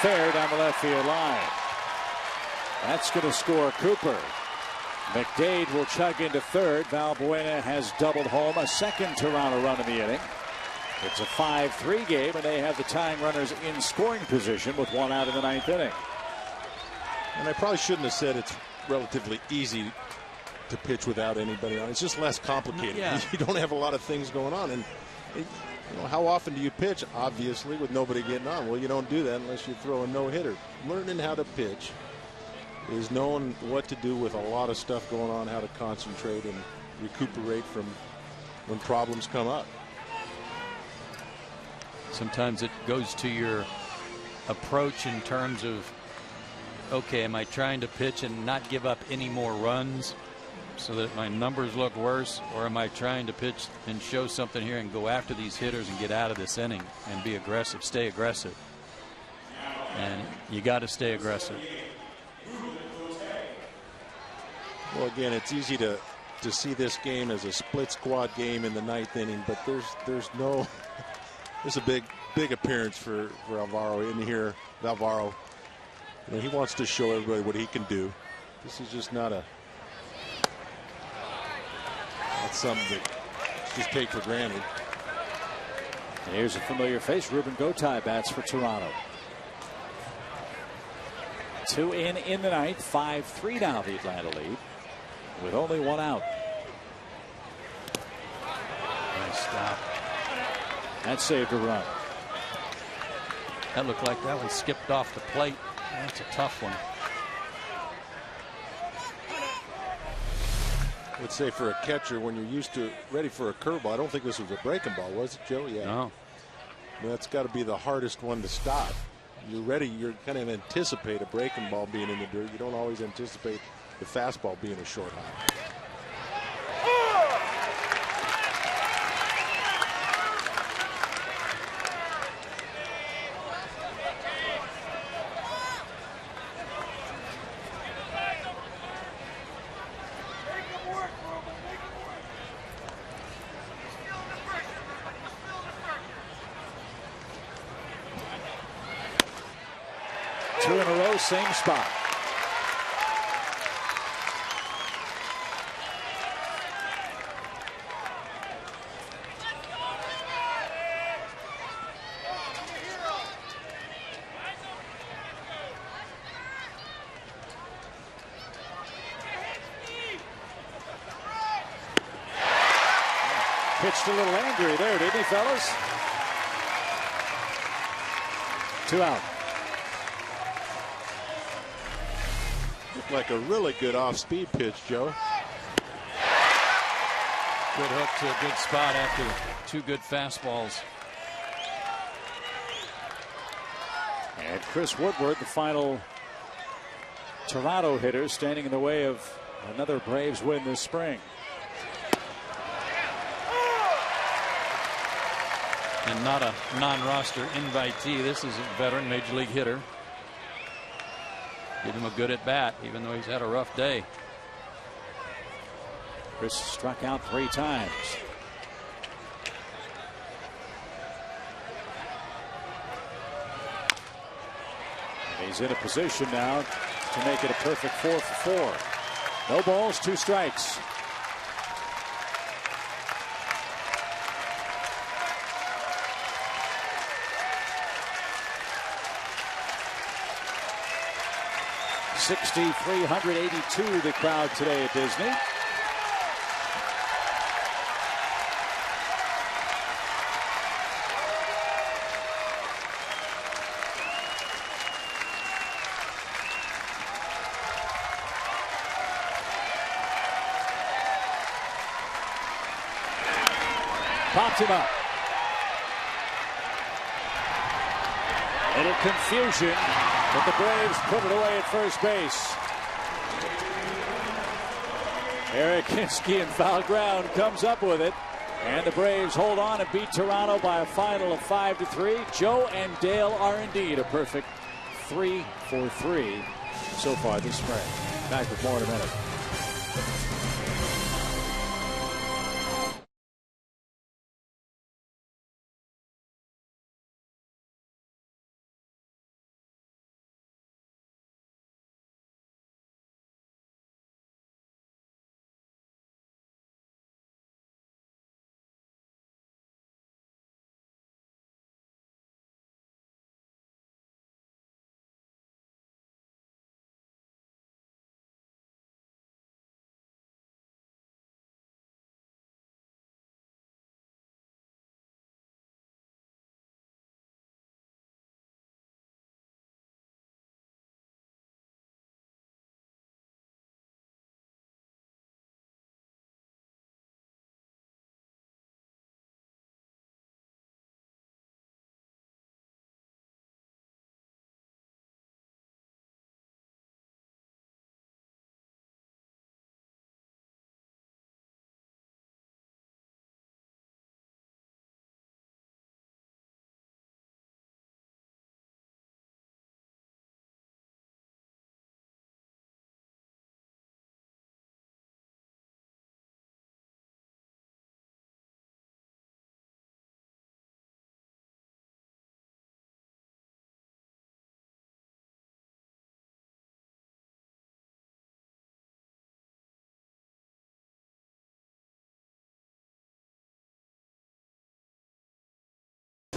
fair down the left field line. That's going to score Cooper. McDade will chug into third. Valbuena has doubled home a second Toronto run in the inning. It's a 5-3 game, and they have the tying runners in scoring position with one out in the ninth inning. And I probably shouldn't have said it's relatively easy to pitch without anybody on. It's just less complicated. Yeah. You don't have a lot of things going on. And how often do you pitch? Obviously, with nobody getting on. Well, you don't do that unless you throw a no-hitter. Learning how to pitch is knowing what to do with a lot of stuff going on, how to concentrate and recuperate from when problems come up. Sometimes it goes to your approach in terms of, okay, am I trying to pitch and not give up any more runs so that my numbers look worse, or am I trying to pitch and show something here and go after these hitters and get out of this inning and be aggressive, stay aggressive? And you got to stay aggressive. Well, again, it's easy to see this game as a split squad game in the ninth inning, but there's a big appearance for Alvaro in here. Alvaro, he wants to show everybody what he can do. This is just not something that just take for granted. And here's a familiar face. Ruben Gotay bats for Toronto. 2 in the ninth. 5-3 now the Atlanta lead, with only one out. Nice stop. That saved a run. That looked like that one skipped off the plate. That's a tough one. I would say for a catcher, when you're used to ready for a curveball, I don't think this was a breaking ball, was it, Joe? Yeah. No. That's got to be the hardest one to stop. You're ready. You're kind of anticipate a breaking ball being in the dirt. You don't always anticipate the fastball being a short hop. 2 in a row, same spot. Pitched a little angry there, didn't he, fellas? 2 out. Looked like a really good off-speed pitch, Joe. Good hook to a good spot after 2 good fastballs. And Chris Woodward, the final Toronto hitter, standing in the way of another Braves win this spring. And not a non-roster invitee. This is a veteran major league hitter. Give him a good at bat, even though he's had a rough day. Chris struck out 3 times. And he's in a position now to make it a perfect 4 for 4. No balls, 2 strikes. $6,382 the crowd today at Disney. Popped him up. Little confusion, but the Braves put it away at first base. Eric Hinske in foul ground comes up with it, and the Braves hold on and beat Toronto by a final of 5-3. Joe and Dale are indeed a perfect 3 for 3 so far this spring. Back with more in a minute.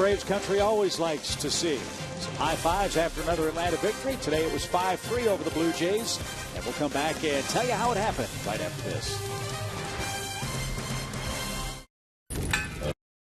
Braves country always likes to see. Some high fives after another Atlanta victory. Today it was 5-3 over the Blue Jays. And we'll come back and tell you how it happened right after this.